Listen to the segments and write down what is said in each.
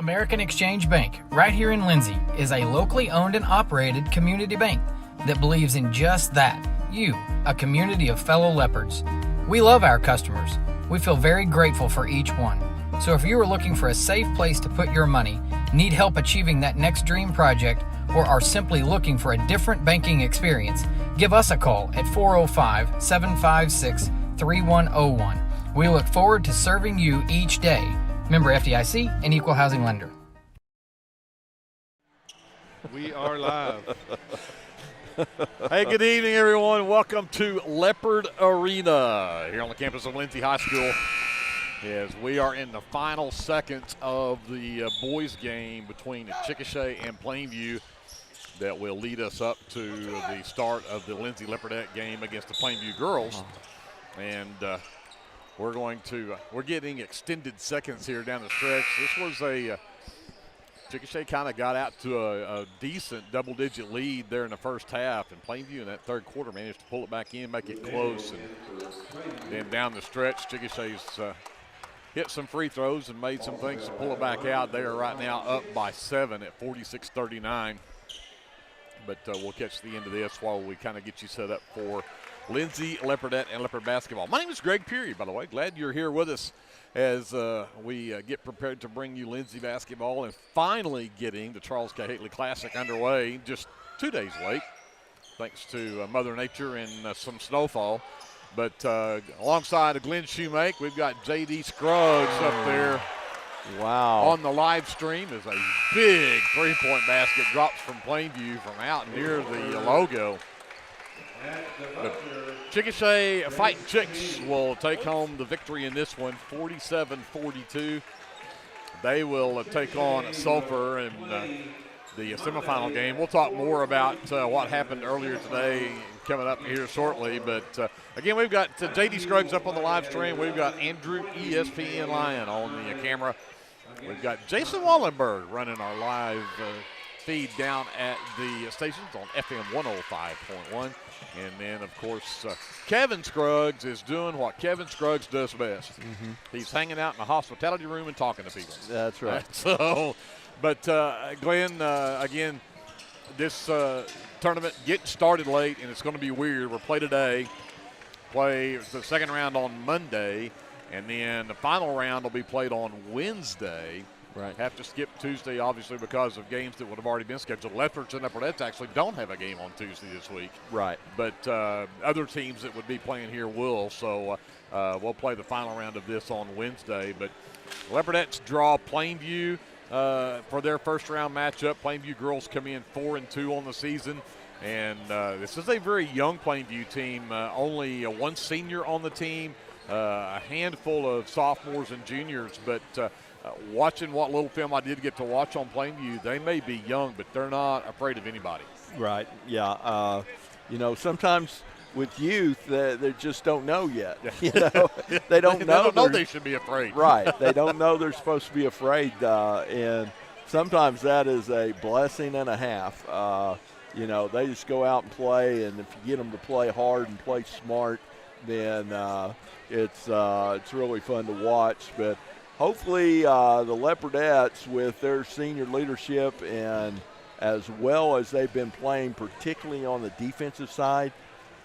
American Exchange Bank, right here in Lindsay, is a locally owned and operated community bank that believes in just that, you, a community of fellow leopards. We love our customers. We feel very grateful for each one. So if you are looking for a safe place to put your money, need help achieving that next dream project, or are simply looking for a different banking experience, give us a call at 405-756-3101. We look forward to serving you each day. Member FDIC and Equal Housing Lender. We are live. Hey, good evening, everyone. Welcome to Leopard Arena here on the campus of Lindsay High School. As we are in the final seconds of the boys' game between Chickasha and Plainview that will lead us up to the start of the Lindsay Leopardette game against the Plainview girls. And we're getting extended seconds here down the stretch. This was Chickasha kind of got out to a decent double-digit lead there in the first half, and Plainview in that third quarter managed to pull it back in, make it close, and then down the stretch, Chickasha's hit some free throws and made some things to pull it back out. They are right now up by 7 at 46-39. But we'll catch the end of this while we kind of get you set up for Lindsay, Leopardette, and Leopard basketball. My name is Greg Peary, by the way. Glad you're here with us as we get prepared to bring you Lindsay basketball and finally getting the Charles K. Hately Classic underway just 2 days late, thanks to Mother Nature and some snowfall. But alongside of Glenn Shoemake, we've got J.D. Scruggs up there. Wow. On the live stream is a big three-point basket, drops from Plainview from out near the logo. The Chickasha Fighting Chicks will take home the victory in this one, 47-42. They will take on Sulphur in the semifinal game. We'll talk more about what happened earlier today coming up here shortly. But, again, we've got J.D. Scruggs up on the live stream. We've got Andrew ESPN Lion on the camera. We've got Jason Wallenberg running our live feed down at the stations on FM 105.1. And then, of course, Kevin Scruggs is doing what Kevin Scruggs does best. Mm-hmm. He's hanging out in the hospitality room and talking to people. That's right. But Glenn, again, this tournament getting started late, and it's going to be weird. We'll play today, play the second round on Monday, and then the final round will be played on Wednesday. Right. Have to skip Tuesday, obviously, because of games that would have already been scheduled. Leopards and Leopardettes actually don't have a game on Tuesday this week. Right. But other teams that would be playing here will. So we'll play the final round of this on Wednesday. But Leopardettes draw Plainview for their first-round matchup. Plainview girls come in 4-2 on the season. And this is a very young Plainview team. Only one senior on the team. A handful of sophomores and juniors, but watching what little film I did get to watch on Plainview, they may be young, but they're not afraid of anybody. Right, yeah. Sometimes with youth, they just don't know yet. They don't know they should be afraid. Right, they don't know they're supposed to be afraid, and sometimes that is a blessing and a half. They just go out and play, and if you get them to play hard and play smart, then it's really fun to watch. But hopefully the Leopardettes, with their senior leadership and as well as they've been playing, particularly on the defensive side,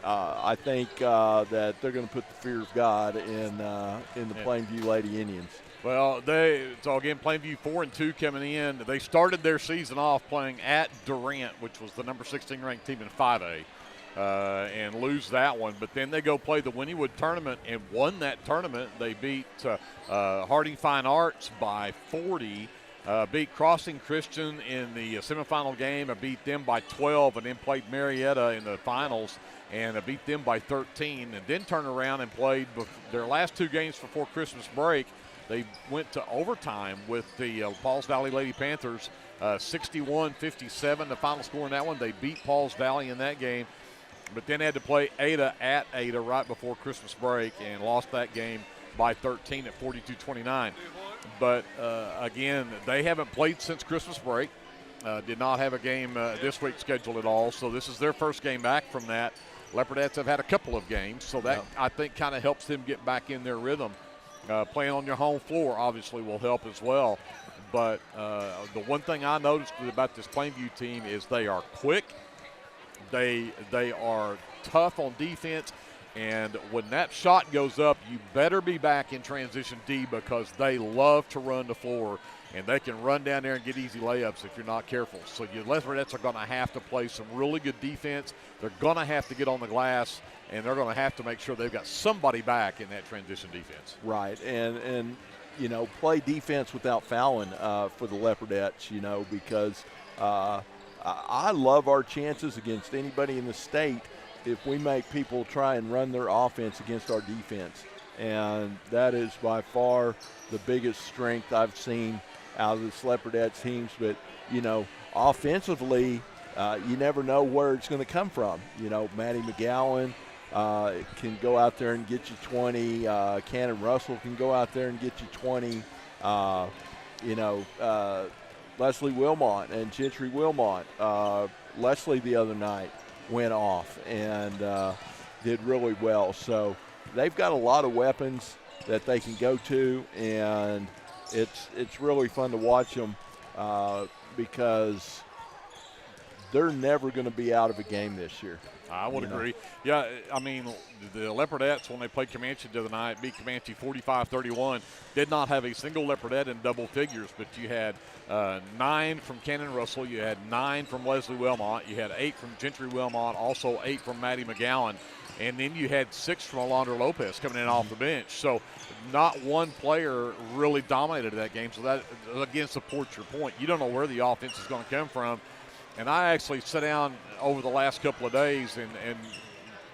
I think that they're going to put the fear of God in the Plainview Lady Indians. Well, again, Plainview 4-2 coming in. They started their season off playing at Durant, which was the number 16 ranked team in 5A. And lose that one. But then they go play the Wynnewood tournament and won that tournament. They beat Harding Fine Arts by 40, beat Crossing Christian in the semifinal game, beat them by 12, and then played Marietta in the finals and beat them by 13, and then turned around and played their last two games before Christmas break. They went to overtime with the Pauls Valley Lady Panthers, 61-57, the final score in that one. They beat Pauls Valley in that game. But then had to play Ada at Ada right before Christmas break and lost that game by 13 at 42-29. But, again, they haven't played since Christmas break. Did not have a game this week scheduled at all. So this is their first game back from that. Leopardettes have had a couple of games. So that, I think, kind of helps them get back in their rhythm. Playing on your home floor obviously will help as well. But the one thing I noticed about this Plainview team is they are quick. They are tough on defense. And when that shot goes up, you better be back in transition D because they love to run the floor, and they can run down there and get easy layups if you're not careful. So your Leopardettes are going to have to play some really good defense. They're going to have to get on the glass, and they're going to have to make sure they've got somebody back in that transition defense. Right, and you know, play defense without fouling for the Leopardettes, you know, because I love our chances against anybody in the state if we make people try and run their offense against our defense. And that is by far the biggest strength I've seen out of this Leopardettes teams. But, you know, offensively, you never know where it's going to come from. You know, Maddie McGowan can go out there and get you 20. Cannon Russell can go out there and get you 20. You know, Leslie Wilmot and Gentry Wilmot. Leslie the other night went off and did really well. So they've got a lot of weapons that they can go to, and it's really fun to watch them because they're never going to be out of a game this year. I would agree. Yeah, I mean, the Leopardettes, when they played Comanche the other night, beat Comanche 45-31, did not have a single Leopardette in double figures, but you had 9 from Cannon Russell, you had 9 from Leslie Wilmot, you had 8 from Gentry Wilmot, also 8 from Maddie McGowan, and then you had 6 from Alondra Lopez coming in off the bench. So not one player really dominated that game, so that, again, supports your point. You don't know where the offense is going to come from. And I actually sat down over the last couple of days and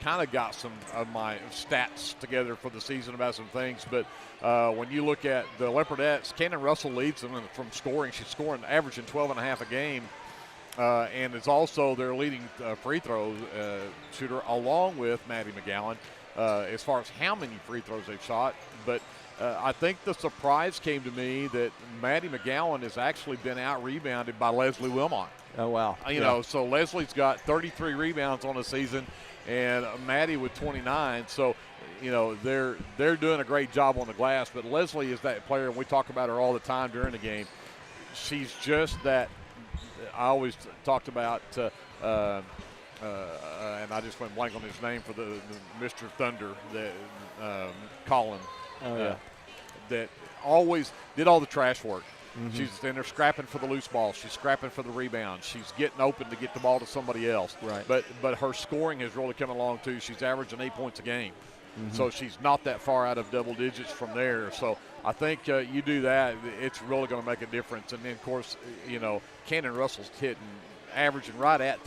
kind of got some of my stats together for the season about some things. But when you look at the Leopardettes, Cannon Russell leads them from scoring. She's scoring, averaging 12.5 a game, and is also their leading free throw shooter, along with Maddie McGowan, as far as how many free throws they've shot. But I think the surprise came to me that Maddie McGowan has actually been out-rebounded by Leslie Wilmot. Oh, wow. You know, so Leslie's got 33 rebounds on the season, and Maddie with 29. So, you know, they're doing a great job on the glass. But Leslie is that player, and we talk about her all the time during the game. She's just that. I always talked about, and I just went blank on his name for the Mr. Thunder, that Colin. Oh, yeah. That always did all the trash work. Mm-hmm. She's in there scrapping for the loose ball. She's scrapping for the rebound. She's getting open to get the ball to somebody else. Right. But her scoring has really come along too. She's averaging 8 points a game. Mm-hmm. So she's not that far out of double digits from there. So I think you do that, it's really going to make a difference. And then, of course, you know, Cannon Russell's averaging right at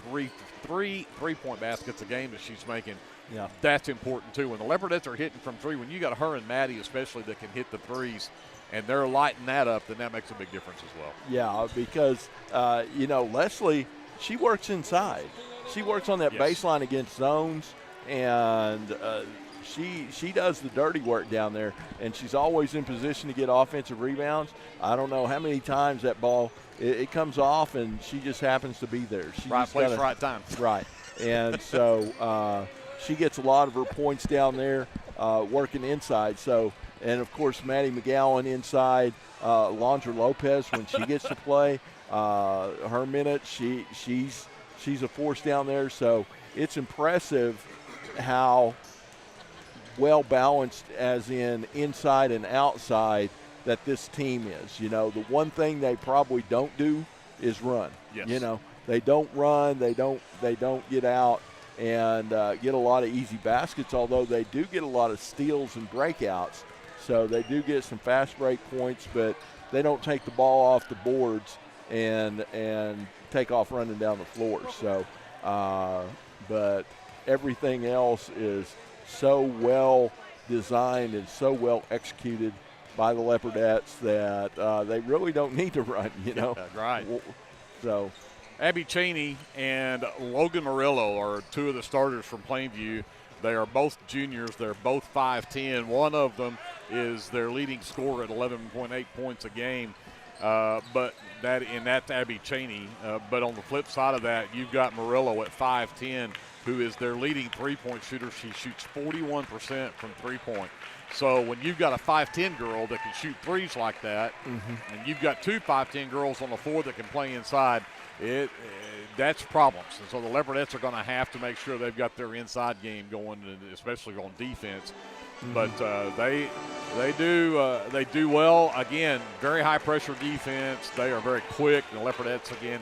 three-point baskets a game that she's making. Yeah. That's important too. When the Leopardettes are hitting from three, when you got her and Maddie especially that can hit the threes, and they're lighting that up, then that makes a big difference as well. Yeah, because, you know, Leslie, she works inside. She works on that baseline against zones, and she does the dirty work down there, and she's always in position to get offensive rebounds. I don't know how many times that ball, it comes off, and she just happens to be there. She right place, right time. Right. And so she gets a lot of her points down there working inside. So, and, of course, Maddie McGowan inside, Alondra Lopez when she gets to play. Her minutes, she's a force down there. So it's impressive how well-balanced, as in inside and outside, that this team is. You know, the one thing they probably don't do is run. Yes. You know, they don't run, they don't get out and get a lot of easy baskets, although they do get a lot of steals and breakouts. So they do get some fast break points, but they don't take the ball off the boards and take off running down the floor. So, but everything else is so well designed and so well executed by the Leopardettes that they really don't need to run, you know. Yeah, right. So Abby Cheney and Logan Murillo are two of the starters from Plainview. They are both juniors. They're both 5'10". One of them is their leading scorer at 11.8 points a game. But that's Abby Cheney. But on the flip side of that, you've got Murillo at 5'10", who is their leading three-point shooter. She shoots 41% from three-point. So when you've got a 5'10 girl that can shoot threes like that, and you've got two 5'10 girls on the floor that can play inside, that's problems. And so the Leopardettes are going to have to make sure they've got their inside game going, especially on defense. But they do well. Again, very high pressure defense. They are very quick. The Leopardettes, again,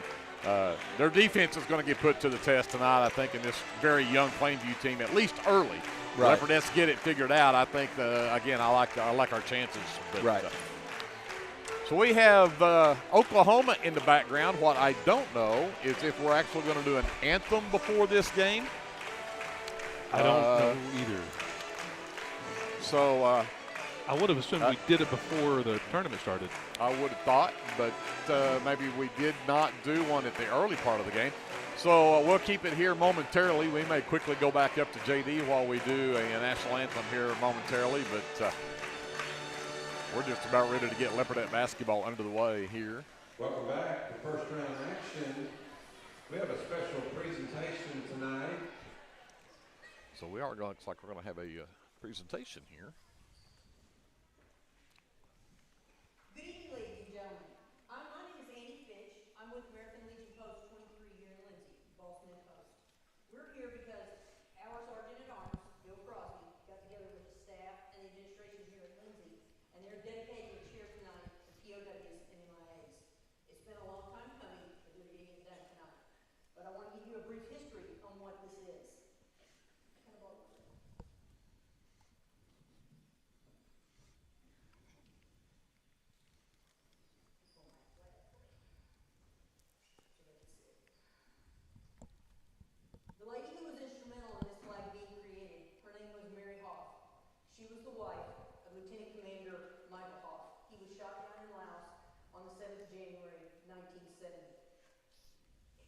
their defense is going to get put to the test tonight, I think, in this very young Plainview team, at least early. Right. Leopardettes get it figured out. I think, again, I like our chances. But, right. So we have Oklahoma in the background. What I don't know is if we're actually going to do an anthem before this game. I don't know either. So I would have assumed we did it before the tournament started. I would have thought, but maybe we did not do one at the early part of the game. So we'll keep it here momentarily. We may quickly go back up to JD while we do a national anthem here momentarily, but we're just about ready to get Leopardette basketball under the way here. Welcome back to first round action. We have a special presentation tonight. So we are going. Looks like we're going to have a presentation here. Good evening, ladies and gentlemen. My name is Andy Fitch. I'm with American Legion Post 23 here in Lindsay, Boston Post. We're here because our Sergeant at Arms, Bill Crosby, got together with the staff and the administration here at Lindsay, and they're dedicating a cheer tonight to POWs and MIAs. It's been a long time coming, but we're getting it done tonight. But I want to give you a brief history on what this is. The lady who was instrumental in this flag being created, her name was Mary Hoff. She was the wife of Lieutenant Commander Michael Hoff. He was shot down in Laos on the 7th of January, 1970.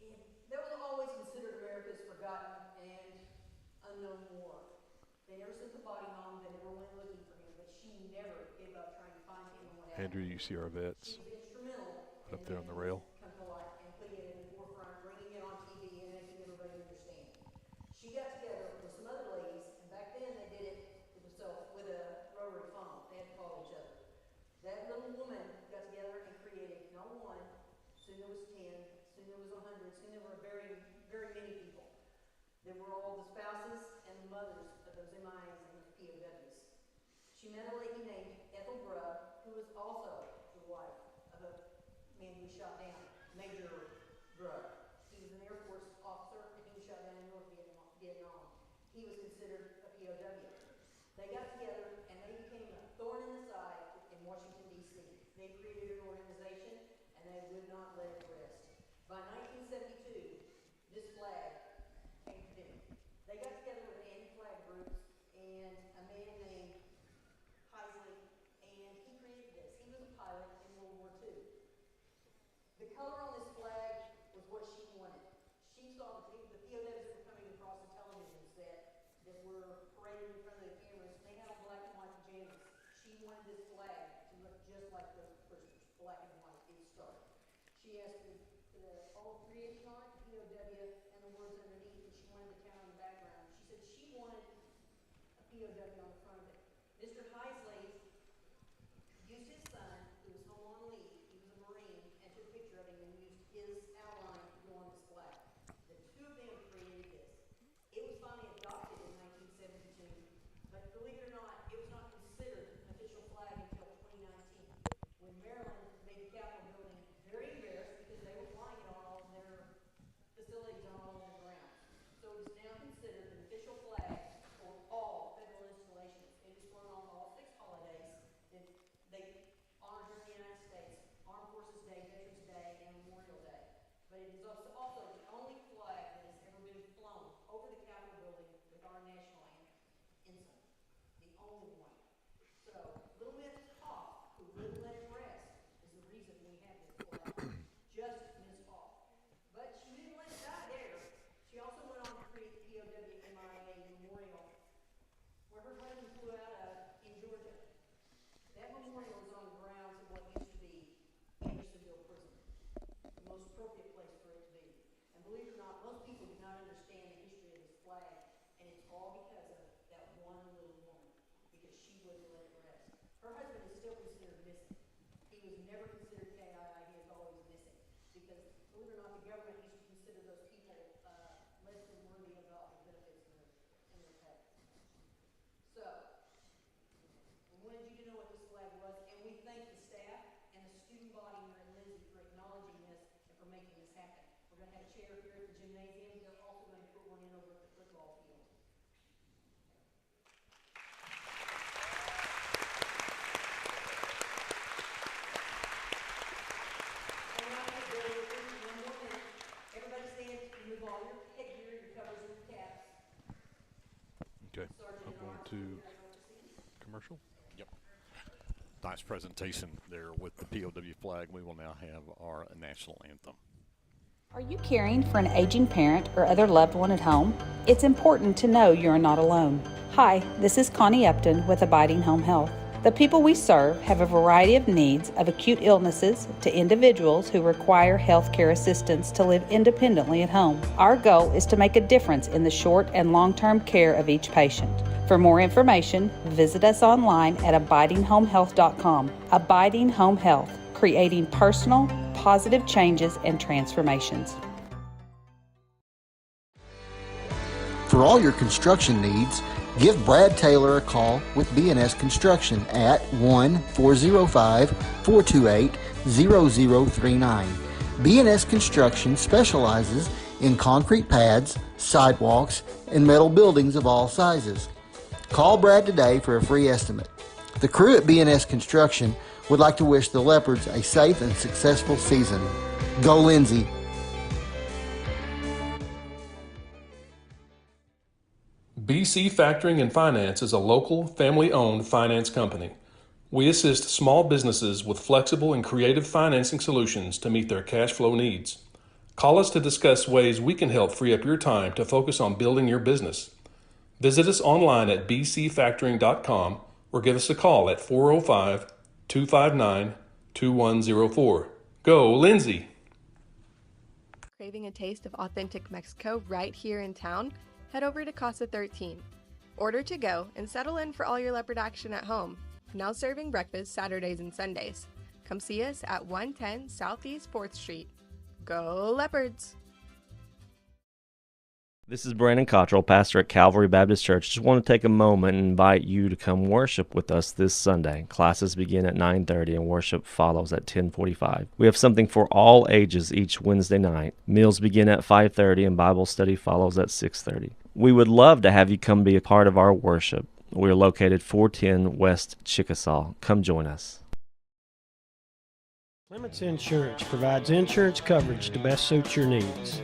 And that was always considered America's forgotten and unknown war. They never sent the body home. They never went looking for him, but she never gave up trying to find him and what happened. Andrew, you see our vets She was instrumental up there on the rail. Come to life and put it in the forefront, bringing it on TV and making everybody understand. She got together with some other ladies, and back then they did it with a rotary phone. They had to call each other. That little woman got together and created not one, soon there was 10, soon there was 100, soon there were very, very many people. There were all the spouses and the mothers of those MIAs and those POWs. She met a lady named Ethel Grubb, who was also the wife of a man who was shot down, Major Grubb. He was an Air Force officer, and he was shot down in North Vietnam. He was considered a POW. They got together, and they became a thorn in the side in Washington, D.C. They created an organization, and they would not let it rest. By 1972, this flag came to them. They got together with anti-flag groups and a man named Heisley, and he created this. He was a pilot in World War II. The color on this flag was what she wanted. She saw the POWs that were coming across the television set that were paraded in front of the cameras. They had on black and white pajamas. She wanted this flag to look just like those prisoners, black and white. It started. She asked all creation on it, POW, and the words underneath, and she wanted the town in the background. She said she wanted a POW on the front of it. Mr. Heisley used his son, who was home on leave. He was a Marine, and took a picture of him and used his outline to go on this flag. The two of them created this. It was finally adopted in 1972, but believe it or not, it was not considered an official flag until 2019, when Maryland made the Capitol building very embarrassed because they were flying it on all of their facilities on all of the ground. So it is now considered an official flag for all federal installations. It is flown on all 6 holidays that they honor here in the United States: Armed Forces Day, Veterans Day, and Memorial Day. But it is also the only flag that has ever been flown over the Capitol building with our national ensign. The only one. So little Miss Hoff, who wouldn't let it rest, is the reason we have this flag. Just Miss Hoff. But she didn't let it die there. She also went on to create the POW MIA Memorial, where her husband flew out of in Georgia. That memorial is on the grounds of what used to be Andersonville Prison, the most appropriate place for it to be. And believe it or not, most people do not understand the history of this flag. to commercial. Yep. Nice presentation there with the POW flag. We will now have our national anthem. Are you caring for an aging parent or other loved one at home? It's important to know you're not alone. Hi, this is Connie Upton with Abiding Home Health. The people we serve have a variety of needs, of acute illnesses to individuals who require health care assistance to live independently at home. Our goal is to make a difference in the short and long-term care of each patient. For more information, visit us online at abidinghomehealth.com. Abiding Home Health, creating personal, positive changes and transformations. For all your construction needs, give Brad Taylor a call with B&S Construction at 1-405-428-0039. B&S Construction specializes in concrete pads, sidewalks, and metal buildings of all sizes. Call Brad today for a free estimate. The crew at B&S Construction would like to wish the Leopards a safe and successful season. Go Lindsay! BC Factoring and Finance is a local, family-owned finance company. We assist small businesses with flexible and creative financing solutions to meet their cash flow needs. Call us to discuss ways we can help free up your time to focus on building your business. Visit us online at bcfactoring.com or give us a call at 405-259-2104. Go, Lindsay! Craving a taste of authentic Mexico right here in town? Head over to Casa 13. Order to go and settle in for all your leopard action at home. Now serving breakfast Saturdays and Sundays. Come see us at 110 Southeast 4th Street. Go Leopards! This is Brandon Cottrell, pastor at Calvary Baptist Church. Just want to take a moment and invite you to come worship with us this Sunday. Classes begin at 9:30 and worship follows at 10:45. We have something for all ages each Wednesday night. Meals begin at 5:30 and Bible study follows at 6:30. We would love to have you come be a part of our worship. We are located 410 West Chickasaw. Come join us. Clements Insurance provides insurance coverage to best suit your needs.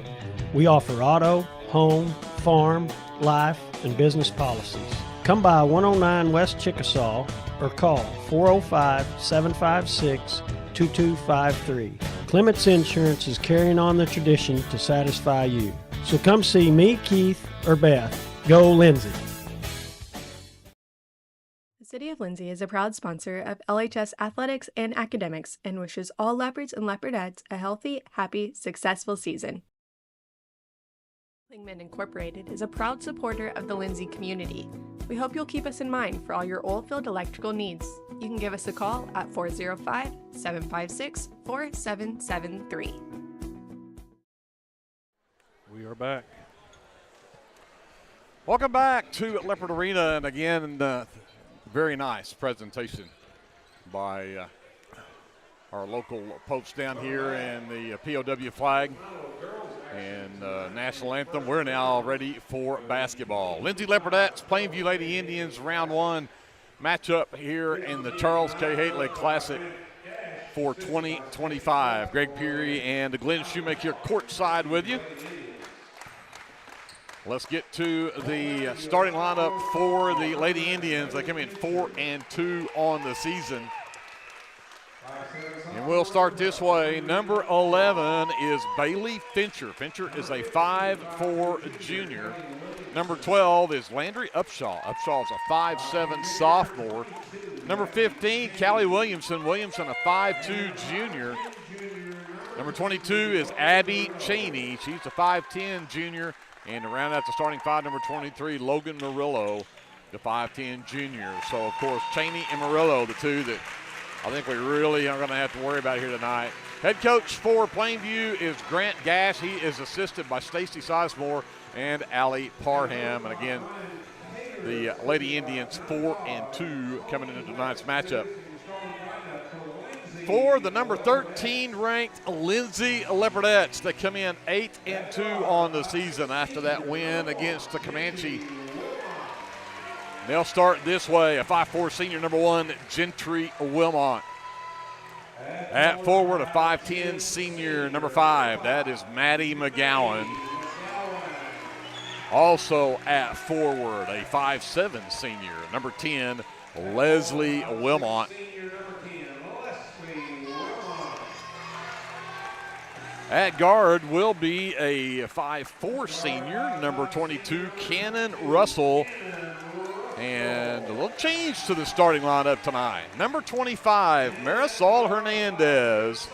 We offer auto, home, farm, life, and business policies. Come by 109 West Chickasaw or call 405-756-2253. Clements Insurance is carrying on the tradition to satisfy you. So come see me, Keith, or Beth. Go Lindsay! The City of Lindsay is a proud sponsor of LHS Athletics and Academics and wishes all Leopards and Leopardettes a healthy, happy, successful season. Lingman Incorporated is a proud supporter of the Lindsay community. We hope you'll keep us in mind for all your oilfield electrical needs. You can give us a call at 405-756-4773. We are back. Welcome back to Leopard Arena, and again, very nice presentation by our local posts down here and the POW flag and national anthem. We're now ready for basketball. Lindsay Leopardettes, Plainview Lady Indians, round one matchup here in the Charles K. Haitley Classic for 2025. Greg Peary and Glenn Shoemaker courtside with you. Let's get to the starting lineup for the Lady Indians. They come in 4-2 on the season. And we'll start this way. Number 11 is Bailey Fincher. Fincher is a 5'4" junior. Number 12 is Landry Upshaw. Upshaw is a 5'7" sophomore. Number 15, Callie Williamson. Williamson, a 5'2" junior. Number 22 is Abby Cheney. She's a 5'10" junior. And to round out the starting five, number 23, Logan Murillo, the 5'10" junior. So, of course, Cheney and Murillo, the two that I think we really are going to have to worry about here tonight. Head coach for Plainview is Grant Gash. He is assisted by Stacy Sizemore and Allie Parham. And again, the Lady Indians 4-2 coming into tonight's matchup. For the number 13 ranked Lindsay Leopardettes, they come in 8-2 on the season after that win against the Comanche. They'll start this way, a 5'4" senior, number 1, Gentry Wilmot. At forward, a 5'10" 5'10" senior, number 5, that is Maddie McGowan. Also at forward, a 5'7" senior, number 10, Leslie Wilmot. At guard will be a 5'4" senior, number 22, Cannon Russell. And a little change to the starting lineup tonight. Number 25, Marisol Hernandez.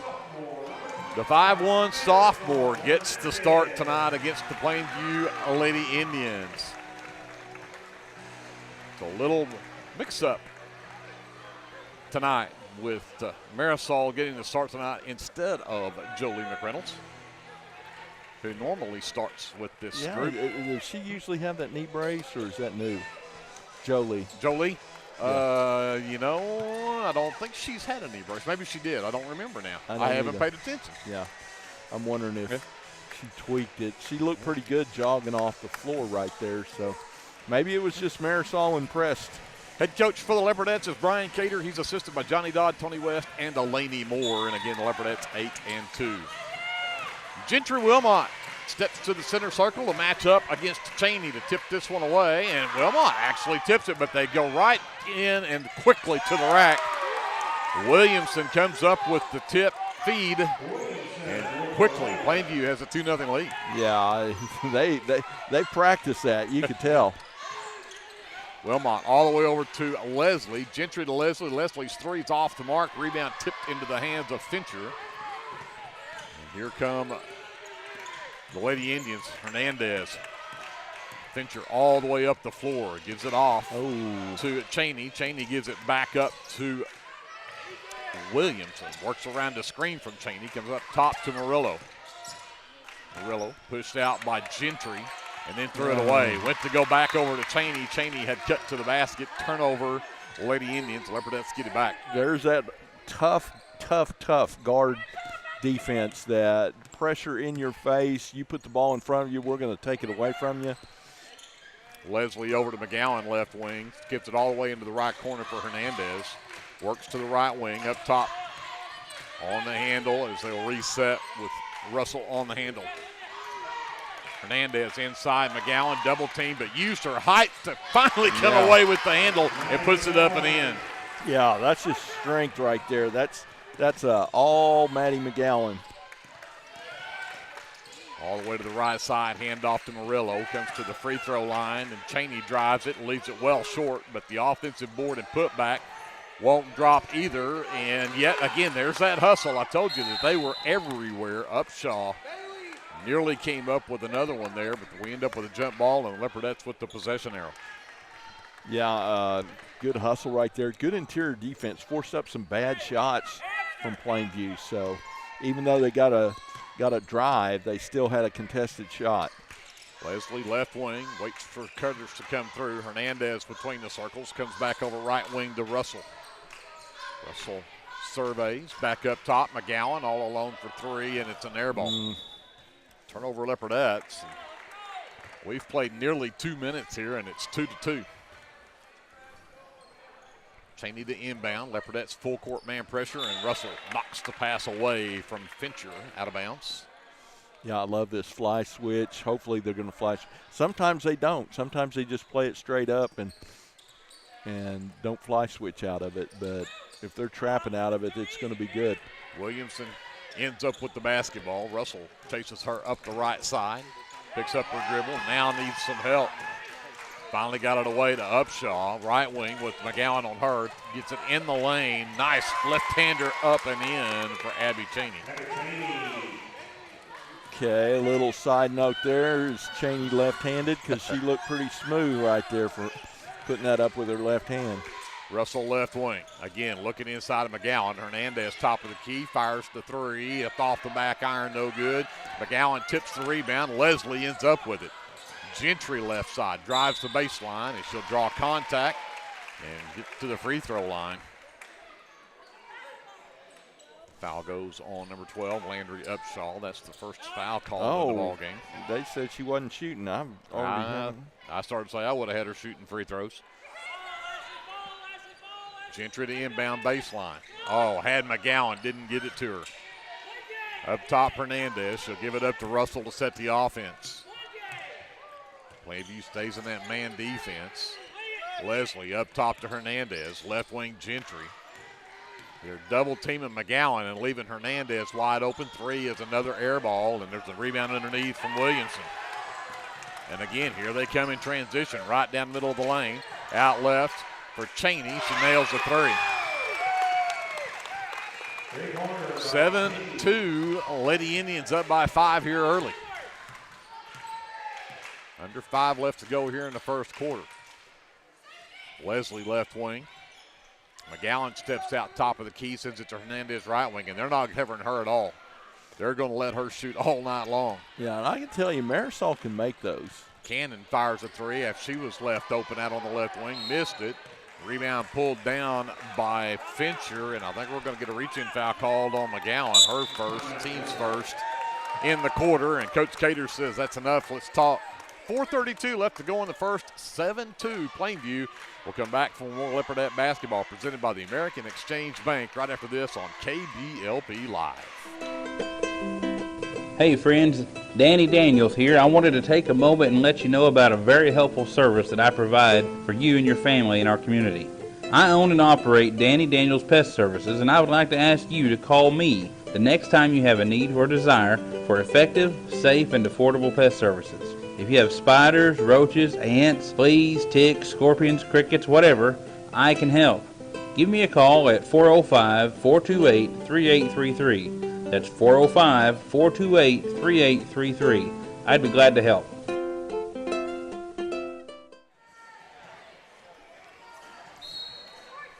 The 5'1" sophomore gets the start tonight against the Plainview Lady Indians. It's a little mix-up tonight with Marisol getting the start tonight instead of Jolie McReynolds, who normally starts with this group. Does she usually have that knee brace, or is that new? Jolie. Yeah. You know, I don't think she's had a knee brace. Maybe she did. I don't remember now. I haven't paid attention. Yeah. I'm wondering if she tweaked it. She looked pretty good jogging off the floor right there, so maybe it was just Marisol impressed. Head coach for the Leopardettes is Brian Cater. He's assisted by Johnny Dodd, Tony West, and Delaney Moore. And again, the Leopardettes 8-2. Gentry Wilmot steps to the center circle to match up against Cheney to tip this one away. And Wilmot actually tips it, but they go right in and quickly to the rack. Williamson comes up with the tip feed. And quickly, Plainview has a 2-0 lead. Yeah, they practice that. You could tell. Wilmot all the way over to Leslie. Gentry to Leslie. Leslie's three's off the mark. Rebound tipped into the hands of Fincher. And here come the Lady Indians. Hernandez. Fincher all the way up the floor. Gives it off to Cheney. Cheney gives it back up to Williamson. Works around the screen from Cheney. Comes up top to Murillo. Murillo pushed out by Gentry. And then threw it away. Went to go back over to Cheney. Cheney had cut to the basket. Turnover, Lady Indians. Leopardettes get it back. There's that tough guard defense, that pressure in your face. You put the ball in front of you, we're going to take it away from you. Leslie over to McGowan, left wing. Gets it all the way into the right corner for Hernandez. Works to the right wing, up top on the handle as they'll reset with Russell on the handle. Hernandez inside, McGowan double team, but used her height to finally come away with the handle and puts it up and in. Yeah, that's his strength right there. That's all Maddie McGowan. All the way to the right side, handoff to Murillo, comes to the free throw line, and Cheney drives it and leaves it well short, but the offensive board and putback won't drop either. And yet again, there's that hustle. I told you that they were everywhere. Upshaw nearly came up with another one there, but we end up with a jump ball, and Leopardettes with the possession arrow. Yeah, good hustle right there. Good interior defense. Forced up some bad shots from Plainview. So even though they got a drive, they still had a contested shot. Leslie left wing, waits for Cutters to come through. Hernandez between the circles, comes back over right wing to Russell. Russell surveys, back up top. McGowan all alone for three, and it's an air ball. Turnover Leopardettes. We've played nearly 2 minutes here, and it's 2-2. Cheney to inbound. Leopardettes full court man pressure, and Russell knocks the pass away from Fincher out of bounds. Yeah, I love this fly switch. Hopefully they're going to flash. Sometimes they don't. Sometimes they just play it straight up and don't fly switch out of it. But if they're trapping out of it, it's going to be good. Williamson ends up with the basketball. Russell chases her up the right side, picks up her dribble, now needs some help. Finally got it away to Upshaw, right wing with McGowan on her, gets it in the lane. Nice left-hander up and in for Abby Cheney. Okay, a little side note there is Cheney left-handed, because she looked pretty smooth right there for putting that up with her left hand. Russell left wing. Again, looking inside of McGowan. Hernandez top of the key, fires the three. Up off the back iron, no good. McGowan tips the rebound. Leslie ends up with it. Gentry left side, drives the baseline, and she'll draw contact and get to the free throw line. Foul goes on number 12, Landry Upshaw. That's the first foul call in the ball game. They said she wasn't shooting. I started to say I would have had her shooting free throws. Gentry to inbound baseline. Had McGowan, didn't get it to her. Up top, Hernandez. She'll give it up to Russell to set the offense. Plainview stays in that man defense. Leslie up top to Hernandez. Left wing Gentry. They're double teaming McGowan and leaving Hernandez wide open. 3 is another air ball, and there's a rebound underneath from Williamson. And again, here they come in transition right down the middle of the lane. Out left for Cheney. She nails the 3. 7-2, Lady Indians up by 5 here early. Under 5 left to go here in the first quarter. Leslie left wing. McGowan steps out top of the key, sends it to Hernandez right wing, and they're not covering her at all. They're going to let her shoot all night long. Yeah, and I can tell you, Marisol can make those. Cannon fires a 3 after she was left open out on the left wing, missed it. Rebound pulled down by Fincher, and I think we're going to get a reach-in foul called on McGowan. Her first, team's first in the quarter, and Coach Cater says that's enough. Let's talk. 4:32 left to go in the first. 7-2 Plainview. We'll come back for more Leopardette basketball presented by the American Exchange Bank right after this on KBLP Live. Hey friends, Danny Daniels here. I wanted to take a moment and let you know about a very helpful service that I provide for you and your family in our community. I own and operate Danny Daniels Pest Services, and I would like to ask you to call me the next time you have a need or desire for effective, safe, and affordable pest services. If you have spiders, roaches, ants, fleas, ticks, scorpions, crickets, whatever, I can help. Give me a call at 405-428-3833. That's 405-428-3833. I'd be glad to help.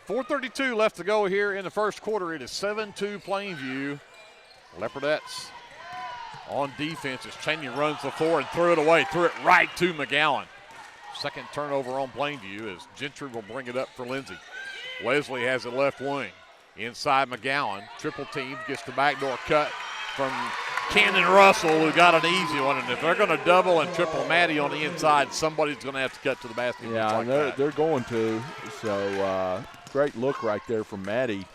.432 left to go here in the first quarter. It is 7-2 Plainview. Leopardettes on defense as Cheney runs the floor and threw it away. Threw it right to McGowan. Second turnover on Plainview as Gentry will bring it up for Lindsay. Leslie has it left wing. Inside McGowan. Triple team gets the backdoor cut from Cannon Russell, who got an easy one. And if they're going to double and triple Maddie on the inside, somebody's going to have to cut to the basket. Yeah, like they're going to. So great look right there from Maddie.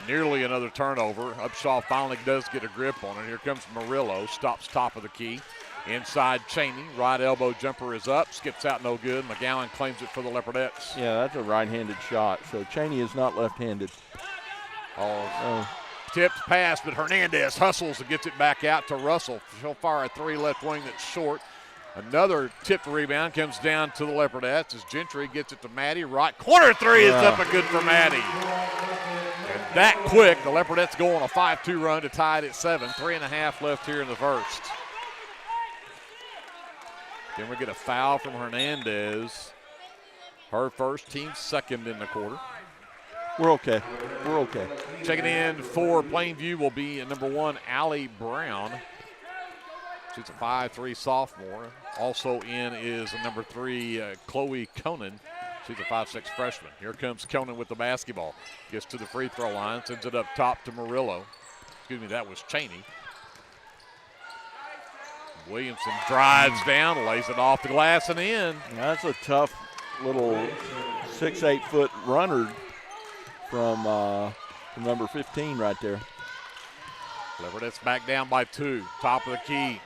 Nearly another turnover. Upshaw finally does get a grip on it. Here comes Murillo, stops top of the key. Inside Cheney, right elbow jumper is up, skips out no good. McGowan claims it for the Leopardettes. Yeah, that's a right-handed shot. So Cheney is not left-handed. Tipped pass, but Hernandez hustles and gets it back out to Russell. She'll fire a 3 left wing that's short. Another tipped rebound comes down to the Leopardettes as Gentry gets it to Maddie. Right corner 3 is up and good for Maddie. And that quick, the Leopardettes go on a 5-2 run to tie it at 7. 3.5 left here in the first. Then we get a foul from Hernandez. Her first, team second in the quarter. We're okay. We're okay. Checking in for Plainview will be number 1, Allie Brown. She's a 5'3" sophomore. Also in is number 3, Chloe Conan. She's a 5'6" freshman. Here comes Conan with the basketball. Gets to the free throw line, sends it up top to Murillo. Excuse me, that was Cheney. Williamson drives down, lays it off the glass and in. That's a tough little 6'8" runner from number 15 right there. Leopardettes back down by 2. Top of the key.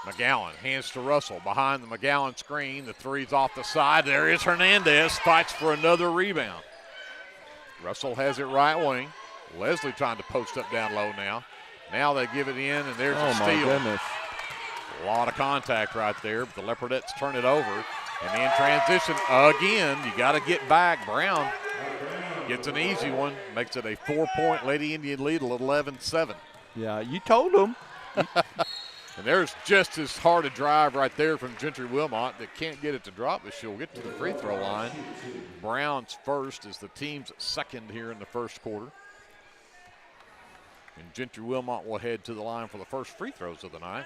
McGowan hands to Russell behind the McGowan screen. The 3's off the side. There is Hernandez. Fights for another rebound. Russell has it right wing. Leslie trying to post up down low now. Now they give it in, and there's a steal. Oh, my goodness. A lot of contact right there, but the Leopardettes turn it over. And in transition again, you got to get back. Brown gets an easy one, makes it a 4-point Lady Indian lead, 11-7. Yeah, you told them. And there's just as hard a drive right there from Gentry Wilmot that can't get it to drop, but she'll get to the free throw line. Brown's first is the team's second here in the first quarter. And Gentry Wilmot will head to the line for the first free throws of the night.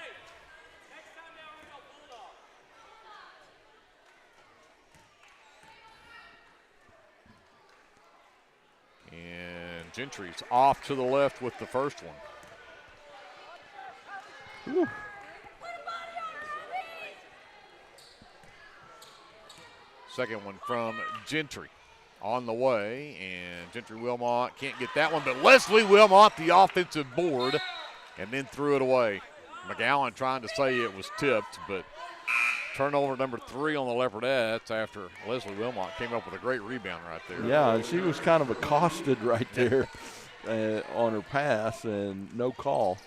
And Gentry's off to the left with the first one. Ooh. Second one from Gentry on the way, and Gentry Wilmot can't get that one, but Leslie Wilmot, the offensive board, and then threw it away. McGowan trying to say it was tipped, but turnover number 3 on the Leopardettes after Leslie Wilmot came up with a great rebound right there. Yeah, and she was kind of accosted right there on her pass, and no call.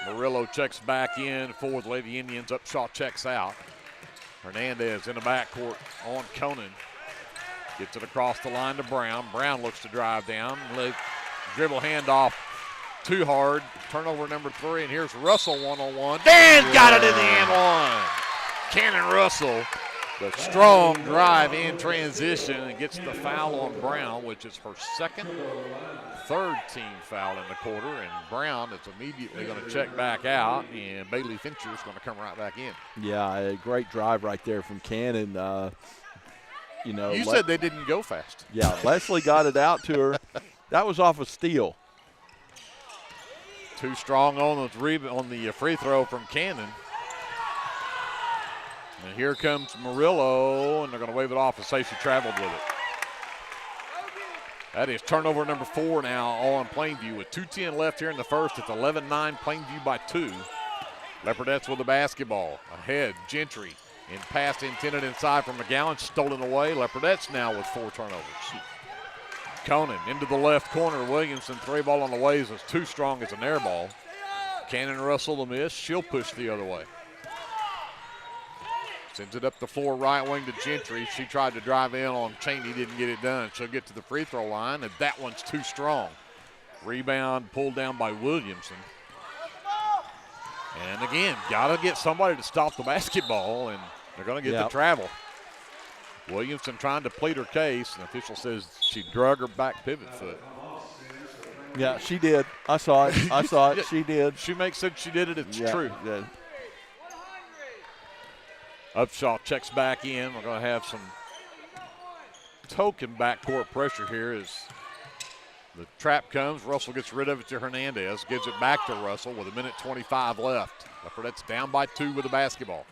Murillo checks back in for the Lady Indians. Upshaw checks out. Hernandez in the backcourt on Conan. Gets it across the line to Brown. Brown looks to drive down. Dribble handoff too hard. Turnover number 3, and here's Russell one-on-one. Dan got it in the end one. Cannon Russell, the strong drive in transition, and gets the foul on Brown, which is her third team foul in the quarter. And Brown is immediately going to check back out, and Bailey Fincher is going to come right back in. Yeah, a great drive right there from Cannon. You said they didn't go fast. Yeah, Leslie got it out to her. That was off a steal. Too strong on the free throw from Cannon. And here comes Murillo, and they're going to wave it off and say she traveled with it. That is turnover number 4 now on Plainview with 2:10 left here in the first. It's 11-9, Plainview by 2. Leopardettes with the basketball. Ahead, Gentry. In pass intended inside from McGowan, stolen away. Leopardettes now with 4 turnovers. Conan into the left corner. Williamson, 3 ball on the way, is too strong as an air ball. Cannon Russell the miss. She'll push the other way. Sends it up the floor, right wing to Gentry. She tried to drive in on Cheney, didn't get it done. She'll get to the free throw line, and that one's too strong. Rebound pulled down by Williamson. And again, got to get somebody to stop the basketball, and they're going to get the travel. Williamson trying to plead her case, and the official says she drug her back pivot foot. Yeah, she did. I saw it. I saw it. She did. She said she did it. It's true. Yeah. Upshaw checks back in. We're going to have some token backcourt pressure here as the trap comes. Russell gets rid of it to Hernandez. Gives it back to Russell with 1:25 left. Leopardettes down by 2 with the basketball.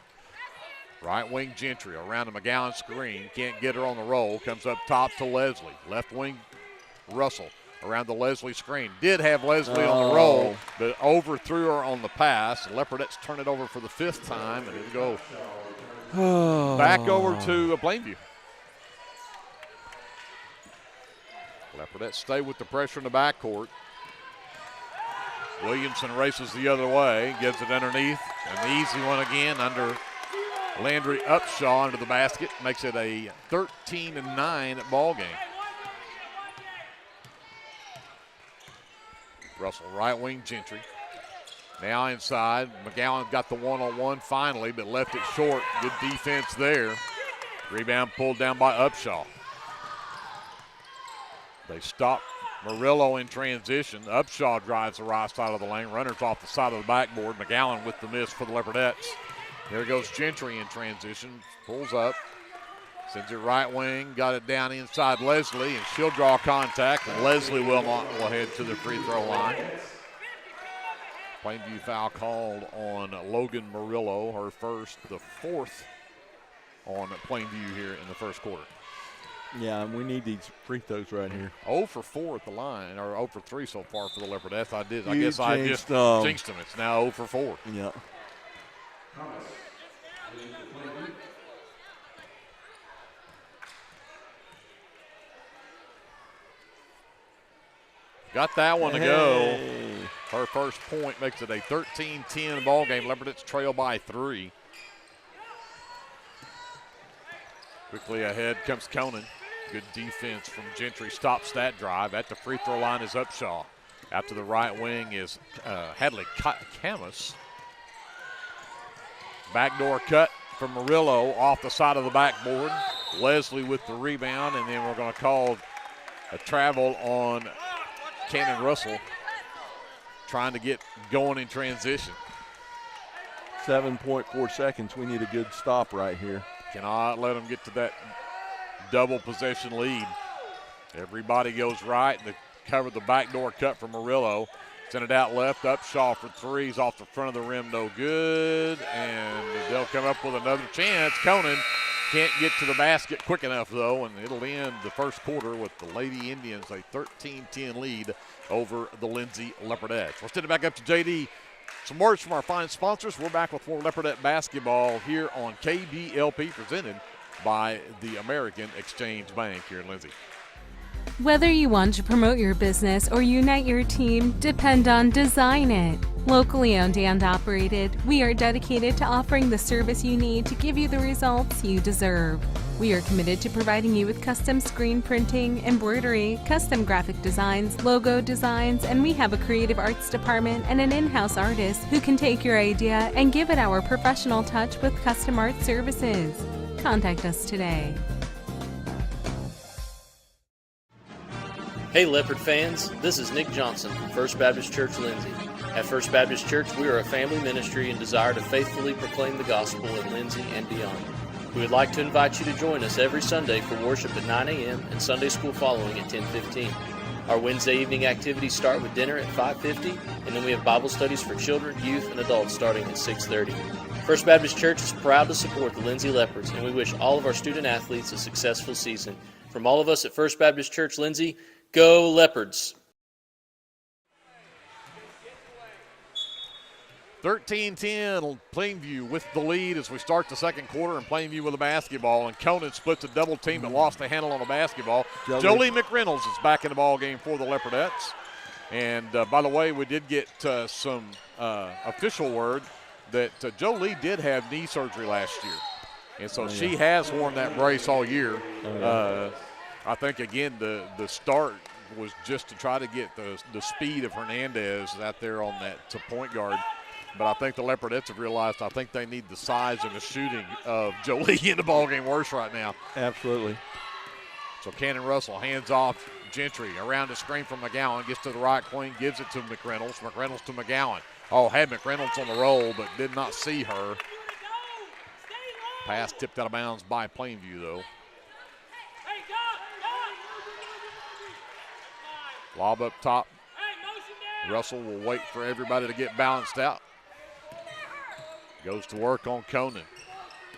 Right wing Gentry around the McGowan screen. Can't get her on the roll. Comes up top to Leslie. Left wing Russell around the Leslie screen. Did have Leslie on the roll, but overthrew her on the pass. Leopardettes turn it over for the 5th time, and it'll go back over to Plainview. Leopardettes stay with the pressure in the backcourt. Williamson races the other way, gives it underneath. An easy one again under Landry Upshaw into the basket. Makes it a 13-9 ball game. Russell, right wing Gentry. Now inside. McGowan got the one-on-one finally, but left it short. Good defense there. Rebound pulled down by Upshaw. They stop Murillo in transition. Upshaw drives the right side of the lane. Runners off the side of the backboard. McGowan with the miss for the Leopardettes. Here goes Gentry in transition. Pulls up. Sends it right wing. Got it down inside Leslie, and she'll draw contact. And Leslie Wilmot will head to the free throw line. Plainview foul called on Logan Murillo, her first, the 4th on Plainview here in the first quarter. Yeah, and we need these free throws right here. 0 for 4 at the line, or 0 for 3 so far for the Leopardettes. I just jinxed them. It's now 0 for 4. Yeah. Got that one to go. Her first point makes it a 13-10 ball game. Leopardettes trail by 3. Quickly ahead comes Conan. Good defense from Gentry. Stops that drive. At the free throw line is Upshaw. Out to the right wing is Hadley Camus. Backdoor cut from Murillo off the side of the backboard. Leslie with the rebound, and then we're going to call a travel on Cannon Russell, trying to get going in transition. 7.4 seconds. We need a good stop right here. Cannot let them get to that double possession lead. Everybody goes right, and they cover the backdoor cut from Murillo. Send it out left. Upshaw for 3s off the front of the rim. No good. And they'll come up with another chance. Conan can't get to the basket quick enough, though, and it'll end the first quarter with the Lady Indians a 13-10 lead over the Lindsay Leopardettes. We'll send it back up to JD Some words from our fine sponsors. We're back with more Leopardette basketball here on KBLP, presented by the American Exchange Bank here in Lindsay. Whether you want to promote your business or unite your team, depend on Design It. Locally owned and operated, we are dedicated to offering the service you need to give you the results you deserve. We are committed to providing you with custom screen printing, embroidery, custom graphic designs, logo designs, and we have a creative arts department and an in-house artist who can take your idea and give it our professional touch with custom art services. Contact us today. Hey Leopard fans, this is Nick Johnson from First Baptist Church Lindsay. At First Baptist Church, we are a family ministry and desire to faithfully proclaim the gospel in Lindsay and beyond. We would like to invite you to join us every Sunday for worship at 9 a.m. and Sunday school following at 10:15. Our Wednesday evening activities start with dinner at 5:50, and then we have Bible studies for children, youth, and adults starting at 6:30. First Baptist Church is proud to support the Lindsay Leopards, and we wish all of our student athletes a successful season. From all of us at First Baptist Church Lindsay, go Leopards! 13-10, Plainview with the lead as we start the second quarter, and Plainview with the basketball. And Conan splits a double team but lost the handle on the basketball. Jolie McReynolds is back in the ball game for the Leopardettes. And by the way, we did get some official word that Jolie did have knee surgery last year. And so she has worn that brace all year. I think, again, the start was just to try to get the speed of Hernandez out there on that point guard. But I think the Leopardettes have realized I think they need the size and the shooting of Jolie in the ballgame worse right now. Absolutely. So Cannon Russell hands off Gentry around the screen from McGowan, gets to the right wing, gives it to McReynolds. McReynolds to McGowan. Oh, had McReynolds on the roll, but did not see her. Pass tipped out of bounds by Plainview, though. Lob up top. Russell will wait for everybody to get balanced out. Goes to work on Conan.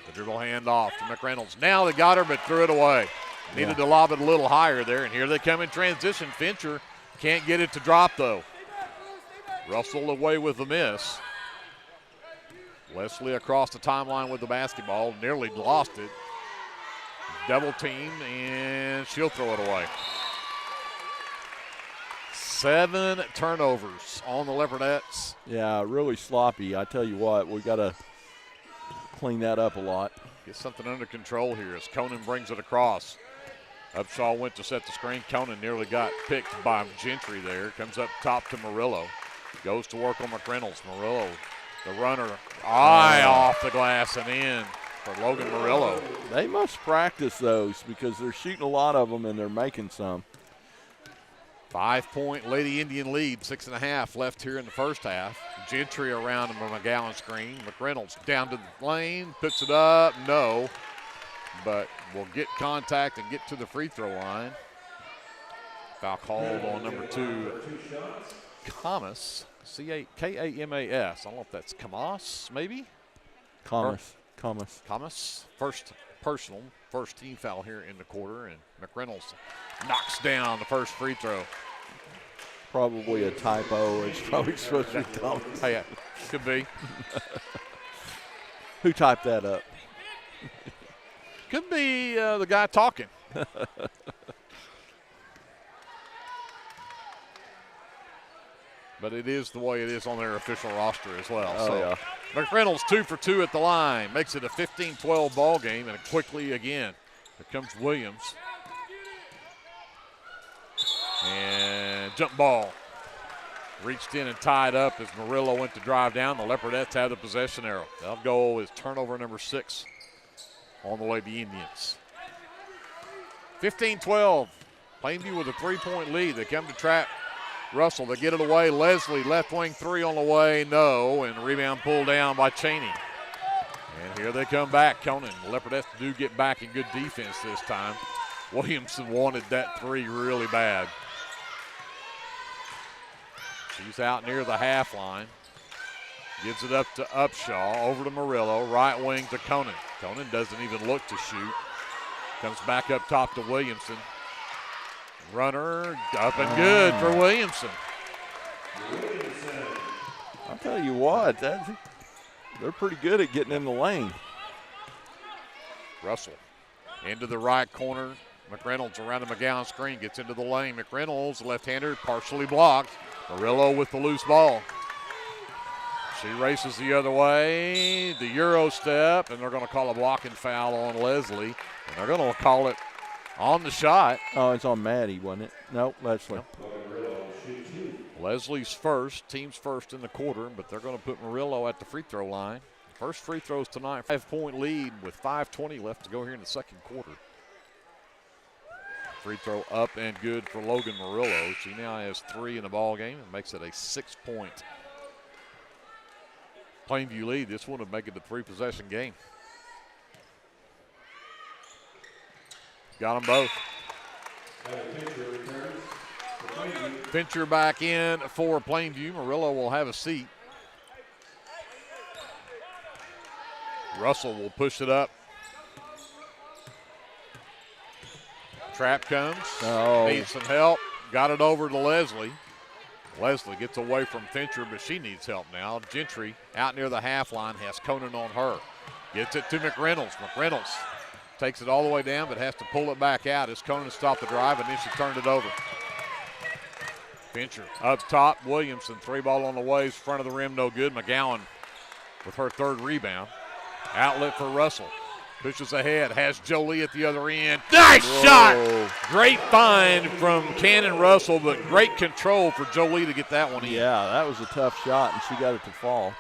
The dribble handoff to McReynolds. Now they got her, but threw it away. Needed to lob it a little higher there, and here they come in transition. Fincher can't get it to drop, though. Russell away with the miss. Leslie across the timeline with the basketball. Nearly lost it. Double team, and she'll throw it away. 7 turnovers on the Leopardettes. Yeah, really sloppy. I tell you what, we got to clean that up a lot. Get something under control here as Conan brings it across. Upshaw went to set the screen. Conan nearly got picked by Gentry there. Comes up top to Murillo. Goes to work on McReynolds. Murillo, the runner, off the glass and in for Logan Murillo. They must practice those because they're shooting a lot of them and they're making some. 5-point Lady Indian lead, 6.5 left here in the first half. Gentry around the McGowan screen. McReynolds down to the lane, puts it up, no. But will get contact and get to the free throw line. Foul called on number 2, Kamas, K-A-M-A-S. I don't know if that's Kamas, maybe? Kamas. First personal, first team foul here in the quarter, and McReynolds knocks down the first free throw. Probably a typo. It's probably supposed to be Thomas. Hey, could be. Who typed that up? Could be the guy talking. But it is the way it is on their official roster as well. Oh, so yeah. McReynolds 2 for 2 at the line. Makes it a 15-12 ball game, and quickly again. Here comes Williams. And jump ball. Reached in and tied up as Murillo went to drive down. The Leopardettes have the possession arrow. They'll go is turnover number 6 on the Lady Indians. 15-12. Plainview with a 3-point lead. They come to trap Russell. They get it away. Leslie, left wing 3 on the way. No. And rebound pulled down by Cheney. And here they come back. Conan. The Leopardettes do get back in good defense this time. Williamson wanted that 3 really bad. She's out near the half line. Gives it up to Upshaw. Over to Murillo. Right wing to Conan. Conan doesn't even look to shoot. Comes back up top to Williamson. Runner up and good for Williamson. I tell you what, they're pretty good at getting in the lane. Russell into the right corner. McReynolds around the McGowan screen, gets into the lane. McReynolds, left-hander, partially blocked. Murillo with the loose ball. She races the other way, the Euro step, and they're going to call a blocking foul on Leslie. And they're going to call it on the shot. Oh, it's on Maddie, wasn't it? No, Leslie. Nope. Leslie's first, team's first in the quarter, but they're going to put Murillo at the free throw line. First free throws tonight, 5-point lead with 5:20 left to go here in the second quarter. Free throw up and good for Logan Murillo. She now has 3 in the ball game and makes it a 6-point Plainview lead. This one would make it a 3-possession game. Got them both. Fincher back in for Plainview. Murillo will have a seat. Russell will push it up. Trap comes. Oh. Needs some help. Got it over to Leslie. Leslie gets away from Fincher, but she needs help now. Gentry out near the half line has Conan on her. Gets it to McReynolds. McReynolds takes it all the way down, but has to pull it back out as Conan stopped the drive, and then she turned it over. Fincher up top. Williamson, 3-ball on the waves, front of the rim, no good. McGowan with her 3rd rebound. Outlet for Russell. Pushes ahead, has Jolie at the other end. Nice shot! Great find from Cannon Russell, but great control for Jolie to get that one in. Yeah, that was a tough shot, and she got it to fall.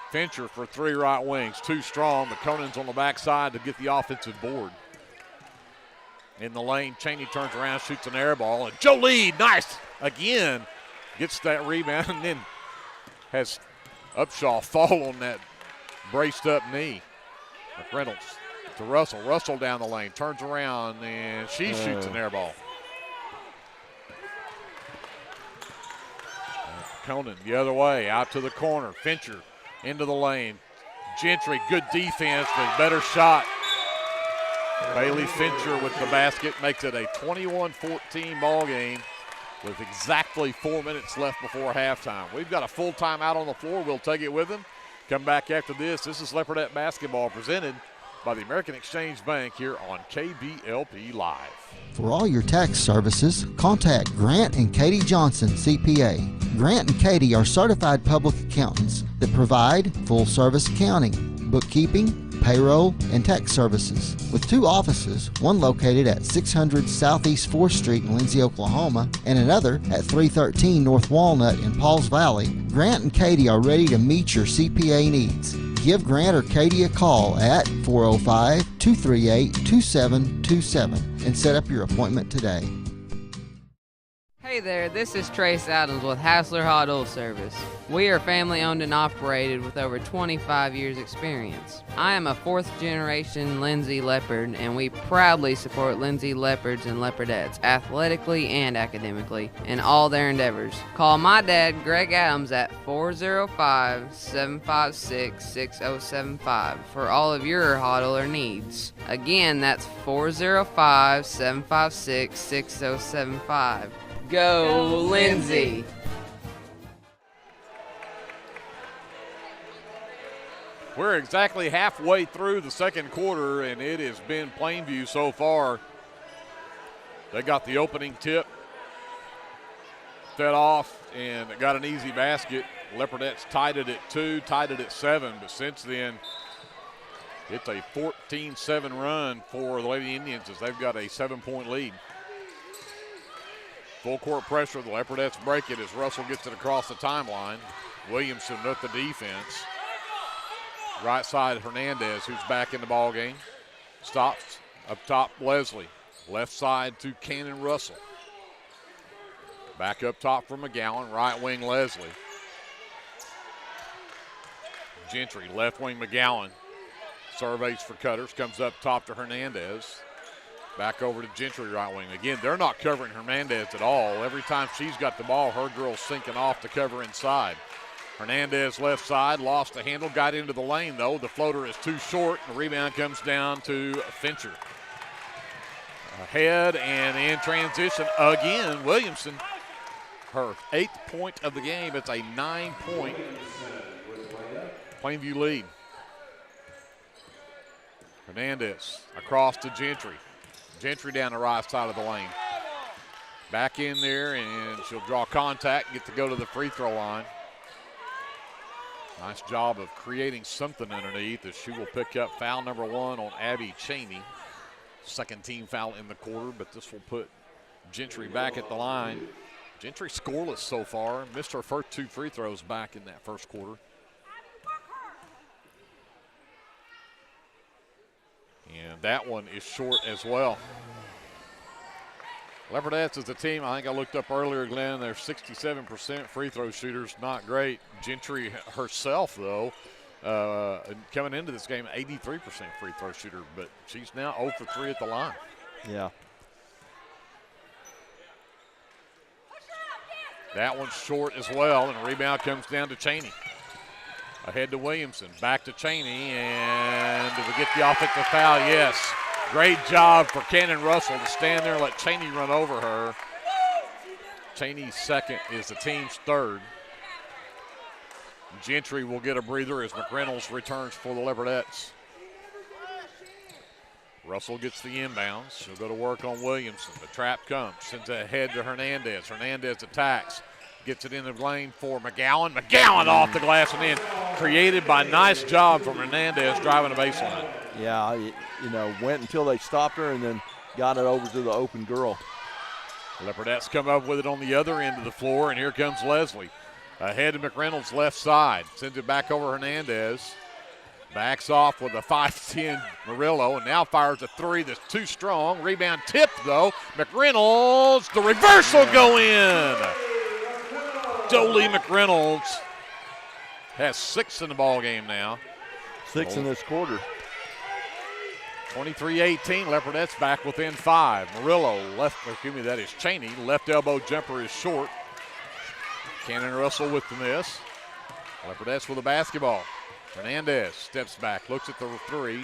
Fincher for 3 right wings, too strong, but Conan's on the backside to get the offensive board. In the lane, Cheney turns around, shoots an air ball, and Jolie, nice, again, gets that rebound, and then has Upshaw fall on that braced up knee. McReynolds to Russell. Russell down the lane, turns around, and she shoots an air ball. Conan the other way, out to the corner. Fincher into the lane. Gentry, good defense, but better shot. Bailey Fincher with the basket makes it a 21-14 ball game with exactly 4 minutes left before halftime. We've got a full timeout on the floor. We'll take it with them. Come back after this. This is Leopardette basketball presented by the American Exchange Bank here on KBLP Live. For all your tax services, contact Grant and Katie Johnson, CPA. Grant and Katie are certified public accountants that provide full-service accounting, bookkeeping, payroll, and tax services. With 2 offices, one located at 600 Southeast 4th Street in Lindsay, Oklahoma, and another at 313 North Walnut in Pauls Valley, Grant and Katie are ready to meet your CPA needs. Give Grant or Katie a call at 405-238-2727 and set up your appointment today. Hey there, this is Trace Adams with Hassler Hot Oil Service. We are family owned and operated with over 25 years experience. I am a 4th generation Lindsay Leopard, and we proudly support Lindsay Leopards and Leopardettes athletically and academically in all their endeavors. Call my dad, Greg Adams, at 405-756-6075 for all of your hot oiler needs. Again, that's 405-756-6075. Go Lindsay! We're exactly halfway through the second quarter, and it has been Plainview so far. They got the opening tip, fed off, and got an easy basket. Leopardettes tied it at 2, tied it at 7, but since then, it's a 14-7 run for the Lady Indians as they've got a 7-point lead. Full court pressure, the Leopardettes break it as Russell gets it across the timeline. Williamson with the defense. Right side, Hernandez, who's back in the ball game. Stops up top, Leslie. Left side to Cannon Russell. Back up top for McGowan, right wing Leslie. Gentry, left wing McGowan. Surveys for cutters, comes up top to Hernandez. Back over to Gentry, right wing. Again, they're not covering Hernandez at all. Every time she's got the ball, her girl's sinking off to cover inside. Hernandez left side, lost the handle, got into the lane though. The floater is too short. The rebound comes down to Fincher. Ahead and in transition again, Williamson. Her 8th point of the game. It's a 9-point Plainview lead. Hernandez across to Gentry. Gentry down the right side of the lane. Back in there, and she'll draw contact, get to go to the free throw line. Nice job of creating something underneath as she will pick up foul number 1 on Abby Cheney. Second team foul in the quarter, but this will put Gentry back at the line. Gentry scoreless so far. Missed her first 2 free throws back in that first quarter. And that one is short as well. Leopardettes is a team, I think I looked up earlier, Glenn, they're 67% free throw shooters, not great. Gentry herself, though, coming into this game, 83% free throw shooter, but she's now 0 for 3 at the line. Yeah. That one's short as well, and a rebound comes down to Cheney. Ahead to Williamson, back to Cheney, and did we get the offensive foul? Yes. Great job for Cannon Russell to stand there and let Cheney run over her. Cheney's second is the team's third. Gentry will get a breather as McReynolds returns for the Leopardettes. Russell gets the inbounds. She'll go to work on Williamson. The trap comes, sends it ahead to Hernandez. Hernandez attacks, gets it in the lane for McGowan. McGowan off the glass and in. Created by nice job from Hernandez driving the baseline. Yeah, you know, went until they stopped her and then got it over to the open girl. Leopardettes come up with it on the other end of the floor, and here comes Leslie. Ahead to McReynolds' left side. Sends it back over Hernandez. Backs off with a 5'10 Murillo, and now fires a 3 that's too strong. Rebound tipped, though. McReynolds, the reverse will go in. Jolie McReynolds has 6 in the ball game now. 6 in this quarter. 23-18, Leopardettes back within 5. Murillo, that is Cheney. Left elbow jumper is short. Cannon Russell with the miss. Leopardettes with a basketball. Hernandez steps back, looks at the 3.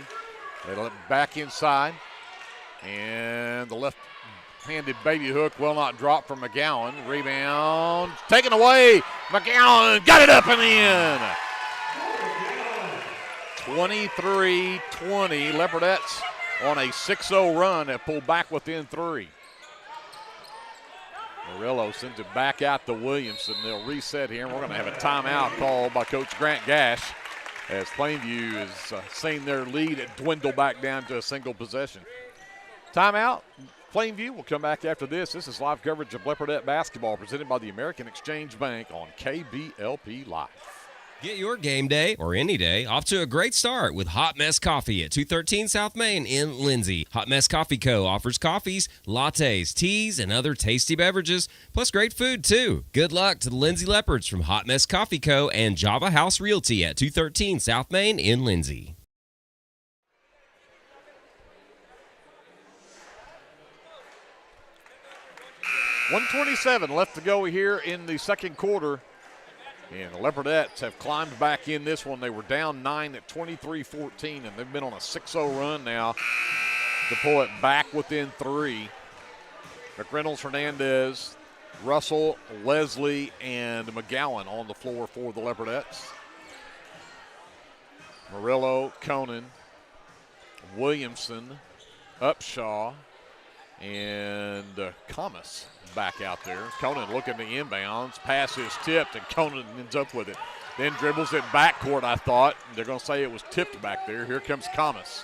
They let it back inside. And the left-handed baby hook will not drop from McGowan. Rebound taken away. McGowan got it up and in. 23-20, Leopardettes on a 6-0 run have pulled back within 3. Murillo sends it back out to Williamson. They'll reset here, and we're going to have a timeout called by Coach Grant Gash as Plainview is seeing their lead dwindle back down to a single possession. Timeout. Plainview will come back after this. This is live coverage of Leopardette basketball presented by the American Exchange Bank on KBLP Live. Get your game day, or any day, off to a great start with Hot Mess Coffee at 213 South Main in Lindsay. Hot Mess Coffee Co. offers coffees, lattes, teas, and other tasty beverages, plus great food, too. Good luck to the Lindsay Leopards from Hot Mess Coffee Co. and Java House Realty at 213 South Main in Lindsay. .127 left to go here in the second quarter. And the Leopardettes have climbed back in this one. They were down 9 at 23-14, and they've been on a 6-0 run now to pull it back within 3. McReynolds, Hernandez, Russell, Leslie, and McGowan on the floor for the Leopardettes. Murillo, Conan, Williamson, Upshaw, and Camas back out there. Conan looking to inbounds. Pass is tipped, and Conan ends up with it. Then dribbles it backcourt, I thought. They're going to say it was tipped back there. Here comes Camas.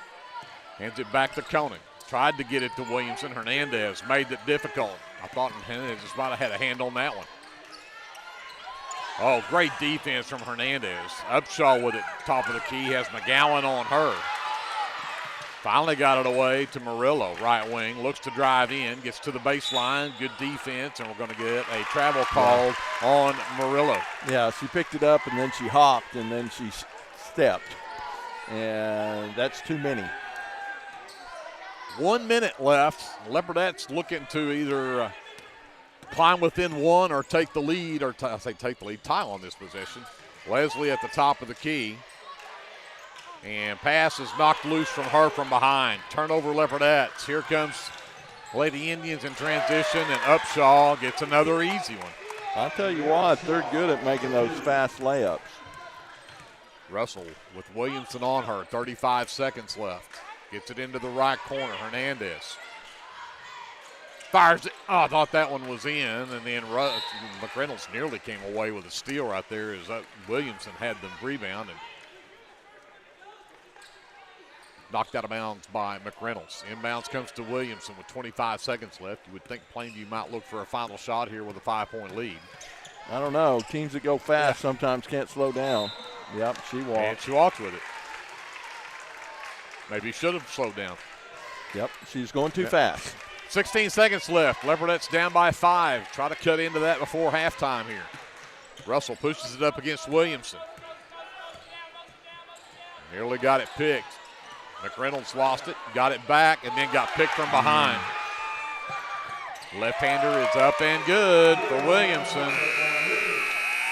Hands it back to Conan. Tried to get it to Williamson. Hernandez made it difficult. I thought Hernandez might have had a hand on that one. Oh, great defense from Hernandez. Upshaw with it, top of the key, has McGowan on her. Finally got it away to Murillo, right wing, looks to drive in, gets to the baseline, good defense, and we're going to get a travel call on Murillo. Yeah, she picked it up, and then she hopped, and then she stepped, and that's too many. 1 minute left. Leopardettes looking to either climb within 1 or take the lead, or take the lead, tie on this possession. Leslie at the top of the key. And pass is knocked loose from her from behind. Turnover Leopardettes. Here comes Lady Indians in transition, and Upshaw gets another easy one. I'll tell you what, they're good at making those fast layups. Russell with Williamson on her, 35 seconds left. Gets it into the right corner, Hernandez. Fires it. Oh, I thought that one was in, and then McReynolds nearly came away with a steal right there as Williamson had the rebound and knocked out of bounds by McReynolds. Inbounds comes to Williamson with 25 seconds left. You would think Plainview might look for a final shot here with a 5-point lead. I don't know. Teams that go fast sometimes can't slow down. Yep, she walked. And she walked with it. Maybe should have slowed down. Yep, she's going too fast. 16 seconds left. Leopardettes down by 5. Try to cut into that before halftime here. Russell pushes it up against Williamson. Nearly got it picked. McReynolds lost it, got it back, and then got picked from behind. Left-hander is up and good for Williamson.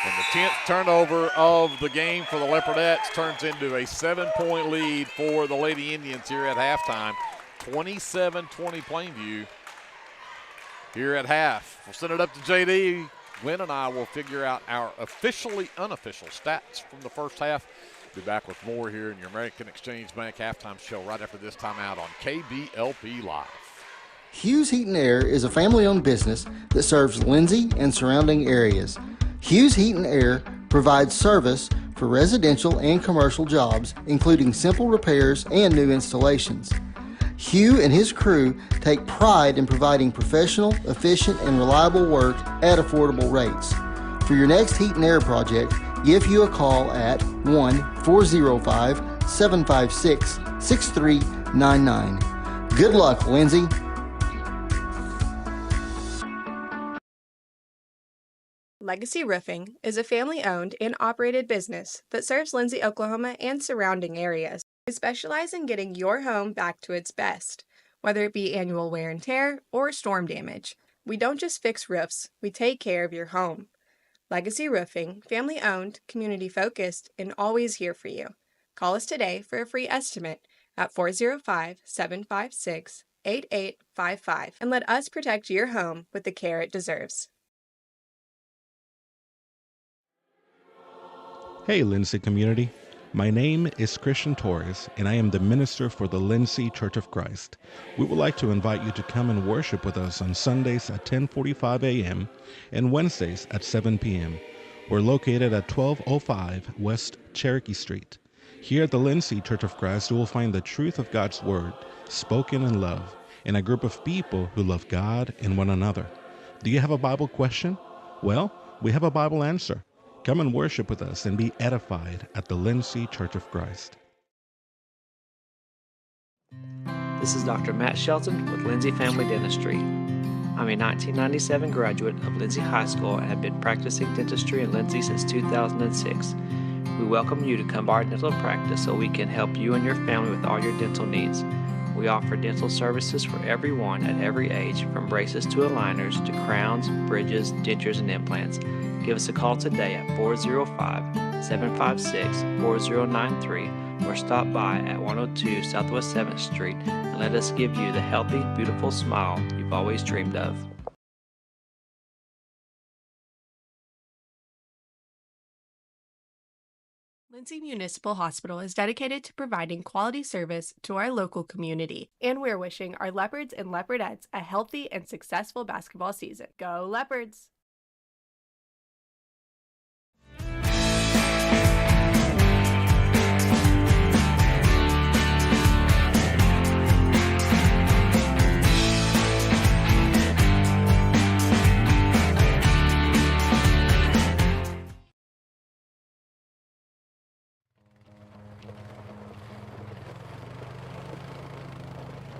And the 10th turnover of the game for the Leopardettes turns into a 7-point lead for the Lady Indians here at halftime. 27-20 Plainview here at half. We'll send it up to JD. Glenn and I will figure out our officially unofficial stats from the first half. Be back with more here in your American Exchange Bank halftime show right after this timeout on KBLP Live. Hughes Heat and Air is a family-owned business that serves Lindsay and surrounding areas. Hughes Heat and Air provides service for residential and commercial jobs, including simple repairs and new installations. Hugh and his crew take pride in providing professional, efficient, and reliable work at affordable rates. For your next heat and air project, give Hugh a call at 1-405-756-6399. Good luck, Lindsay. Legacy Roofing is a family-owned and operated business that serves Lindsay, Oklahoma and surrounding areas. We specialize in getting your home back to its best, whether it be annual wear and tear or storm damage. We don't just fix roofs, we take care of your home. Legacy Roofing, family-owned, community-focused, and always here for you. Call us today for a free estimate at 405-756-8855 and let us protect your home with the care it deserves. Hey, Lindsay community. My name is Christian Torres, and I am the minister for the Lindsay Church of Christ. We would like to invite you to come and worship with us on Sundays at 10:45 a.m. and Wednesdays at 7 p.m. We're located at 1205 West Cherokee Street. Here at the Lindsay Church of Christ, you will find the truth of God's Word, spoken in love, and a group of people who love God and one another. Do you have a Bible question? Well, we have a Bible answer. Come and worship with us and be edified at the Lindsay Church of Christ. This is Dr. Matt Shelton with Lindsay Family Dentistry. I'm a 1997 graduate of Lindsay High School and have been practicing dentistry in Lindsay since 2006. We welcome you to come to our dental practice so we can help you and your family with all your dental needs. We offer dental services for everyone at every age, from braces to aligners to crowns, bridges, dentures, and implants. Give us a call today at 405-756-4093 or stop by at 102 Southwest 7th Street and let us give you the healthy, beautiful smile you've always dreamed of. Lindsay Municipal Hospital is dedicated to providing quality service to our local community, and we're wishing our Leopards and Leopardettes a healthy and successful basketball season. Go Leopards!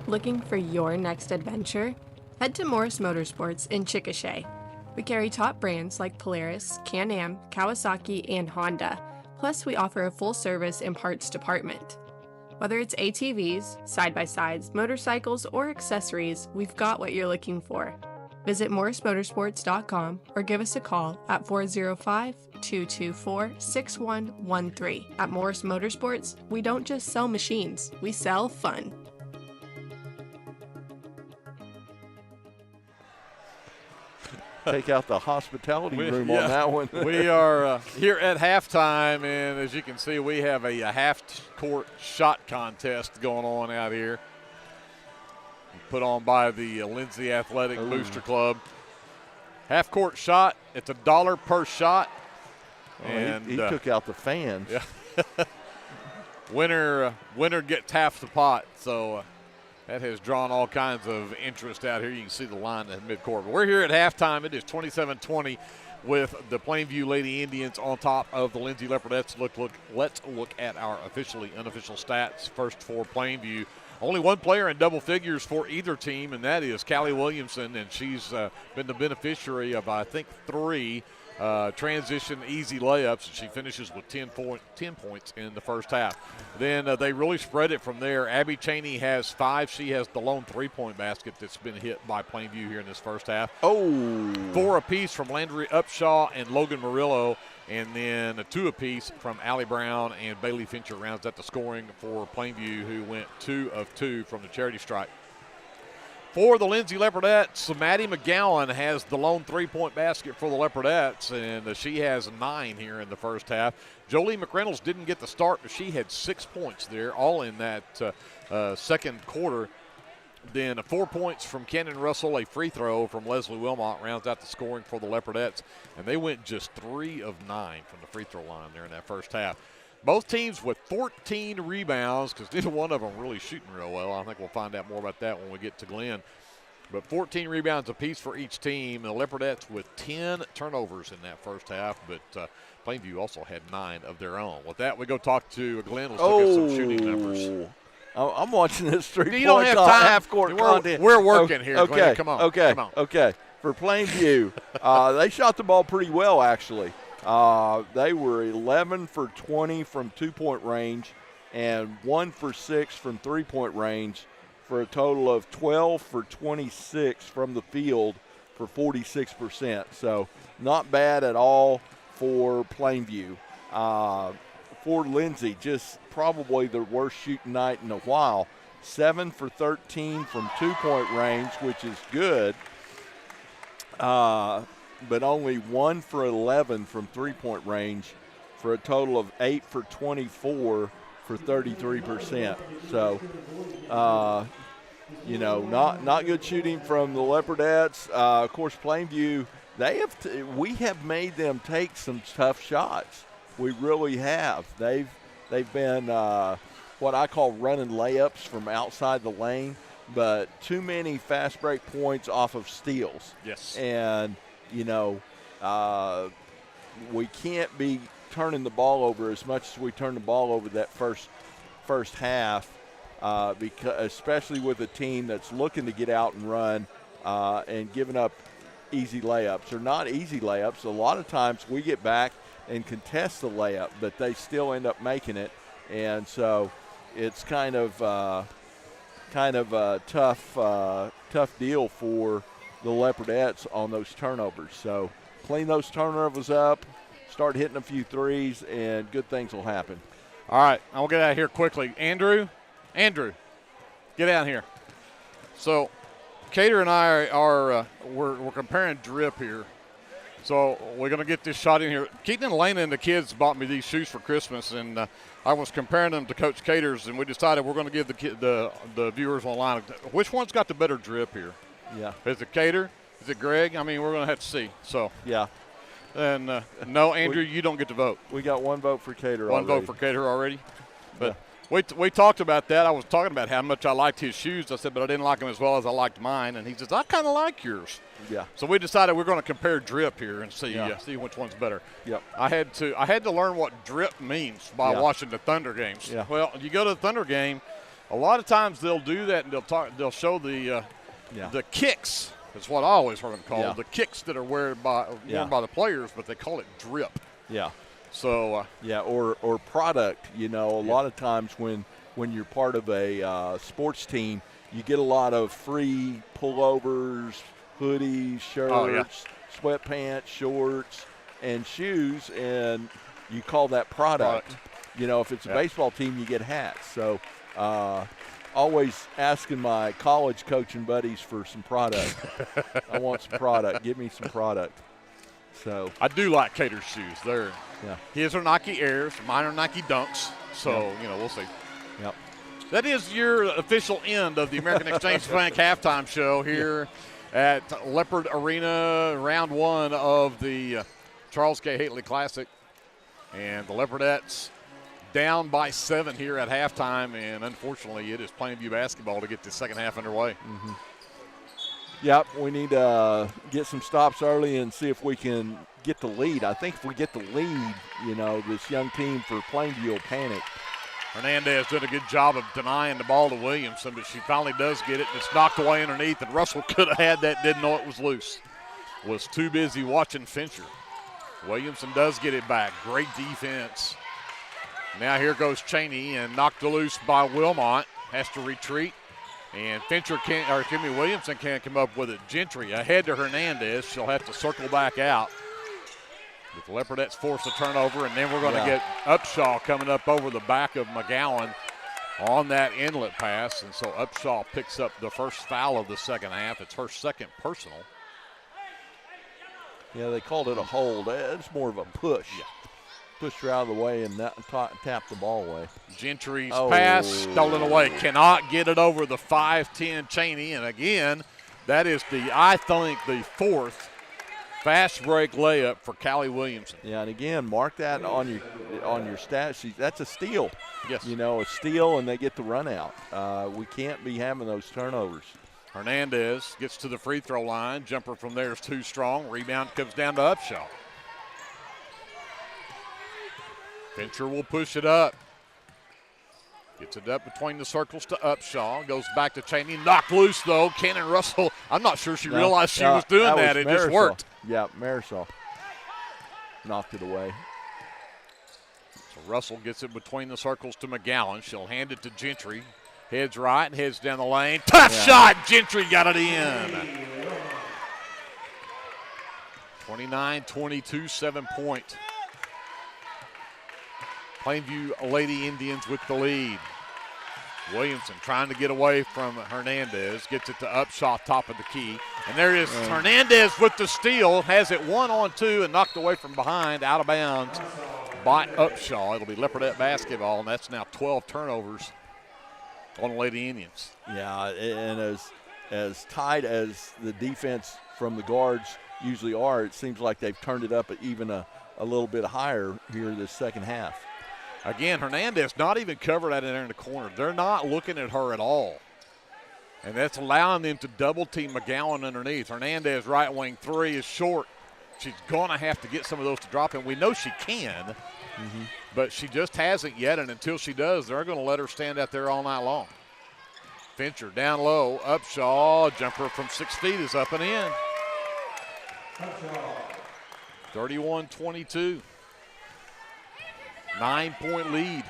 Looking for your next adventure? Head to Morris Motorsports in Chickasha. We carry top brands like Polaris, Can-Am, Kawasaki, and Honda. Plus, we offer a full-service and parts department. Whether it's ATVs, side-by-sides, motorcycles, or accessories, we've got what you're looking for. Visit morrismotorsports.com or give us a call at 405-224-6113. At Morris Motorsports, we don't just sell machines, we sell fun. take out the hospitality room on that one. We are here at halftime, and as you can see, we have a half-court shot contest going on out here, put on by the Lindsay Athletic Booster Club. Half-court shot, it's $1 per shot. And he took out the fans. Yeah. winner gets half the pot, so that has drawn all kinds of interest out here. You can see the line at midcourt. But we're here at halftime. It is 27-20 with the Plainview Lady Indians on top of the Lindsay Leopardettes. Let's look at our officially unofficial stats. First for Plainview. Only one player in double figures for either team, and that is Callie Williamson, and she's been the beneficiary of, I think, 3 transition easy layups, and she finishes with 10 points in the first half. Then they really spread it from there. Abby Cheney has 5. She has the lone three-point basket that's been hit by Plainview here in this first half. 4 apiece from Landry Upshaw and Logan Murillo, and then 2 apiece from Allie Brown and Bailey Fincher rounds out the scoring for Plainview, who went 2 of 2 from the charity stripe. For the Lindsay Leopardettes, Maddie McGowan has the lone three-point basket for the Leopardettes, and she has 9 here in the first half. Jolie McReynolds didn't get the start, but she had 6 points there, all in that second quarter. Then 4 points from Cannon Russell, a free throw from Leslie Wilmot rounds out the scoring for the Leopardettes, and they went just 3 of 9 from the free throw line there in that first half. Both teams with 14 rebounds, because neither one of them really shooting real well. I think we'll find out more about that when we get to Glenn. But 14 rebounds apiece for each team. The Leopardettes with 10 turnovers in that first half, but Plainview also had 9 of their own. With that, we go talk to Glenn. Let's look at some shooting numbers. I'm watching this three-point you don't have time. half-court contest. We're working here, okay, Glenn. Come on. Okay, come on. okay. For Plainview, they shot the ball pretty well, actually. They were 11 for 20 from two-point range and 1 for 6 from three-point range for a total of 12 for 26 from the field for 46%. So not bad at all for Plainview. For Lindsay, just probably the worst shooting night in a while. 7 for 13 from two-point range, which is good. But only 1 for 11 from three-point range for a total of 8 for 24 for 33%. So, not good shooting from the Leopardettes. Of course, Plainview, we have made them take some tough shots. We really have. They've been what I call running layups from outside the lane, but too many fast break points off of steals. Yes. And we can't be turning the ball over as much as we turned the ball over that first half, because especially with a team that's looking to get out and run and giving up easy layups, or not easy layups. A lot of times we get back and contest the layup, but they still end up making it, and so it's kind of a tough deal for the Leopardettes on those turnovers. So clean those turnovers up, start hitting a few threes, and good things will happen. All right, I'll get out of here quickly. Andrew, get out here. So Cater and I are we're comparing drip here. So we're going to get this shot in here. Keaton and Elena and the kids bought me these shoes for Christmas, and I was comparing them to Coach Cater's, and we decided we're going to give the viewers online, which one's got the better drip here? Yeah. Is it Cater? Is it Greg? I mean, we're going to have to see. So yeah. And no, Andrew, you don't get to vote. We got 1 vote for Cater already. 1 vote for Cater already? But we talked about that. I was talking about how much I liked his shoes. I said, but I didn't like them as well as I liked mine. And he says, I kind of like yours. Yeah. So we decided we're going to compare drip here and see which one's better. Yep. I had to learn what drip means by watching the Thunder games. Yeah. Well, you go to the Thunder game, a lot of times they'll do that and they'll show the kicks. That's what I always heard them called. Yeah. The kicks that are worn by the players, but they call it drip. Yeah. So or product. A lot of times when you're part of a sports team, you get a lot of free pullovers, hoodies, shirts, sweatpants, shorts, and shoes, and you call that product. If it's a baseball team, you get hats. So always asking my college coaching buddies for some product. I want some product. Give me some product. So I do like Cater's shoes. Yeah. His are Nike Airs, mine are Nike Dunks. So, we'll see. Yep. That is your official end of the American Exchange Bank halftime show here at Leopard Arena, round 1 of the Charles K. Haitley Classic. And the Leopardettes down by 7 here at halftime, and unfortunately it is Plainview basketball to get the second half underway. Mm-hmm. Yep, we need to get some stops early and see if we can get the lead. I think if we get the lead, this young team for Plainview will panic. Hernandez did a good job of denying the ball to Williamson, but she finally does get it. It's knocked away underneath, and Russell could have had that, didn't know it was loose. Was too busy watching Fincher. Williamson does get it back. Great defense. Now here goes Cheney, and knocked loose by Wilmot. Has to retreat. And Williamson can't come up with it. Gentry ahead to Hernandez. She'll have to circle back out. But the Leopardettes force a turnover, and then we're going to get Upshaw coming up over the back of McGowan on that inlet pass. And so Upshaw picks up the first foul of the second half. It's her second personal. Yeah, they called it a hold. It's more of a push. Yeah. Pushed her out of the way and tapped the ball away. Gentry's pass stolen away. Cannot get it over the 5'10 Cheney. And again, that is I think the fourth fast break layup for Callie Williamson. Yeah, and again, mark that on your stat sheet. That's a steal. Yes. A steal, and they get the run out. We can't be having those turnovers. Hernandez gets to the free throw line. Jumper from there is too strong. Rebound comes down to Upshaw. Fincher will push it up. Gets it up between the circles to Upshaw. Goes back to Cheney. Knocked loose, though. Cannon Russell, I'm not sure she realized she was doing that. It just worked. Yeah, Marisol knocked it away. So Russell gets it between the circles to McGowan. She'll hand it to Gentry. Heads right, heads down the lane. Tough shot. Gentry got it in. 29-22, 7-point. Plainview Lady Indians with the lead. Williamson trying to get away from Hernandez. Gets it to Upshaw, top of the key. And there is Hernandez with the steal. Has it 1-on-2 and knocked away from behind, out of bounds by Upshaw. It'll be Leopardette basketball, and that's now 12 turnovers on the Lady Indians. Yeah, and as tight as the defense from the guards usually are, it seems like they've turned it up even a little bit higher here this second half. Again, Hernandez not even covered out there in the corner. They're not looking at her at all. And that's allowing them to double team McGowan underneath. Hernandez right wing three is short. She's going to have to get some of those to drop in. We know she can, but she just hasn't yet. And until she does, they're going to let her stand out there all night long. Fincher down low. Upshaw, jumper from 6 feet is up and in. 31-22. 9-point lead.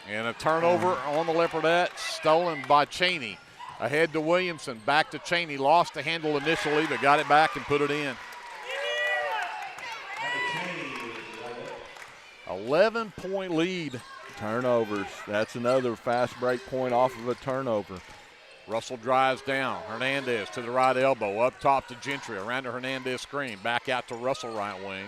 And a turnover on the Leopardettes, stolen by Cheney. Ahead to Williamson, back to Cheney. Lost the handle initially, but got it back and put it in. 11-point lead. Turnovers. That's another fast break point off of a turnover. Russell drives down. Hernandez to the right elbow. Up top to Gentry. Around to Hernandez screen. Back out to Russell right wing.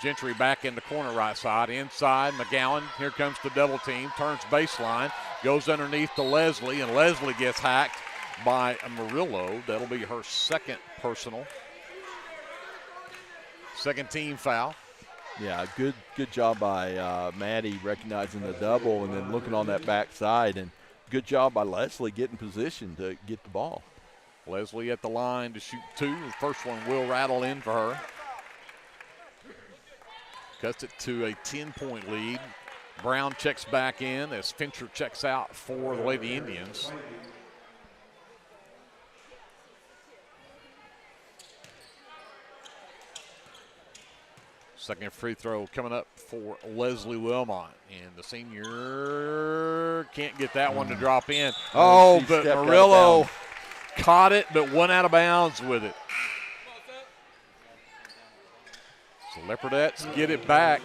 Gentry back in the corner right side. Inside, McGowan. Here comes the double team. Turns baseline. Goes underneath to Leslie, and Leslie gets hacked by Murillo. That'll be her second personal. Second team foul. Yeah, good job by Maddie recognizing the double and then looking on that backside. And good job by Leslie getting position to get the ball. Leslie at the line to shoot two. The first one will rattle in for her. Cuts it to a 10-point lead. Brown checks back in as Fincher checks out for the Lady Indians. Second free throw coming up for Leslie Wilmot. And the senior can't get that one to drop in. Oh, but Murillo caught it but went out of bounds with it. So Leopardettes get it back.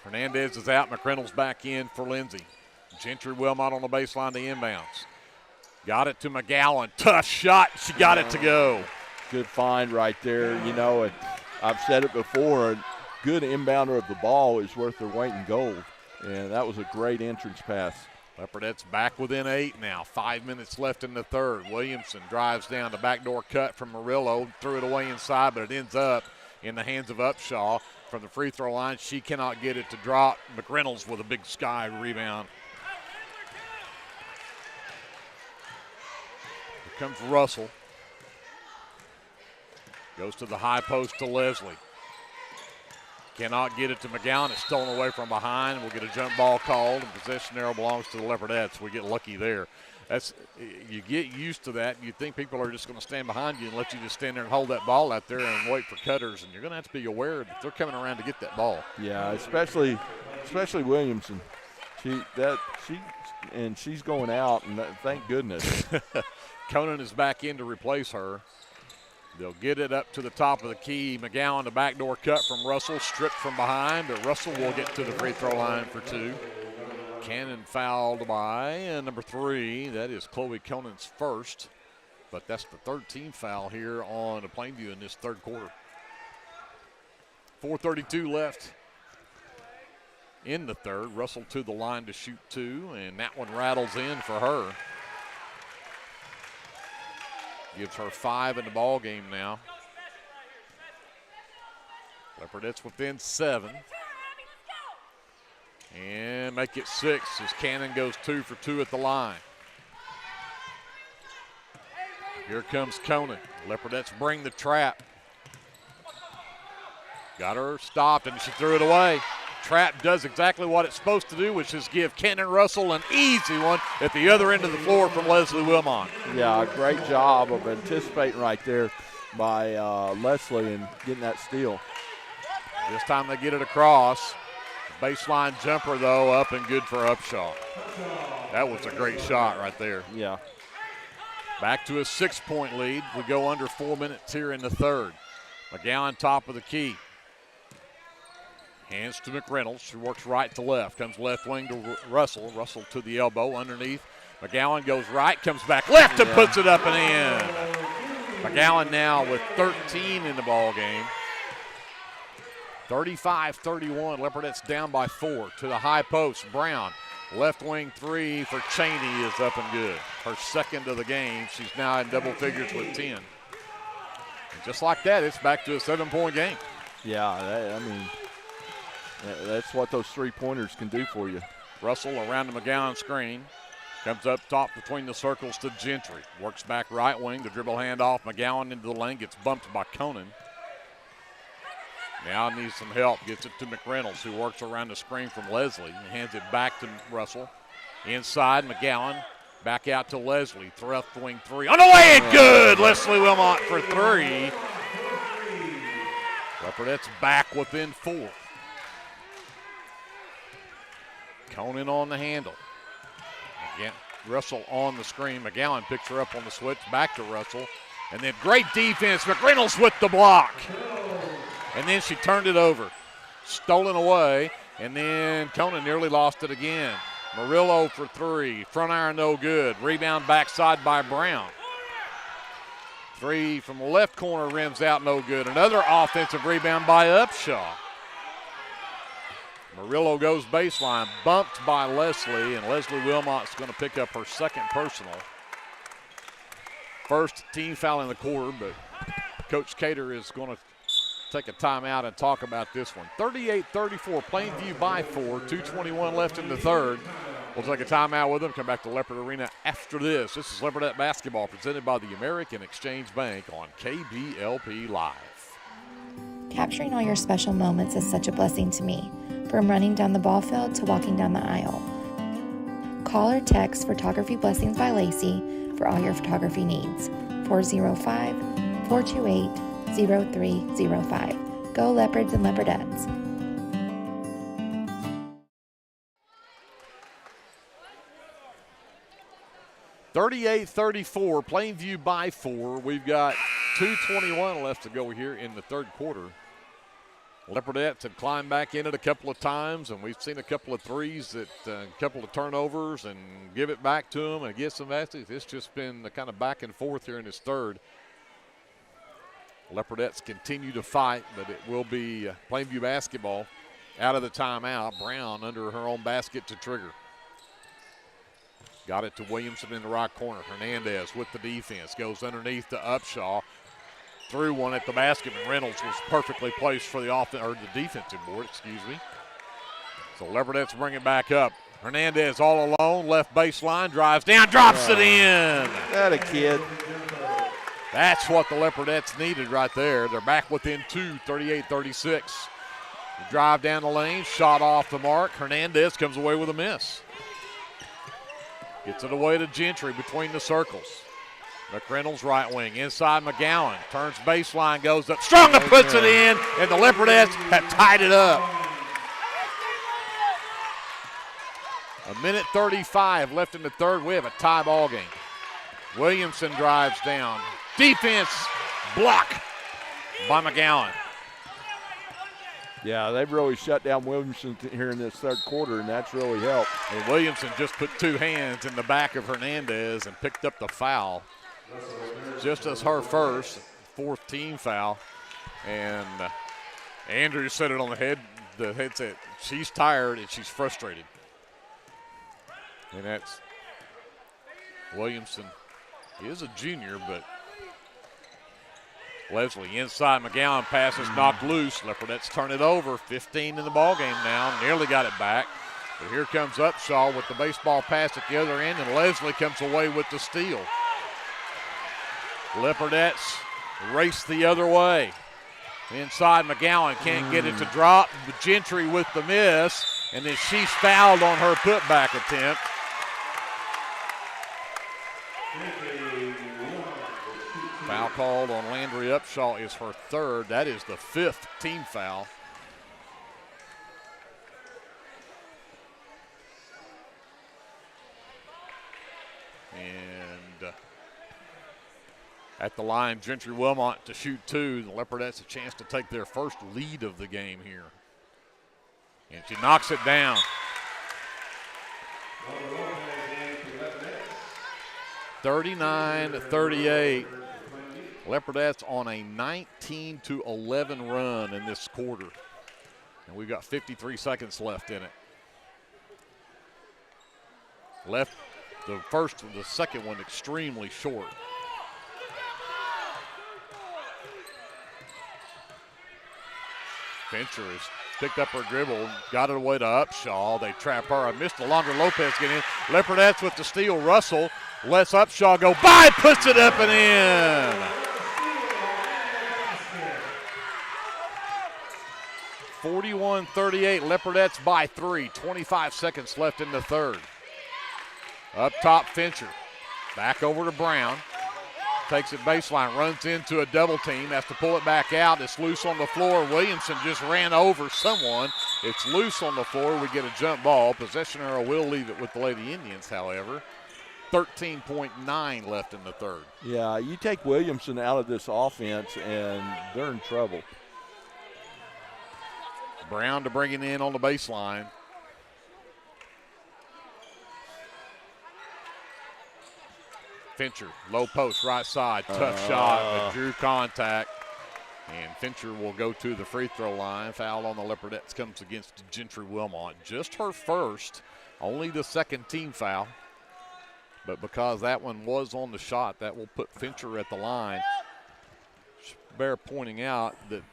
Hernandez is out. McReynolds back in for Lindsay. Gentry Wilmot on the baseline to inbounds. Got it to McGowan. Tough shot. She got it to go. Good find right there. You know, I've said it before, a good inbounder of the ball is worth their weight in gold. And that was a great entrance pass. Leopardettes back within 8 now. 5 minutes left in the third. Williamson drives down the backdoor cut from Murillo. Threw it away inside, but it ends up in the hands of Upshaw. From the free throw line, she cannot get it to drop. McReynolds with a big sky rebound. Here comes Russell. Goes to the high post to Leslie. Cannot get it to McGowan. It's stolen away from behind. We'll get a jump ball called, and possession arrow belongs to the Leopardettes. We get lucky there. You get used to that. You think people are just going to stand behind you and let you just stand there and hold that ball out there and wait for cutters, and you're going to have to be aware that they're coming around to get that ball. Yeah, especially Williamson. She's going out, and thank goodness. Conan is back in to replace her. They'll get it up to the top of the key. McGowan, the backdoor cut from Russell, stripped from behind, but Russell will get to the free throw line for 2. Cannon fouled by number 3. That is Chloe Conan's first, but that's the third team foul here on Plainview in this third quarter. 4:32 left in the third. Russell to the line to shoot 2, and that one rattles in for her. Gives her 5 in the ball game now. Leopardettes within 7. And make it 6 as Cannon goes 2 for 2 at the line. Here comes Conan. Leopardettes bring the trap. Got her stopped, and she threw it away. Trap does exactly what it's supposed to do, which is give Cannon Russell an easy one at the other end of the floor from Leslie Wilmot. Yeah, great job of anticipating right there by Leslie and getting that steal. This time they get it across. Baseline jumper, though, up and good for Upshaw. That was a great shot right there. Yeah. Back to a 6-point lead. We go under 4 minutes here in the third. McGowan top of the key. Hands to McReynolds. She works right to left. Comes left wing to Russell. Russell to the elbow underneath. McGowan goes right, comes back left and puts it up and in. McGowan now with 13 in the ball game. 35-31. Leopardettes down by 4 to the high post. Brown, left wing 3 for Cheney is up and good. Her second of the game. She's now in double figures with 10. And just like that, it's back to a 7-point game. Yeah, that's what those 3-pointers can do for you. Russell around the McGowan screen. Comes up top between the circles to Gentry. Works back right wing. The dribble handoff. McGowan into the lane. Gets bumped by Conan. Now needs some help. Gets it to McReynolds, who works around the screen from Leslie. And hands it back to Russell. Inside, McGowan. Back out to Leslie. Left wing 3. On the way and good! Leslie Wilmot for 3. Leopardettes back within 4. Conan on the handle. Again, Russell on the screen. McGowan picks her up on the switch. Back to Russell. And then great defense. McReynolds with the block. And then she turned it over. Stolen away. And then Conan nearly lost it again. Murillo for 3. Front iron no good. Rebound backside by Brown. 3 from the left corner rims out no good. Another offensive rebound by Upshaw. Murillo goes baseline, bumped by Leslie, and Leslie Wilmot's going to pick up her second personal. First team foul in the quarter, but Coach Cater is going to take a timeout and talk about this one. 38-34, Plainview by 4, 2:21 left in the third. We'll take a timeout with them, come back to Leopard Arena after this. This is Leopardette basketball presented by the American Exchange Bank on KBLP Live. Capturing all your special moments is such a blessing to me, from running down the ball field to walking down the aisle. Call or text Photography Blessings by Lacey for all your photography needs. 405-428-0305. Go Leopards and Leopardettes. (38-34), Plainview by 4. We've got 2:21 left to go here in the third quarter. Leopardettes had climbed back in it a couple of times, and we've seen a couple of threes, that a couple of turnovers, and give it back to them and get some Varsity. It's just been the kind of back and forth here in this third. Leopardettes continue to fight, but it will be Plainview basketball out of the timeout. Brown under her own basket to trigger. Got it to Williamson in the right corner. Hernandez with the defense. Goes underneath to Upshaw. Threw one at the basket, and Reynolds was perfectly placed for the defensive board, excuse me. So Leopardettes bring it back up. Hernandez all alone, left baseline, drives down, drops it in. That a kid. That's what the Leopardettes needed right there. They're back within 2, 38-36. Drive down the lane, shot off the mark. Hernandez comes away with a miss. Gets it away to Gentry between the circles. McReynolds right wing, inside McGowan. Turns baseline, goes up. Strong puts it in, and the Leopardettes have tied it up. 1:35 left in the third. We have a tie ball game. Williamson drives down. Defense block by McGowan. Yeah, they've really shut down Williamson here in this third quarter, and that's really helped. And Williamson just put two hands in the back of Hernandez and picked up the foul. Just as her first, fourth team foul. And Andrews said it on the headset. She's tired and she's frustrated. And that's Williamson. He is a junior, but Leslie inside. McGowan passes knocked loose. Leopardettes turn it over. 15 in the ballgame now. Nearly got it back. But here comes Upshaw with the baseball pass at the other end, and Leslie comes away with the steal. Leopardettes race the other way. Inside, McGowan can't get it to drop. Gentry with the miss, and then she's fouled on her putback attempt. Foul called on Landry Upshaw is her third. That is the fifth team foul. And at the line, Gentry Wilmot to shoot two. The Leopardettes a chance to take their first lead of the game here. And she knocks it down. 39-38. Leopardettes on a 19-11 run in this quarter. And we've got 53 seconds left in it. Left the second one extremely short. Fincher has picked up her dribble, got it away to Upshaw. They trap her. I missed the longer Lopez get in. Leopardettes with the steal. Russell lets Upshaw go by, puts it up and in. 41-38, Leopardettes by 3. 25 seconds left in the third. Up top, Fincher. Back over to Brown. Takes it baseline, runs into a double team, has to pull it back out. It's loose on the floor. Williamson just ran over someone. It's loose on the floor. We get a jump ball. Possession arrow will leave it with the Lady Indians, however. 13.9 left in the third. Yeah, you take Williamson out of this offense, and they're in trouble. Brown to bring it in on the baseline. Fincher, low post, right side, tough shot, but drew contact. And Fincher will go to the free throw line. Foul on the Leopardettes comes against Gentry Wilmot. Just her first, only the second team foul. But because that one was on the shot, that will put Fincher at the line. Bear pointing out that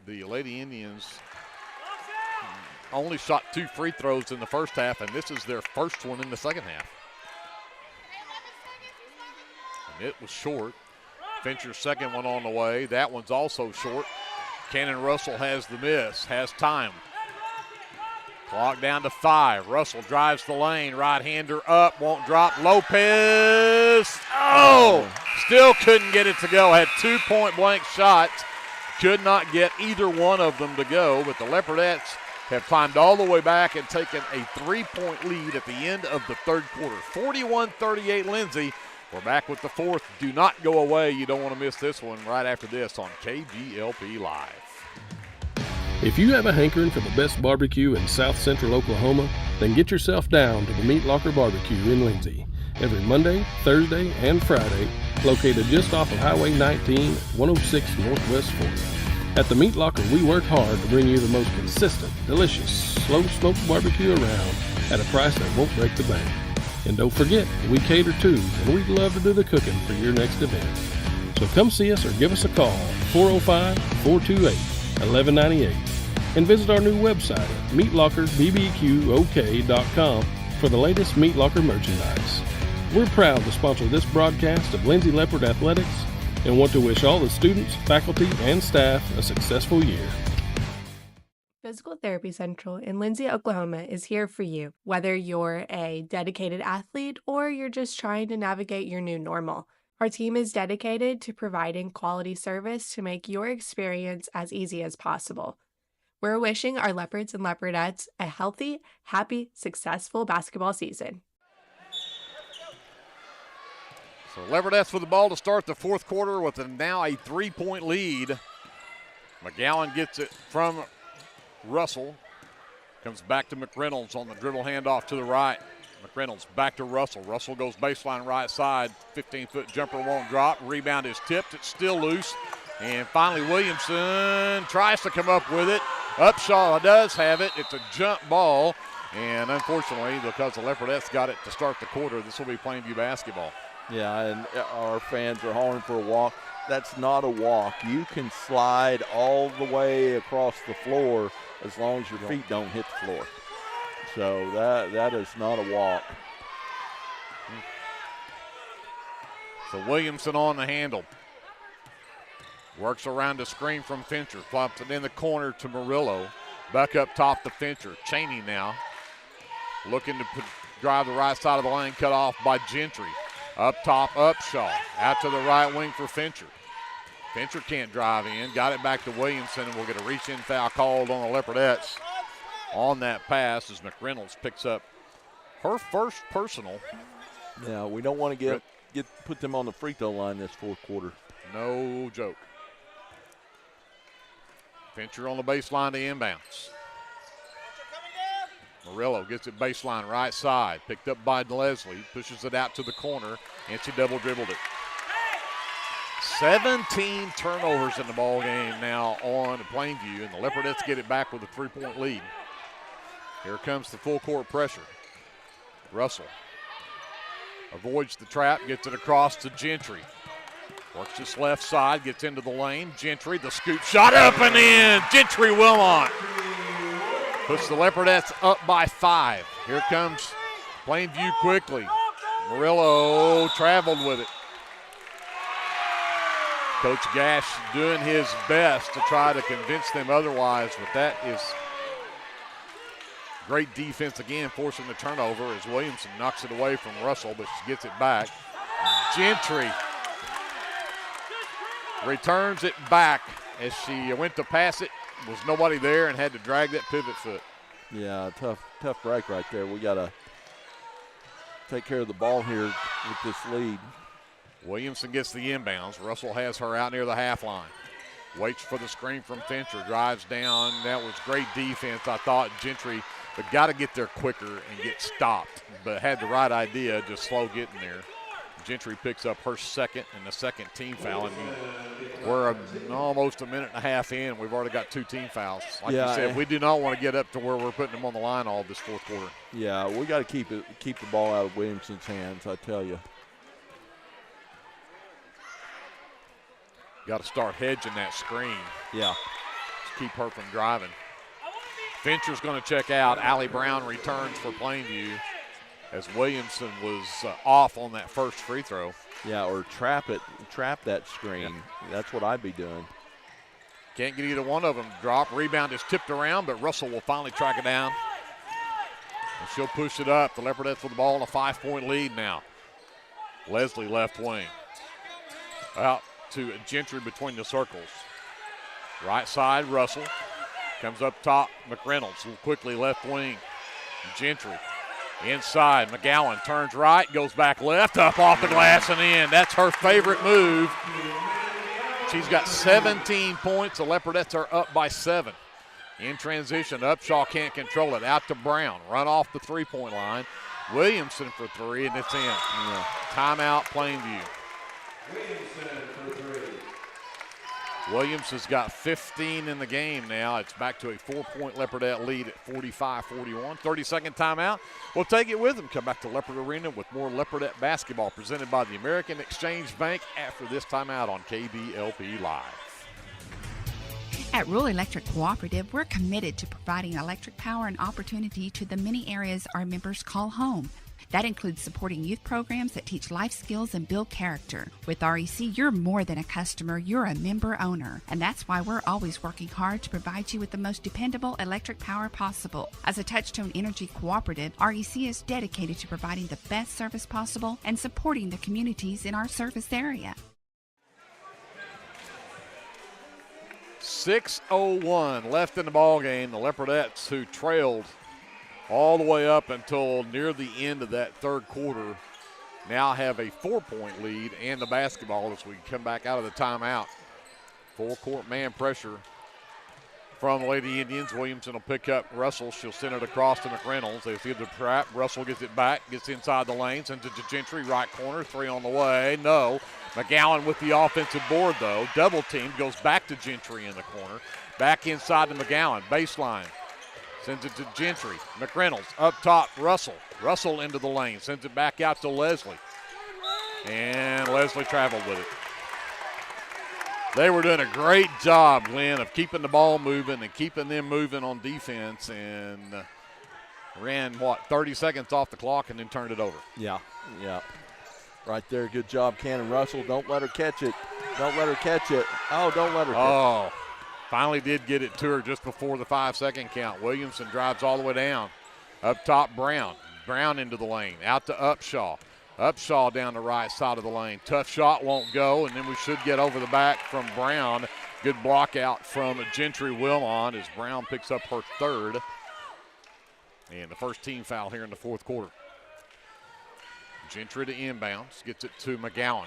the Lady Indians only shot 2 free throws in the first half, and this is their first one in the second half. And it was short. Fincher's second one on the way. That one's also short. Cannon Russell has the miss, has time. Clock down to 5. Russell drives the lane. Right-hander up, won't drop. Lopez, still couldn't get it to go. Had 2 point-blank shots. Could not get either one of them to go, but the Leopardettes have climbed all the way back and taken a 3-point lead at the end of the third quarter. 41-38 Lindsay. We're back with the fourth. Do not go away. You don't want to miss this one right after this on KBLP Live. If you have a hankering for the best barbecue in South Central Oklahoma, then get yourself down to the Meat Locker Barbecue in Lindsay. Every Monday, Thursday, and Friday, located just off of Highway 19, 106 Northwest 4th. At the Meat Locker, we work hard to bring you the most consistent, delicious, slow-smoked barbecue around at a price that won't break the bank. And don't forget, we cater too, and we'd love to do the cooking for your next event. So come see us or give us a call at 405-428-1198 and visit our new website at meatlockerbbqok.com for the latest Meat Locker merchandise. We're proud to sponsor this broadcast of Lindsay Leopard Athletics and want to wish all the students, faculty, and staff a successful year. Physical Therapy Central in Lindsay, Oklahoma is here for you, whether you're a dedicated athlete or you're just trying to navigate your new normal. Our team is dedicated to providing quality service to make your experience as easy as possible. We're wishing our Leopards and Leopardettes a healthy, happy, successful basketball season. So Leopardettes with the ball to start the fourth quarter with now a 3-point lead. McGowan gets it from Russell. Comes back to McReynolds on the dribble handoff to the right. McReynolds back to Russell. Russell goes baseline right side. 15-foot jumper won't drop. Rebound is tipped. It's still loose. And finally Williamson tries to come up with it. Upshaw does have it. It's a jump ball. And unfortunately, because the Leopardettes got it to start the quarter, this will be Plainview basketball. Yeah, and our fans are hollering for a walk. That's not a walk. You can slide all the way across the floor as long as your feet don't hit the floor. So that is not a walk. So Williamson on the handle. Works around the screen from Fincher. Flops it in the corner to Murillo. Back up top to Fincher. Cheney now. Looking to drive the right side of the lane. Cut off by Gentry. Up top, Upshaw. Out to the right wing for Fincher. Fincher can't drive in. Got it back to Williamson, and we'll get a reach-in foul called on the Leopardettes on that pass as McReynolds picks up her first personal. Yeah, we don't want to put them on the free throw line this fourth quarter. No joke. Fincher on the baseline to inbounds. Murillo gets it baseline right side. Picked up by Leslie. Pushes it out to the corner, and she double dribbled it. 17 turnovers in the ball game now on Plainview, and the Leopardettes get it back with a 3-point lead. Here comes the full court pressure. Russell avoids the trap, gets it across to Gentry. Works this left side, gets into the lane. Gentry, the scoop shot up and in. Gentry Wilmot puts the Leopardettes up by 5. Here comes Plainview quickly. Murillo traveled with it. Coach Gash doing his best to try to convince them otherwise, but that is great defense again, forcing the turnover as Williamson knocks it away from Russell, but she gets it back. Gentry returns it back as she went to pass it. Was nobody there and had to drag that pivot foot. Yeah, tough break right there. We got to take care of the ball here with this lead. Williamson gets the inbounds. Russell has her out near the half line. Waits for the screen from Fincher. Drives down. That was great defense, I thought. Gentry, but got to get there quicker and get stopped. But had the right idea, just slow getting there. Gentry picks up her second and the second team foul. And we're almost a minute and a half in. We've already got 2 team fouls. Like you said, we do not want to get up to where we're putting them on the line all this fourth quarter. Yeah, we got to keep the ball out of Williamson's hands, I tell you. Got to start hedging that screen. Yeah. To keep her from driving. Fincher's going to check out. Allie Brown returns for Plainview as Williamson was off on that first free throw. Yeah, or trap that screen. Yeah. That's what I'd be doing. Can't get either one of them to drop. Rebound is tipped around, but Russell will finally track it down. And she'll push it up. The Leopardettes with the ball in a 5-point lead now. Leslie left wing. Out to Gentry between the circles. Right side, Russell. Comes up top, McReynolds. Quickly left wing. Gentry. Inside, McGowan turns right, goes back left, up off the glass and in. That's her favorite move. She's got 17 points. The Leopardettes are up by 7. In transition, Upshaw can't control it. Out to Brown. Run off the three-point line. Williamson for three, and it's in. Yeah. Timeout, Plainview. Williamson for three. Williams has got 15 in the game now. It's back to a 4-point Leopardette lead at 45-41. 30-second timeout. We'll take it with them. Come back to Leopard Arena with more Leopardette basketball presented by the American Exchange Bank after this timeout on KBLP Live. At Rural Electric Cooperative, we're committed to providing electric power and opportunity to the many areas our members call home. That includes supporting youth programs that teach life skills and build character. With REC, you're more than a customer, you're a member owner. And that's why we're always working hard to provide you with the most dependable electric power possible. As a Touchstone Energy Cooperative, REC is dedicated to providing the best service possible and supporting the communities in our service area. 6:01 left in the ball game. The Leopardettes, who trailed all the way up until near the end of that third quarter, now have a 4-point lead and the basketball as we come back out of the timeout. Full court man pressure from the Lady Indians. Williamson will pick up Russell. She'll send it across to McReynolds. They see the trap. Russell gets it back, gets inside the lane, sends it to Gentry, right corner, three on the way. No. McGowan with the offensive board, though. Double team, goes back to Gentry in the corner. Back inside to McGowan, baseline. Sends it to Gentry. McReynolds up top, Russell. Russell into the lane, sends it back out to Leslie. And Leslie traveled with it. They were doing a great job, Glenn, of keeping the ball moving and keeping them moving on defense, and ran, 30 seconds off the clock and then turned it over. Yeah. Right there, good job, Cannon Russell. Don't let her catch it. Don't let her catch it. Oh, don't let her catch it. Finally did get it to her just before the 5-second count. Williamson drives all the way down. Up top, Brown. Brown into the lane. Out to Upshaw. Upshaw down the right side of the lane. Tough shot, won't go, and then we should get over the back from Brown. Good block out from Gentry Wilmot as Brown picks up her third. And the first team foul here in the fourth quarter. Gentry to inbounds, gets it to McGowan.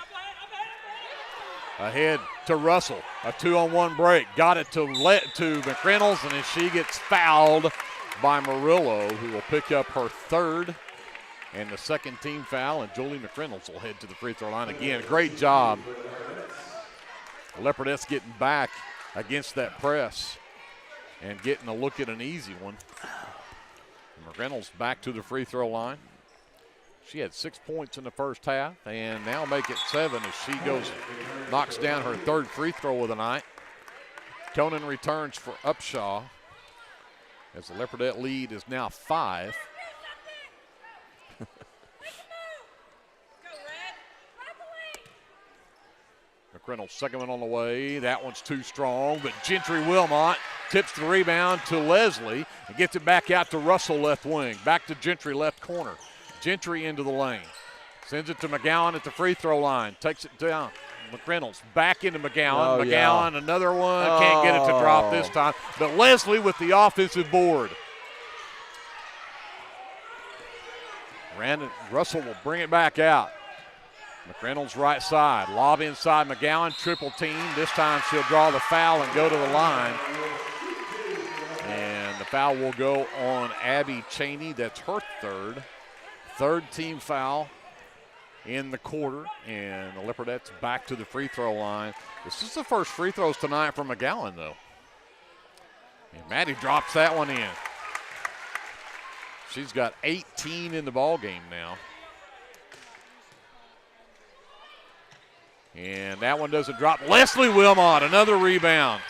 Ahead to Russell, a 2-on-1 break. Got it to McReynolds, and then she gets fouled by Murillo, who will pick up her third and the second team foul, and Julie McReynolds will head to the free throw line again. Great job. Leopardettes getting back against that press and getting a look at an easy one. McReynolds back to the free throw line. She had 6 points in the first half, and now make it 7 as she knocks down her third free throw of the night. Conan returns for Upshaw as the Leopardette lead is now 5. McReynolds, second one on the way. That one's too strong, but Gentry Wilmot tips the rebound to Leslie and gets it back out to Russell left wing. Back to Gentry left corner. Gentry into the lane. Sends it to McGowan at the free throw line. Takes it down. McReynolds back into McGowan. McGowan, another one. Can't get it to drop this time. But Leslie with the offensive board. Russell will bring it back out. McReynolds right side. Lob inside McGowan. Triple team. This time she'll draw the foul and go to the line. And the foul will go on Abby Cheney. That's her third team foul in the quarter, and the Leopardettes back to the free throw line. This is the first free throws tonight from McGowan, though. And Maddie drops that one in. She's got 18 in the ball game now. And that one doesn't drop. Leslie Wilmot, another rebound.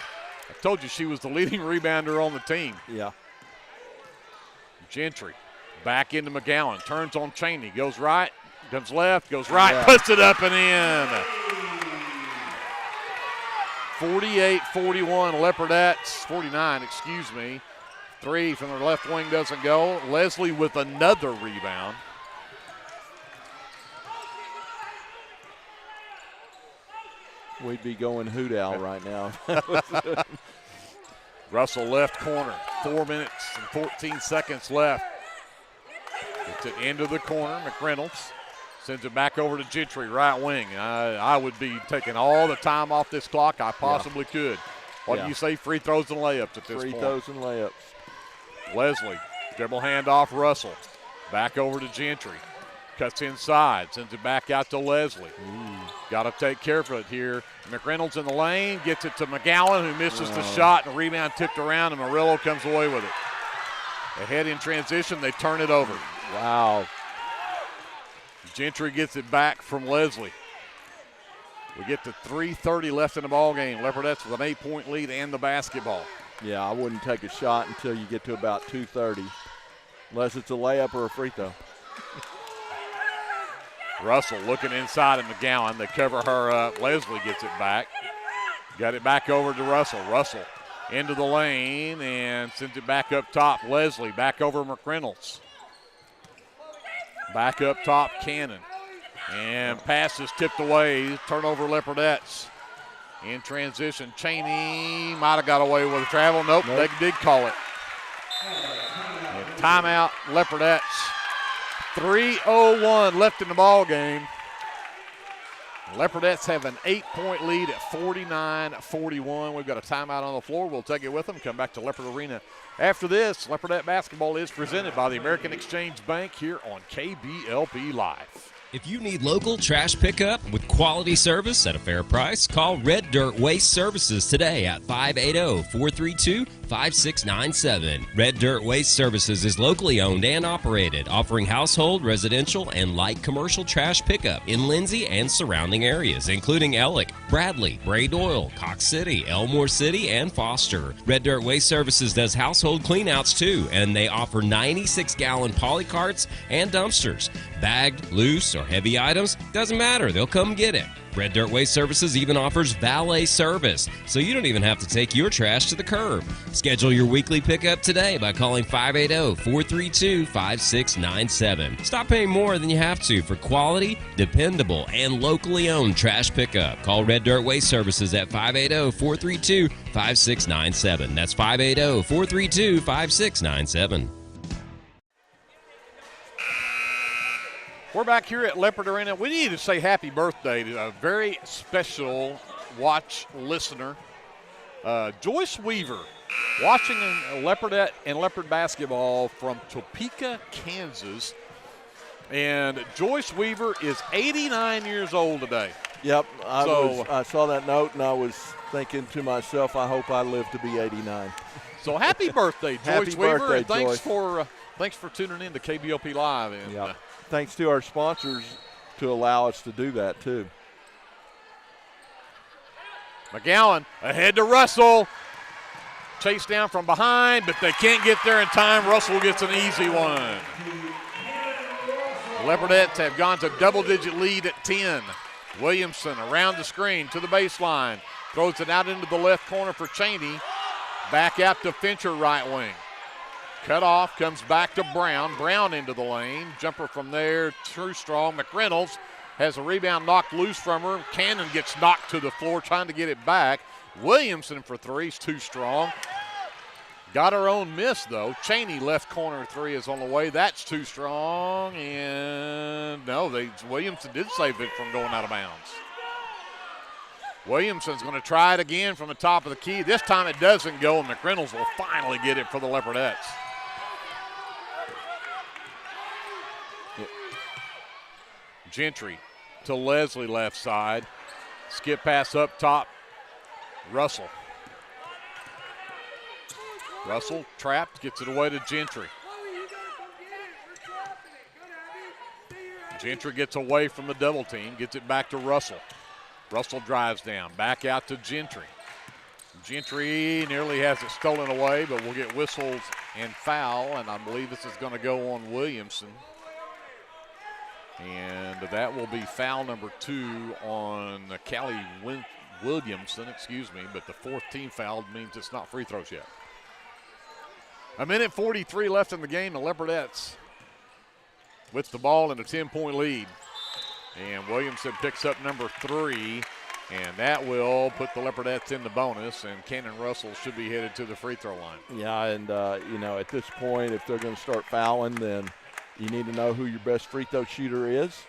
I told you she was the leading rebounder on the team. Yeah. Gentry. Back into McGowan, turns on Cheney, goes right, comes left, goes right, puts it up and in. 48-41, Leopardettes, 49, excuse me. Three from the left wing doesn't go. Leslie with another rebound. We'd be going hoot owl right now. Russell left corner, 4 minutes and 14 seconds left. Gets it into the corner. McReynolds sends it back over to Gentry, right wing. I would be taking all the time off this clock I possibly could. What do you say? Free throws and layups at this point. Free throws and layups. Leslie, dribble handoff, Russell. Back over to Gentry. Cuts inside, sends it back out to Leslie. Got to take care of it here. McReynolds in the lane, gets it to McGowan, who misses the shot, and the rebound tipped around, and Murillo comes away with it. Ahead in transition, they turn it over. Wow. Gentry gets it back from Leslie. We get to 3:30 left in the ball game. Leopardettes with an 8-point lead and the basketball. Yeah, I wouldn't take a shot until you get to about 2:30, unless it's a layup or a free throw. Russell looking inside at McGowan. They cover her up. Leslie gets it back. Got it back over to Russell. Russell into the lane and sends it back up top. Leslie back over McReynolds. Back up top, Cannon. And pass is tipped away. Turnover, Leopardettes. In transition, Cheney might have got away with a travel. Nope. They did call it. And timeout, Leopardettes. 3:01 left in the ball game. Leopardettes have an 8-point lead at 49-41. We've got a timeout on the floor. We'll take it with them. Come back to Leopard Arena. After this, Leopardette basketball is presented by the American Exchange Bank here on KBLP Live. If you need local trash pickup with quality service at a fair price, call Red Dirt Waste Services today at 580-432-5697. Red Dirt Waste Services is locally owned and operated, offering household, residential, and light commercial trash pickup in Lindsay and surrounding areas, including Ellick, Bradley, Bray Doyle, Cox City, Elmore City, and Foster. Red Dirt Waste Services does household cleanouts too, and they offer 96-gallon polycarts and dumpsters. Bagged, loose, or heavy items, doesn't matter, they'll come get it. Red Dirt Waste Services even offers valet service, so you don't even have to take your trash to the curb. Schedule your weekly pickup today by calling 580-432-5697. Stop paying more than you have to for quality, dependable, and locally owned trash pickup. Call Red Dirt Waste Services at 580-432-5697. That's 580-432-5697. We're back here at Leopard Arena. We need to say happy birthday to a very special watch listener, Joyce Weaver, watching Leopardette and Leopard basketball from Topeka, Kansas. And Joyce Weaver is 89 years old today. Yep, I saw that note and I was thinking to myself, I hope I live to be 89. So happy birthday, Joyce Happy Weaver, birthday, and thanks Joyce. for tuning in to KBLP Live. And thanks to our sponsors to allow us to do that too. McGowan ahead to Russell. Chased down from behind, but they can't get there in time. Russell gets an easy one. Leopardettes have gone to double-digit lead at 10. Williamson around the screen to the baseline. Throws it out into the left corner for Cheney. Back out to Fincher, right wing. Cut off, comes back to Brown. Brown into the lane. Jumper from there, too strong. McReynolds has a rebound knocked loose from her. Cannon gets knocked to the floor trying to get it back. Williamson for three is too strong. Got her own miss, though. Cheney left corner three is on the way. That's too strong. And no, Williamson did save it from going out of bounds. Williamson's going to try it again from the top of the key. This time it doesn't go, and McReynolds will finally get it for the Leopardettes. Gentry to Leslie left side. Skip pass up top. Russell. Russell trapped, gets it away to Gentry. Gentry gets away from the double team, gets it back to Russell. Russell drives down, back out to Gentry. Gentry nearly has it stolen away, but we'll get whistles and foul, and I believe this is going to go on Williamson. And that will be foul number 2 on Callie Williamson, but the fourth team foul means it's not free throws yet. 1:43 left in the game. The Leopardettes with the ball in a 10-point lead. And Williamson picks up number 3, and that will put the Leopardettes in the bonus, and Cannon Russell should be headed to the free throw line. Yeah, and, at this point, if they're going to start fouling, then you need to know who your best free throw shooter is.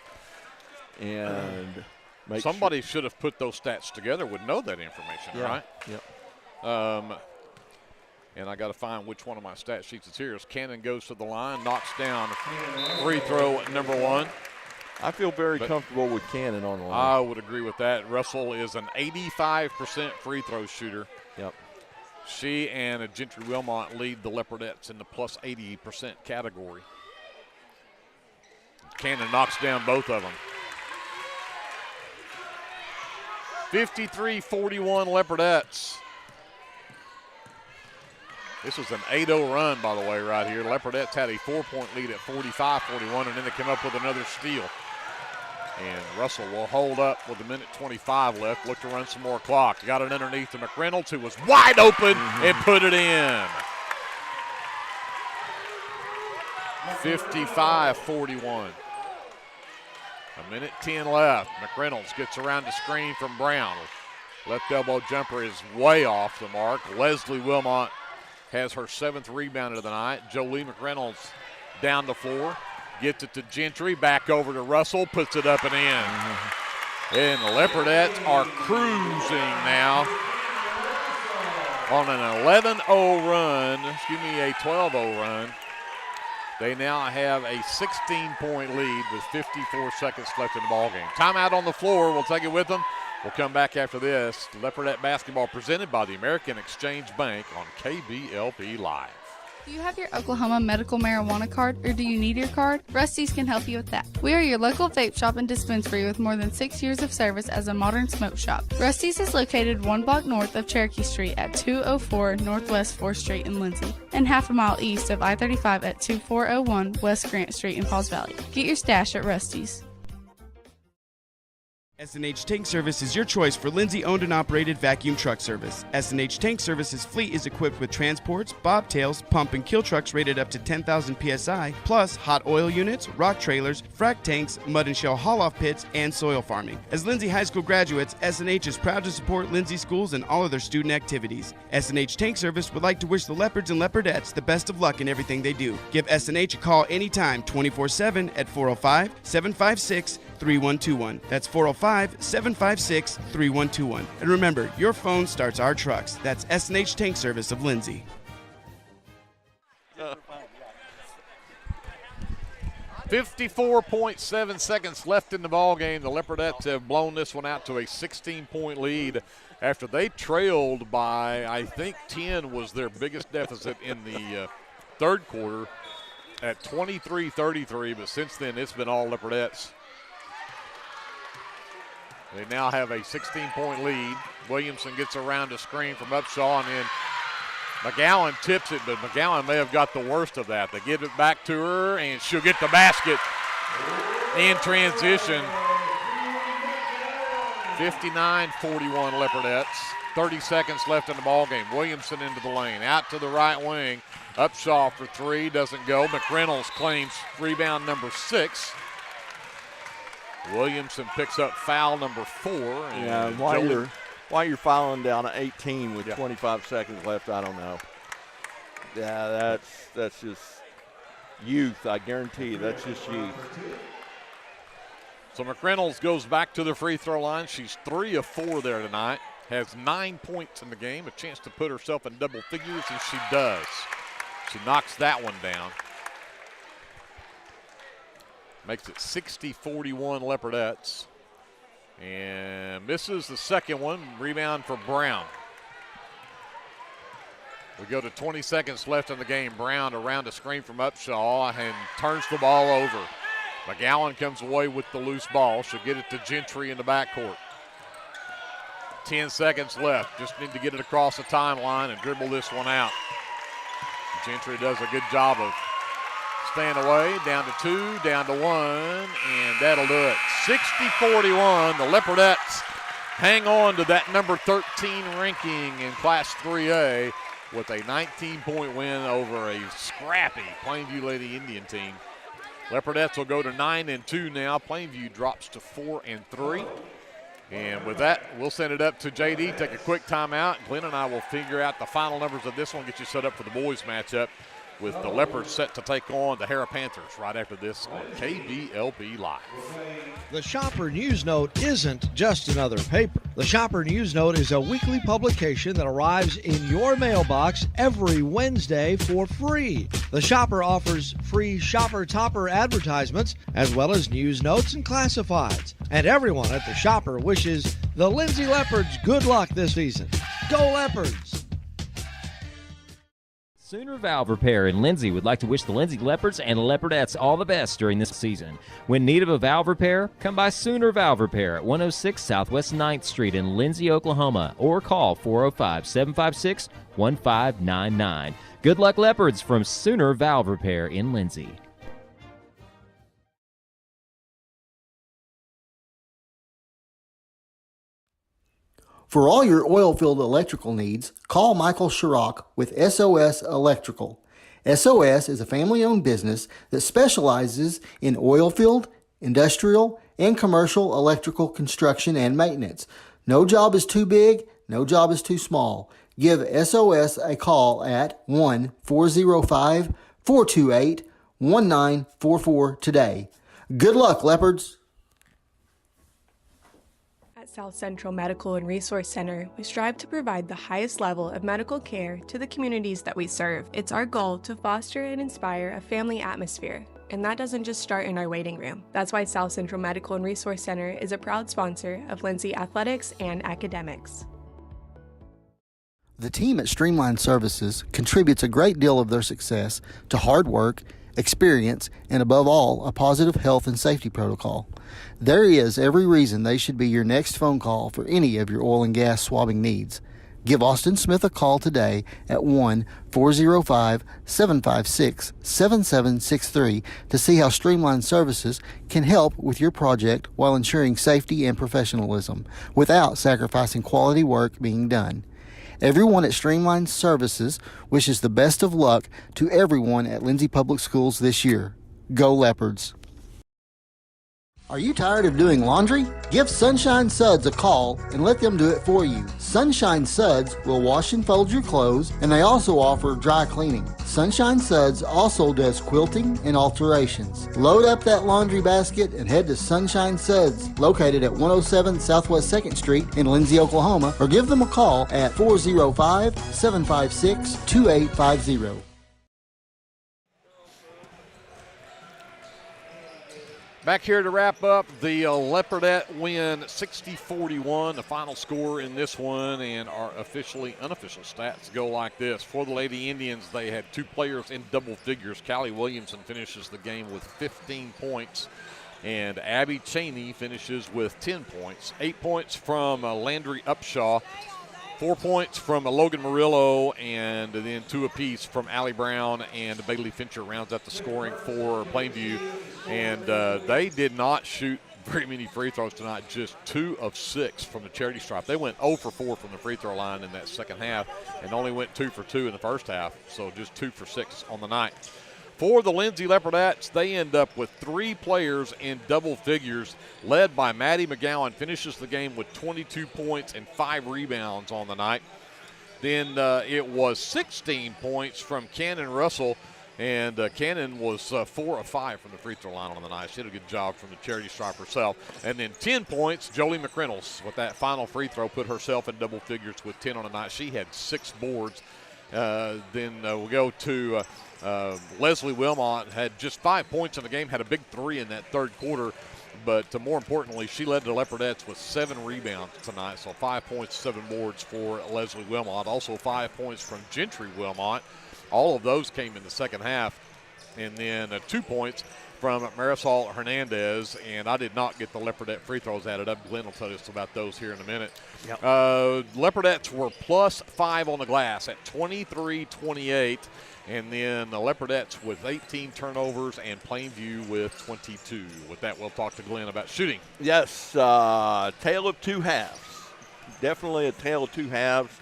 And somebody should have put those stats together, would know that information, right? Yep. And I got to find which one of my stat sheets is here. As Cannon goes to the line, knocks down free throw number 1. I feel very comfortable with Cannon on the line. I would agree with that. Russell is an 85% free throw shooter. Yep. She and Gentry Wilmot lead the Leopardettes in the plus 80% category. Cannon knocks down both of them. 53-41 Leopardettes. This was an 8-0 run, by the way, right here. Leopardettes had a 4-point lead at 45-41, and then they came up with another steal. And Russell will hold up with 1:25 left. Look to run some more clock. Got it underneath to McReynolds, who was wide open and put it in. 55-41. 1:10 left. McReynolds gets around the screen from Brown. Left elbow jumper is way off the mark. Leslie Wilmot has her 7th rebound of the night. Jolie McReynolds down the floor. Gets it to Gentry, back over to Russell, puts it up and in. And the Leopardettes are cruising now on an 11-0 run, a 12-0 run. They now have a 16-point lead with 54 seconds left in the ballgame. Timeout on the floor. We'll take it with them. We'll come back after this. Leopardette basketball presented by the American Exchange Bank on KBLP Live. Do you have your Oklahoma medical marijuana card, or do you need your card? Rusty's can help you with that. We are your local vape shop and dispensary with more than 6 years of service as a modern smoke shop. Rusty's is located 1 block north of Cherokee Street at 204 Northwest 4th Street in Lindsay, and half a mile east of I-35 at 2401 West Grant Street in Pauls Valley. Get your stash at Rusty's. S&H Tank Service is your choice for Lindsay-owned and operated vacuum truck service. S&H Tank Service's fleet is equipped with transports, bobtails, pump and kill trucks rated up to 10,000 psi, plus hot oil units, rock trailers, frac tanks, mud and shell haul-off pits, and soil farming. As Lindsay High School graduates, S&H is proud to support Lindsay schools and all of their student activities. S&H Tank Service would like to wish the Leopards and Leopardettes the best of luck in everything they do. Give S&H a call anytime, 24/7 at 405-756-3121. That's 405-756-3121. And remember, your phone starts our trucks. That's S&H Tank Service of Lindsay. 54.7 seconds left in the ball game. The Leopardettes have blown this one out to a 16-point lead after they trailed by, I think, 10 was their biggest deficit in the third quarter at 23-33. But since then, it's been all Leopardettes. They now have a 16-point lead. Williamson gets around the screen from Upshaw, and then McGowan tips it, but McGowan may have got the worst of that. They give it back to her, and she'll get the basket in transition. 59-41 Leopardettes. 30 seconds left in the ballgame. Williamson into the lane, out to the right wing. Upshaw for three, doesn't go. McReynolds claims rebound number 6. Williamson picks up foul number 4. Yeah, while you're fouling down at 18 with 25 seconds left, I don't know. Yeah, that's just youth. I guarantee you, that's just youth. So McReynolds goes back to the free throw line. She's 3 of 4 there tonight. Has 9 points in the game, a chance to put herself in double figures, and she does. She knocks that one down. Makes it 60-41 Leopardettes. And misses the second one. Rebound for Brown. We go to 20 seconds left in the game. Brown around a screen from Upshaw and turns the ball over. McGowan comes away with the loose ball. She'll get it to Gentry in the backcourt. 10 seconds left. Just need to get it across the timeline and dribble this one out. Gentry does a good job of staying away. Down to 2, down to 1, and that'll do it. 60-41. The Leopardettes hang on to that number 13 ranking in Class 3A with a 19-point win over a scrappy Plainview Lady Indian team. Leopardettes will go to 9-2 now. Plainview drops to 4-3. And with that, we'll send it up to JD, take a quick timeout. Glenn and I will figure out the final numbers of this one, get you set up for the boys matchup. with the Leopards set to take on the Harrah Panthers right after this on KBLP Live. The Shopper News Note isn't just another paper. The Shopper News Note is a weekly publication that arrives in your mailbox every Wednesday for free. The Shopper offers free Shopper Topper advertisements as well as news notes and classifieds. And everyone at the Shopper wishes the Lindsay Leopards good luck this season. Go Leopards! Sooner Valve Repair in Lindsay would like to wish the Lindsay Leopards and Leopardettes all the best during this season. When in need of a valve repair, come by Sooner Valve Repair at 106 Southwest 9th Street in Lindsay, Oklahoma, or call 405-756-1599. Good luck, Leopards, from Sooner Valve Repair in Lindsay. For all your oil-filled electrical needs, call Michael Schirach with SOS Electrical. SOS is a family-owned business that specializes in oil-filled, industrial, and commercial electrical construction and maintenance. No job is too big, no job is too small. Give SOS a call at 1-405-428-1944 today. Good luck, Leopards! At South Central Medical and Resource Center, we strive to provide the highest level of medical care to the communities that we serve. It's our goal to foster and inspire a family atmosphere, and that doesn't just start in our waiting room. That's why South Central Medical and Resource Center is a proud sponsor of Lindsay Athletics and Academics. The team at Streamline Services contributes a great deal of their success to hard work, experience, and above all, a positive health and safety protocol. There is every reason they should be your next phone call for any of your oil and gas swabbing needs. Give Austin Smith a call today at 1-405-756-7763 to see how Streamline Services can help with your project while ensuring safety and professionalism without sacrificing quality work being done. Everyone at Streamline Services wishes the best of luck to everyone at Lindsay Public Schools this year. Go Leopards! Are you tired of doing laundry? Give Sunshine Suds a call and let them do it for you. Sunshine Suds will wash and fold your clothes, and they also offer dry cleaning. Sunshine Suds also does quilting and alterations. Load up that laundry basket and head to Sunshine Suds, located at 107 Southwest 2nd Street in Lindsay, Oklahoma, or give them a call at 405-756-2850. Back here to wrap up, the Leopardette win 60-41, the final score in this one, and our unofficial stats go like this. For the Lady Indians, they had two players in double figures. Callie Williamson finishes the game with 15 points, and Abby Cheney finishes with 10 points. 8 points from Landry Upshaw, 4 points from Logan Murillo, and then 2 apiece from Allie Brown and Bailey Fincher rounds out the scoring for Plainview. And they did not shoot very many free throws tonight, just 2 of 6 from the charity stripe. They went 0 for 4 from the free throw line in that second half and only went 2 for 2 in the first half, so just 2 for 6 on the night. For the Lindsay Leopardettes, they end up with 3 players in double figures, led by Maddie McGowan, finishes the game with 22 points and 5 rebounds on the night. Then it was 16 points from Cannon Russell, and Cannon was 4 of 5 from the free throw line on the night. She did a good job from the charity stripe herself. And then 10 points, Jolie McReynolds, with that final free throw, put herself in double figures with 10 on the night. She had 6 boards. Then we'll go to Leslie Wilmot, had just 5 points in the game, had a big 3 in that third quarter. But more importantly, she led the Leopardettes with 7 rebounds tonight. So 5 points, 7 boards for Leslie Wilmot. Also 5 points from Gentry Wilmot. All of those came in the second half. And then 2 points from Marisol Hernandez. And I did not get the Leopardette free throws added up. Glenn will tell us about those here in a minute. Yep. Leopardettes were plus 5 on the glass at 23-28. And then the Leopardettes with 18 turnovers and Plainview with 22. With that, we'll talk to Glenn about shooting. Yes, tale of two halves. Definitely a tale of two halves.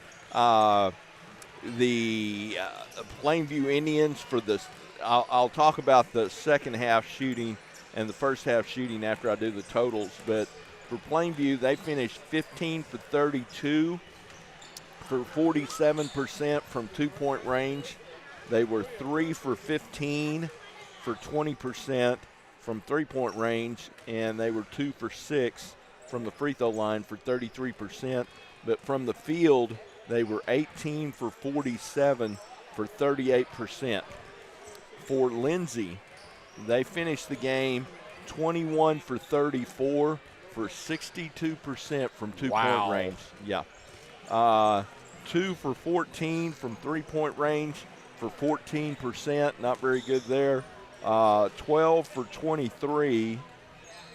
The Plainview Indians for this, I'll talk about the second half shooting and the first half shooting after I do the totals. But for Plainview, they finished 15 for 32 for 47% from 2-point range. They were 3 for 15 for 20% from three-point range, and they were 2 for 6 from the free throw line for 33%. But from the field, they were 18 for 47 for 38%. For Lindsay, they finished the game 21 for 34 for 62% from two-point range. Yeah. 2 for 14 from three-point range for 14%. Not very good there. 12 for 23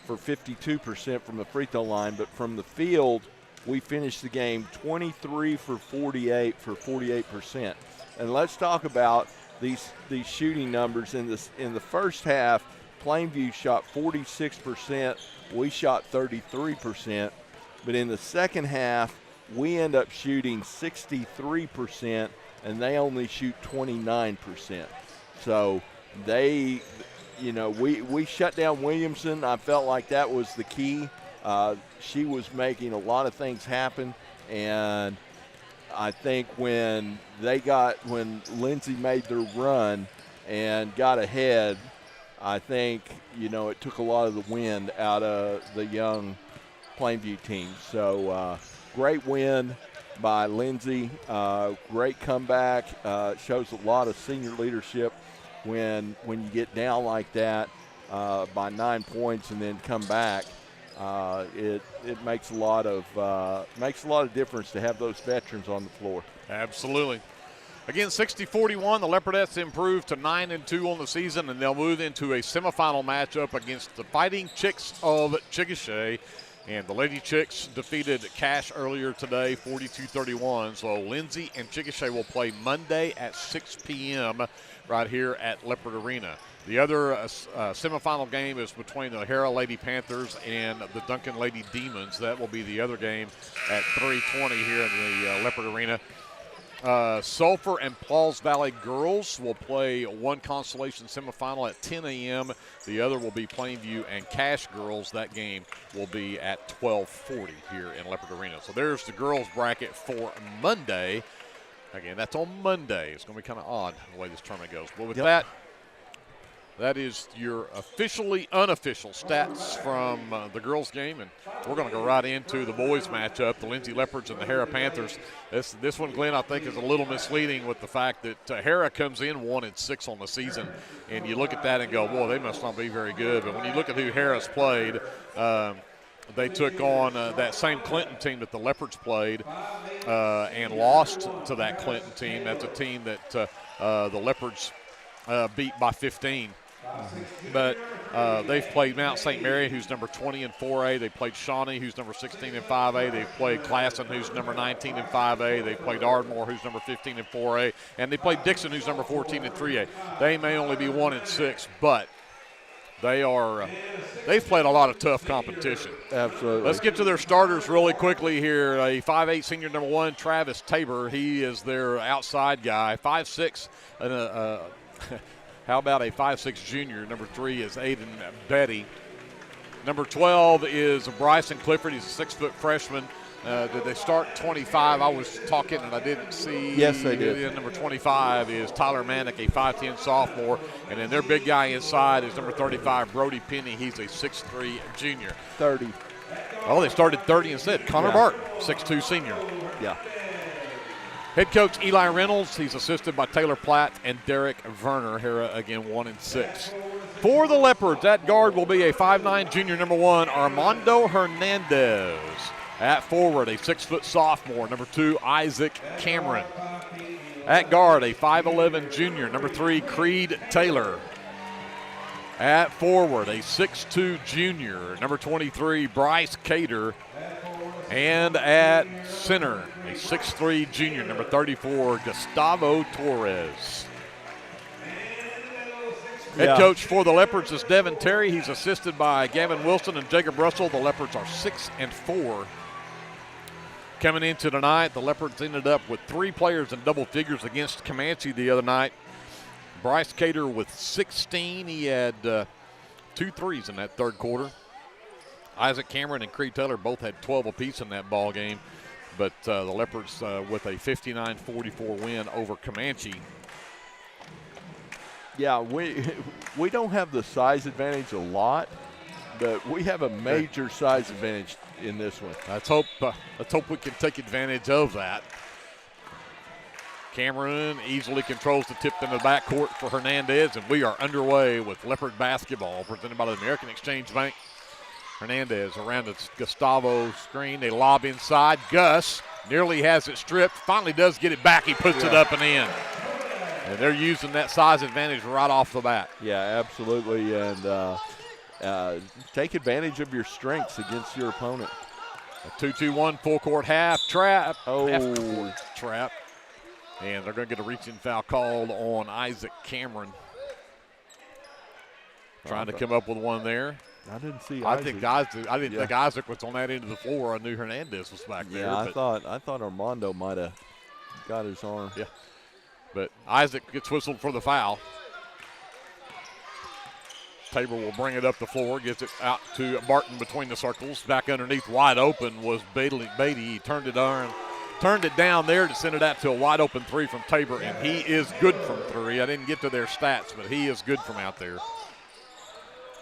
for 52% from the free throw line. But from the field, we finished the game 23 for 48 for 48%. And let's talk about these shooting numbers. In the first half, Plainview shot 46%. We shot 33%. But in the second half, we end up shooting 63%, and they only shoot 29%. So they, we shut down Williamson. I felt like that was the key. She was making a lot of things happen, and I think when Lindsay made their run and got ahead, I think, it took a lot of the wind out of the young Plainview team. So great win by Lindsay. Great comeback. Shows a lot of senior leadership when you get down like that by 9 points and then come back. It makes a lot of difference to have those veterans on the floor. Absolutely. Again, 60-41, the Leopardettes improved to 9-2 on the season, and they'll move into a semifinal matchup against the Fighting Chicks of Chickasha. And the Lady Chicks defeated Cash earlier today, 42-31. So Lindsay and Chickasha will play Monday at 6 p.m. right here at Leopard Arena. The other semifinal game is between the Harrah Lady Panthers and the Duncan Lady Demons. That will be the other game at 3:20 here in the Leopard Arena. Sulphur and Pauls Valley Girls will play one consolation semifinal at 10 a.m. The other will be Plainview and Cash Girls. That game will be at 12:40 here in Leopard Arena. So there's the girls bracket for Monday. Again, that's on Monday. It's going to be kind of odd the way this tournament goes. But with that is your officially unofficial stats from the girls' game, and we're going to go right into the boys' matchup, the Lindsay Leopards and the Harrah Panthers. This one, Glenn, I think is a little misleading with the fact that Harrah comes in 1-6 on the season, and you look at that and go, boy, they must not be very good. But when you look at who Harrah's played, they took on that same Clinton team that the Leopards played and lost to that Clinton team. That's a team that the Leopards beat by 15. But they've played Mount St. Mary, who's number 20 in 4A. They played Shawnee, who's number 16 in 5A. They've played Classen, who's number 19 in 5A. They played Ardmore, who's number 15 in 4A. And they played Dixon, who's number 14 in 3A. They may only be 1-6, but they've played a lot of tough competition. Absolutely. Let's get to their starters really quickly here. A 5'8" senior number 1, Travis Tabor. He is their outside guy. 5'6", how about a 5'6" junior? Number 3 is Aiden Betty. Number 12 is Bryson Clifford. He's a 6-foot freshman. Did they start 25? I was talking and I didn't see. Yes, they did. Number 25 is Tyler Manick, a 5'10" sophomore. And then their big guy inside is number 35, Brody Penny. He's a 6'3" junior. 30. Oh, they started 30 instead. Connor Barton, 6'2" senior. Yeah. Head coach Eli Reynolds. He's assisted by Taylor Platt and Derek Verner. Harrah again 1-6. For the Leopards, at guard will be a 5'9" junior number 1, Armando Hernandez. At forward, a 6-foot sophomore, number 2, Isaac Cameron. At guard, a 5'11" junior, number 3, Creed Taylor. At forward, a 6'2" junior, number 23, Bryce Cater. And at center, a 6'3" junior, number 34, Gustavo Torres. Head coach for the Leopards is Devin Terry. He's assisted by Gavin Wilson and Jacob Russell. The Leopards are 6-4. Coming into tonight, the Leopards ended up with 3 players in double figures against Comanche the other night. Bryce Cater with 16. He had 2 threes in that third quarter. Isaac Cameron and Creed Taylor both had 12 apiece in that ball game. But the Leopards with a 59-44 win over Comanche. Yeah, we don't have the size advantage a lot, but we have a major size advantage in this one. Let's hope we can take advantage of that. Cameron easily controls the tip in the backcourt for Hernandez, and we are underway with Leopard basketball presented by the American Exchange Bank. Hernandez around the Gustavo screen. They lob inside. Gus nearly has it stripped. Finally does get it back. He puts it up and in. And they're using that size advantage right off the bat. Yeah, absolutely. And take advantage of your strengths against your opponent. A 2-2-1 full court half trap. Oh. Half-court trap. And they're going to get a reaching foul called on Isaac Cameron. Trying to come up with one there. I didn't see Isaac. Isaac. I didn't think Isaac was on that end of the floor. I knew Hernandez was back there. Yeah, I thought Armando might have got his arm. Yeah. But Isaac gets whistled for the foul. Tabor will bring it up the floor, gets it out to Barton between the circles. Back underneath, wide open was Beatty. He turned it down there to send it out to a wide open three from Tabor, and he is good from three. I didn't get to their stats, but he is good from out there.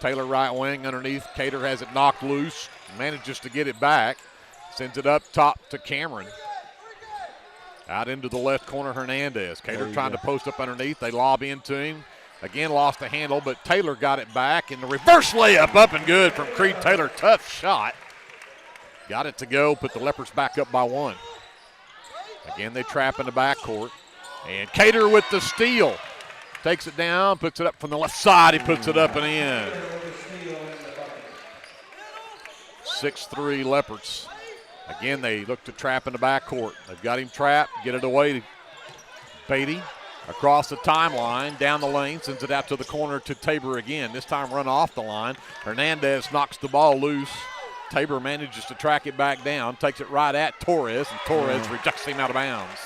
Taylor right wing underneath. Cater has it knocked loose, manages to get it back, sends it up top to Cameron. Out into the left corner, Hernandez. Cater trying to post up underneath. They lob into him. Again, lost the handle, but Taylor got it back. And the reverse layup up and good from Creed Taylor. Tough shot. Got it to go, put the Leopards back up by one. Again, they trap in the backcourt. And Cater with the steal. Takes it down, puts it up from the left side. He puts it up and in. 6-3 Leopards. Again, they look to trap in the backcourt. They've got him trapped. Get it away to Beatty. Across the timeline, down the lane, sends it out to the corner to Tabor again. This time run off the line. Hernandez knocks the ball loose. Tabor manages to track it back down, takes it right at Torres, and Torres rejects him out of bounds.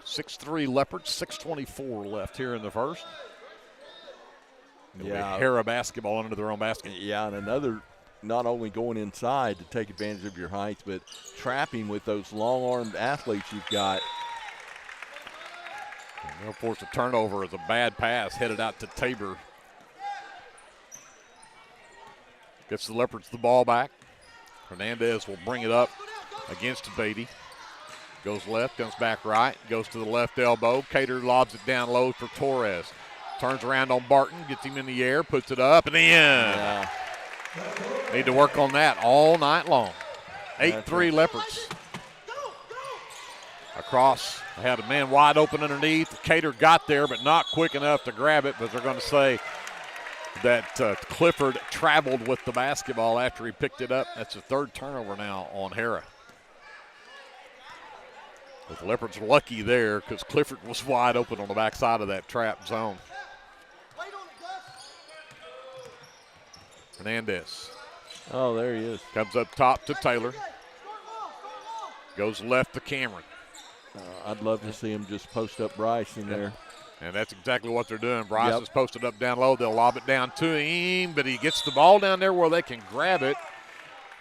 6-3 Leopards, 6:24 left here in the first. Harrah basketball under their own basket. Yeah, and another, not only going inside to take advantage of your height, but trapping with those long-armed athletes you've got. And they'll force a turnover as a bad pass headed out to Tabor. Gets the Leopards the ball back. Hernandez will bring it up against Beatty. Goes left, comes back right, goes to the left elbow. Cater lobs it down low for Torres. Turns around on Barton, gets him in the air, puts it up and in. Yeah. Need to work on that all night long. 8-3 Leopards. Across, they had a man wide open underneath. Cater got there, but not quick enough to grab it, but they're going to say that Clifford traveled with the basketball after he picked it up. That's the third turnover now on Harrah. But the Leopards are lucky there because Clifford was wide open on the backside of that trap zone. Hernandez. Oh, there he is. Comes up top to Taylor. Goes left to Cameron. I'd love to see him just post up Bryce in there. And that's exactly what they're doing. Bryce is posted up down low. They'll lob it down to him, but he gets the ball down there where they can grab it.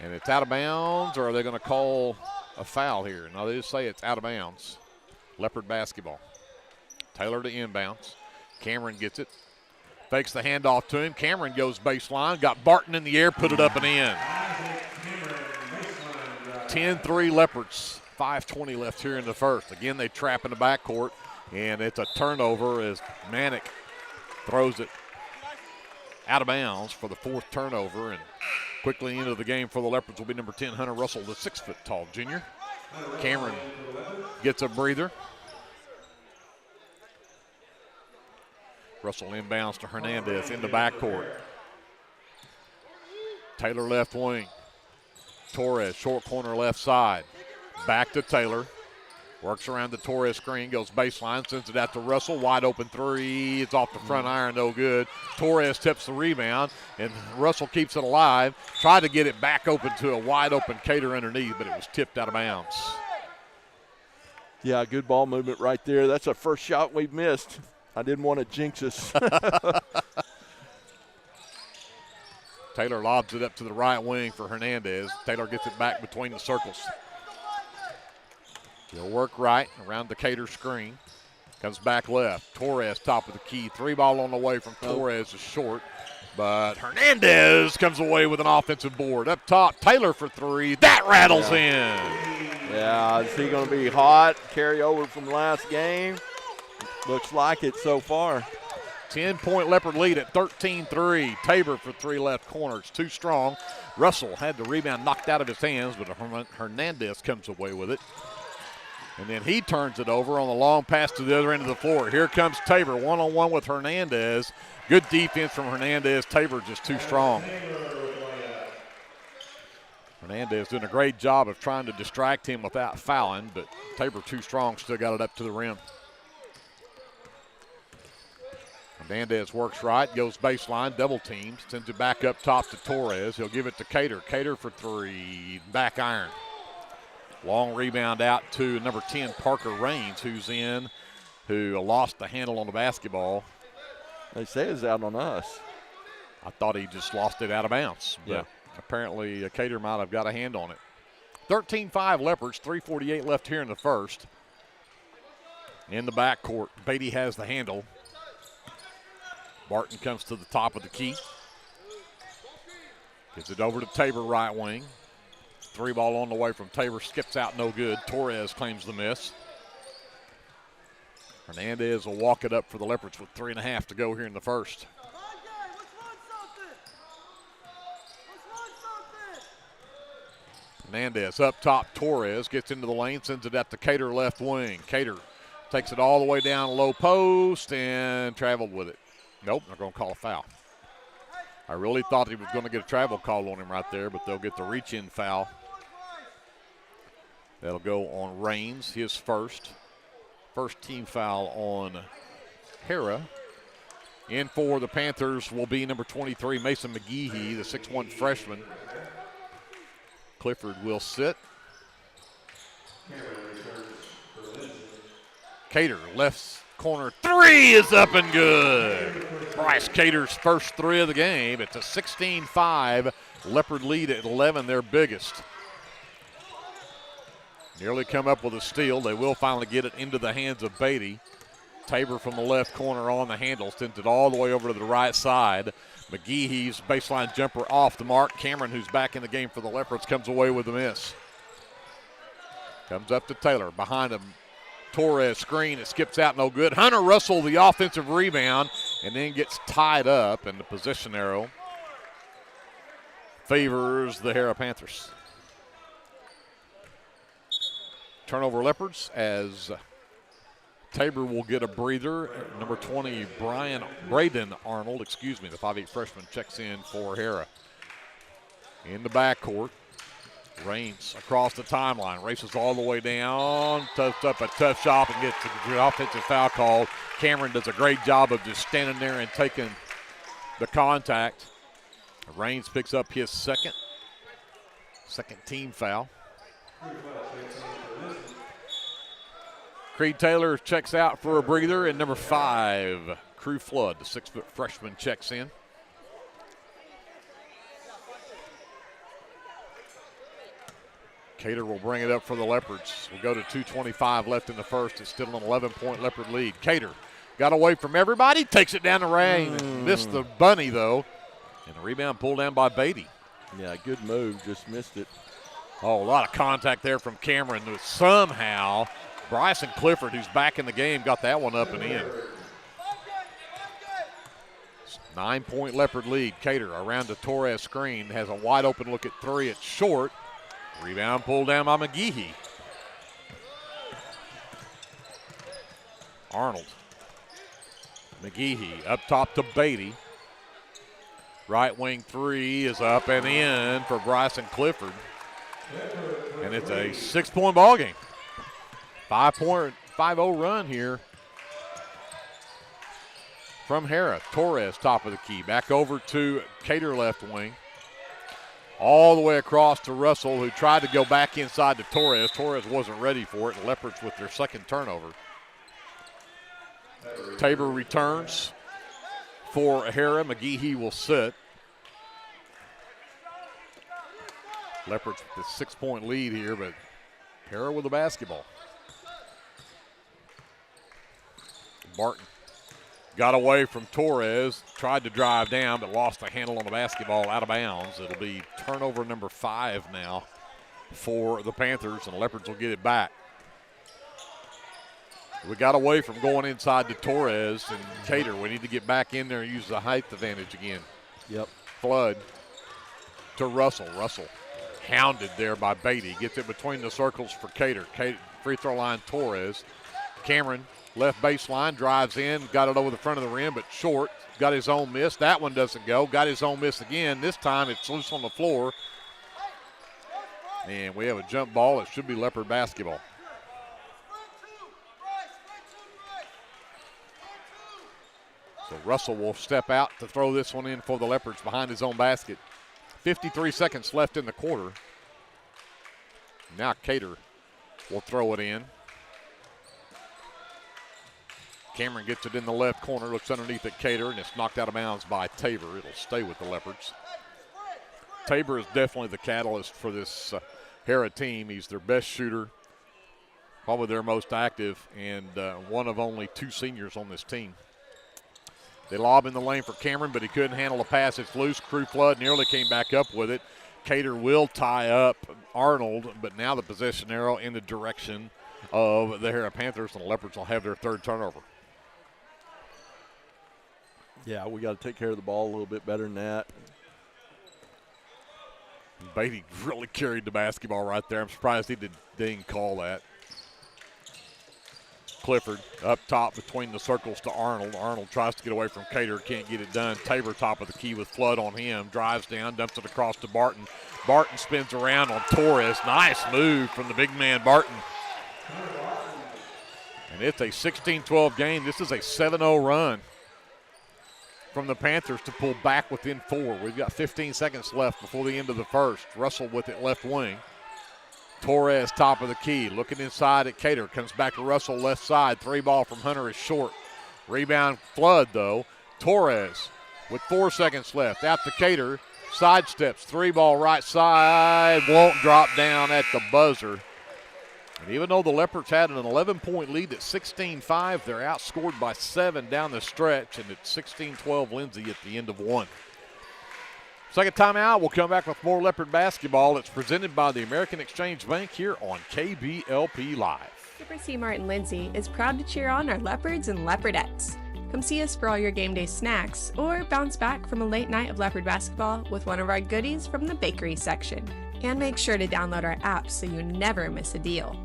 And it's out of bounds, or are they going to call a foul here? No, they just say it's out of bounds. Leopard basketball. Taylor to inbounds. Cameron gets it. Fakes the handoff to him. Cameron goes baseline. Got Barton in the air, put it up and in. 10-3 Leopards. 5:20 left here in the first. Again, they trap in the backcourt, and it's a turnover as Manick throws it out of bounds for the fourth turnover. And quickly into the game for the Leopards will be number 10, Hunter Russell, the 6-foot-tall junior. Cameron gets a breather. Russell inbounds to Hernandez in the backcourt. Taylor left wing. Torres, short corner left side. Back to Taylor. Works around the Torres screen, goes baseline, sends it out to Russell. Wide open three. It's off the front iron, no good. Torres tips the rebound, and Russell keeps it alive. Tried to get it back open to a wide open Cater underneath, but it was tipped out of bounds. Yeah, good ball movement right there. That's our first shot we've missed. I didn't want to jinx us. Taylor lobs it up to the right wing for Hernandez. Taylor gets it back between the circles. He'll work right around the Cater screen. Comes back left. Torres top of the key. 3-ball on the way from Torres is short. But Hernandez comes away with an offensive board. Up top, Taylor for 3. That rattles in. Yeah, is he going to be hot? Carry over from last game? Looks like it so far. 10-point Leopard lead at 13-3. Tabor for 3 left corner. It's too strong. Russell had the rebound knocked out of his hands, but Hernandez comes away with it. And then he turns it over on the long pass to the other end of the floor. Here comes Tabor, one-on-one with Hernandez. Good defense from Hernandez. Tabor just too strong. Hernandez doing a great job of trying to distract him without fouling, but Tabor too strong, still got it up to the rim. Hernandez works right, goes baseline, double teams, sends it back up top to Torres. He'll give it to Cater. Cater for 3, back iron. Long rebound out to number 10, Parker Raines, who lost the handle on the basketball. They say it's out on us. I thought he just lost it out of bounds. But apparently Cater might have got a hand on it. 13-5 Leopards, 3:48 left here in the first. In the backcourt, Beatty has the handle. Barton comes to the top of the key. Gives it over to Tabor, right wing. 3-ball on the way from Tabor, skips out, no good. Torres claims the miss. Hernandez will walk it up for the Leopards with 3.5 to go here in the first. Hernandez up top, Torres gets into the lane, sends it out to Cater left wing. Cater takes it all the way down low post and traveled with it. Nope, they're going to call a foul. I really thought he was going to get a travel call on him right there, but they'll get the reach-in foul. That'll go on Raines, his first. First team foul on Harrah. In for the Panthers will be number 23, Mason McGehee, the 6'1 freshman. Clifford will sit. Cater, left corner 3 is up and good. Bryce Cater's first 3 of the game. It's a 16-5 Leopard lead at 11, their biggest. Nearly come up with a steal. They will finally get it into the hands of Beatty. Tabor from the left corner on the handle, sends it all the way over to the right side. McGeehee's baseline jumper off the mark. Cameron, who's back in the game for the Leopards, comes away with the miss. Comes up to Taylor. Behind him, Torres screen. It skips out, no good. Hunter Russell, the offensive rebound, and then gets tied up, and the position arrow favors the Harrah Panthers. Turnover Leopards as Tabor will get a breather. Number 20, Braden Arnold, the 5'8 freshman, checks in for Harrah. In the backcourt, Raines across the timeline, races all the way down, toughs up a tough shot and gets the offensive foul called. Cameron does a great job of just standing there and taking the contact. Raines picks up his second team foul. Creed Taylor checks out for a breather, and number 5, Crew Flood, the 6' freshman, checks in. Cater will bring it up for the Leopards. We'll go to 2:25 left in the first. It's still an 11-point Leopard lead. Cater got away from everybody, takes it down the lane. Missed the bunny, though. And the rebound pulled down by Beatty. Yeah, good move, just missed it. Oh, a lot of contact there from Cameron. Somehow, Bryson Clifford, who's back in the game, got that one up and in. 9-point Leopard lead. Cater around the Torres screen, has a wide open look at 3. It's short. Rebound pulled down by McGehee. Arnold. McGehee up top to Beatty. Right wing 3 is up and in for Bryson Clifford. And it's a 6-point ball game. 5-0 run here from Harrah. Torres top of the key. Back over to Cater left wing. All the way across to Russell, who tried to go back inside to Torres. Torres wasn't ready for it. Leopards with their second turnover. Tabor returns for Harrah. McGehee will sit. Leopards with the 6-point lead here, but Harrah with the basketball. Barton got away from Torres, tried to drive down, but lost a handle on the basketball out of bounds. It'll be turnover number 5 now for the Panthers, and the Leopards will get it back. We got away from going inside to Torres and Cater. We need to get back in there and use the height advantage again. Yep. Flood to Russell. Russell hounded there by Beatty. Gets it between the circles for Cater. Free throw line, Torres. Cameron, left baseline, drives in, got it over the front of the rim, but short. Got his own miss. That one doesn't go. Got his own miss again. This time it's loose on the floor. And we have a jump ball. It should be Leopard basketball. So Russell will step out to throw this one in for the Leopards behind his own basket. 53 seconds left in the quarter. Now Cater will throw it in. Cameron gets it in the left corner, looks underneath at Cater, and it's knocked out of bounds by Tabor. It'll stay with the Leopards. Tabor is definitely the catalyst for this Harrah team. He's their best shooter, probably their most active, and one of only 2 seniors on this team. They lob in the lane for Cameron, but he couldn't handle the pass. It's loose. Crew Flood nearly came back up with it. Cater will tie up Arnold, but now the possession arrow in the direction of the Harrah Panthers, and the Leopards will have their 3rd turnover. Yeah, we got to take care of the ball a little bit better than that. Beatty really carried the basketball right there. I'm surprised they didn't call that. Clifford up top between the circles to Arnold. Arnold tries to get away from Cater, can't get it done. Tabor top of the key with Flood on him. Drives down, dumps it across to Barton. Barton spins around on Torres. Nice move from the big man Barton. And it's a 16-12 game. This is a 7-0 run from the Panthers to pull back within 4. We've got 15 seconds left before the end of the first. Russell with it left wing. Torres top of the key, looking inside at Cater. Comes back to Russell left side. 3 ball from Hunter is short. Rebound Flood though. Torres with 4 seconds left. Out to Cater. Sidesteps. 3 ball right side. Won't drop down at the buzzer. And even though the Leopards had an 11-point lead at 16-5, they're outscored by 7 down the stretch, and it's 16-12 Lindsay at the end of 1. Second timeout, we'll come back with more Leopard basketball. It's presented by the American Exchange Bank here on KBLP Live. Super C. Martin Lindsay is proud to cheer on our Leopards and Leopardettes. Come see us for all your game day snacks, or bounce back from a late night of Leopard basketball with one of our goodies from the bakery section. And make sure to download our app so you never miss a deal.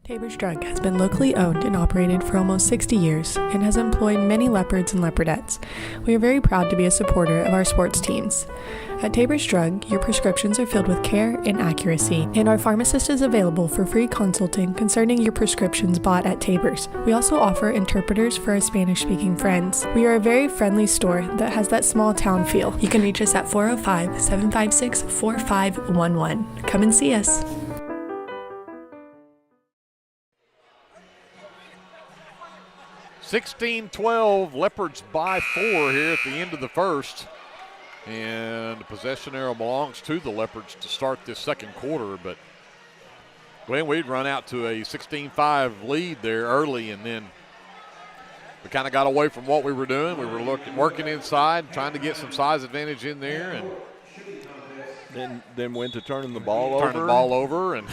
Tabor's Drug has been locally owned and operated for almost 60 years and has employed many Leopards and Leopardettes. We are very proud to be a supporter of our sports teams. At Tabor's Drug, your prescriptions are filled with care and accuracy, and our pharmacist is available for free consulting concerning your prescriptions bought at Tabor's. We also offer interpreters for our Spanish-speaking friends. We are a very friendly store that has that small town feel. You can reach us at 405-756-4511. Come and see us. (16-12) Leopards by 4 here at the end of the first. And the possession arrow belongs to the Leopards to start this second quarter. But Glenn, we'd run out to a 16-5 lead there early, and then we kind of got away from what we were doing. We were working inside, trying to get some size advantage in there, and then went to turning the ball over. Turn the ball over, and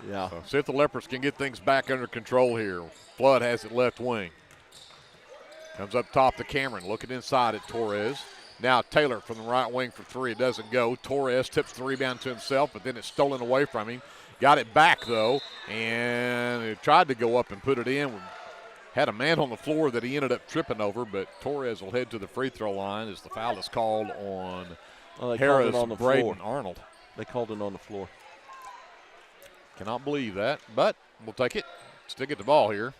yeah. So see if the Leopards can get things back under control here. Flood has it left wing. Comes up top to Cameron, looking inside at Torres. Now Taylor from the right wing for 3. It doesn't go. Torres tips the rebound to himself, but then it's stolen away from him. Got it back, though, and he tried to go up and put it in. Had a man on the floor that he ended up tripping over, but Torres will head to the free throw line as the foul is called on Harrah's Braden Arnold. They called it on the floor. Cannot believe that, but we'll take it. Still get the ball here.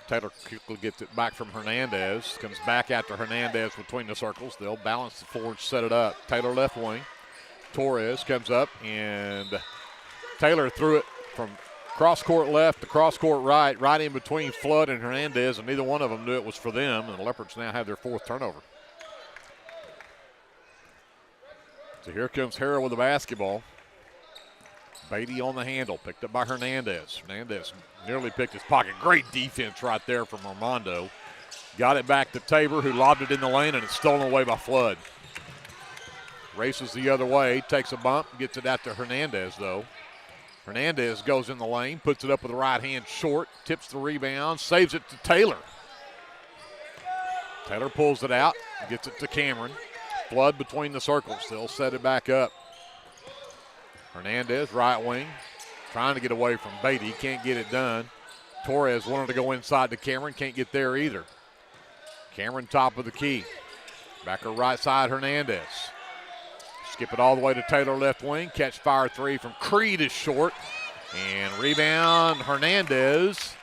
Taylor quickly gets it back from Hernandez. Comes back after Hernandez between the circles. They'll balance the floor and set it up. Taylor left wing. Torres comes up, and Taylor threw it from cross-court left to cross-court right, right in between Flood and Hernandez, and neither one of them knew it was for them, and the Leopards now have their 4th turnover. So here comes Harrah with the basketball. Beatty on the handle, picked up by Hernandez. Hernandez nearly picked his pocket. Great defense right there from Armando. Got it back to Tabor, who lobbed it in the lane, and it's stolen away by Flood. Races the other way, takes a bump, gets it out to Hernandez, though. Hernandez goes in the lane, puts it up with the right hand short, tips the rebound, saves it to Taylor. Taylor pulls it out, gets it to Cameron. Flood between the circles, they'll set it back up. Hernandez, right wing, trying to get away from Beatty, can't get it done. Torres wanted to go inside to Cameron, can't get there either. Cameron top of the key. Back her right side, Hernandez. Skip it all the way to Taylor left wing. Catch fire three from Creed is short. And rebound, Hernandez.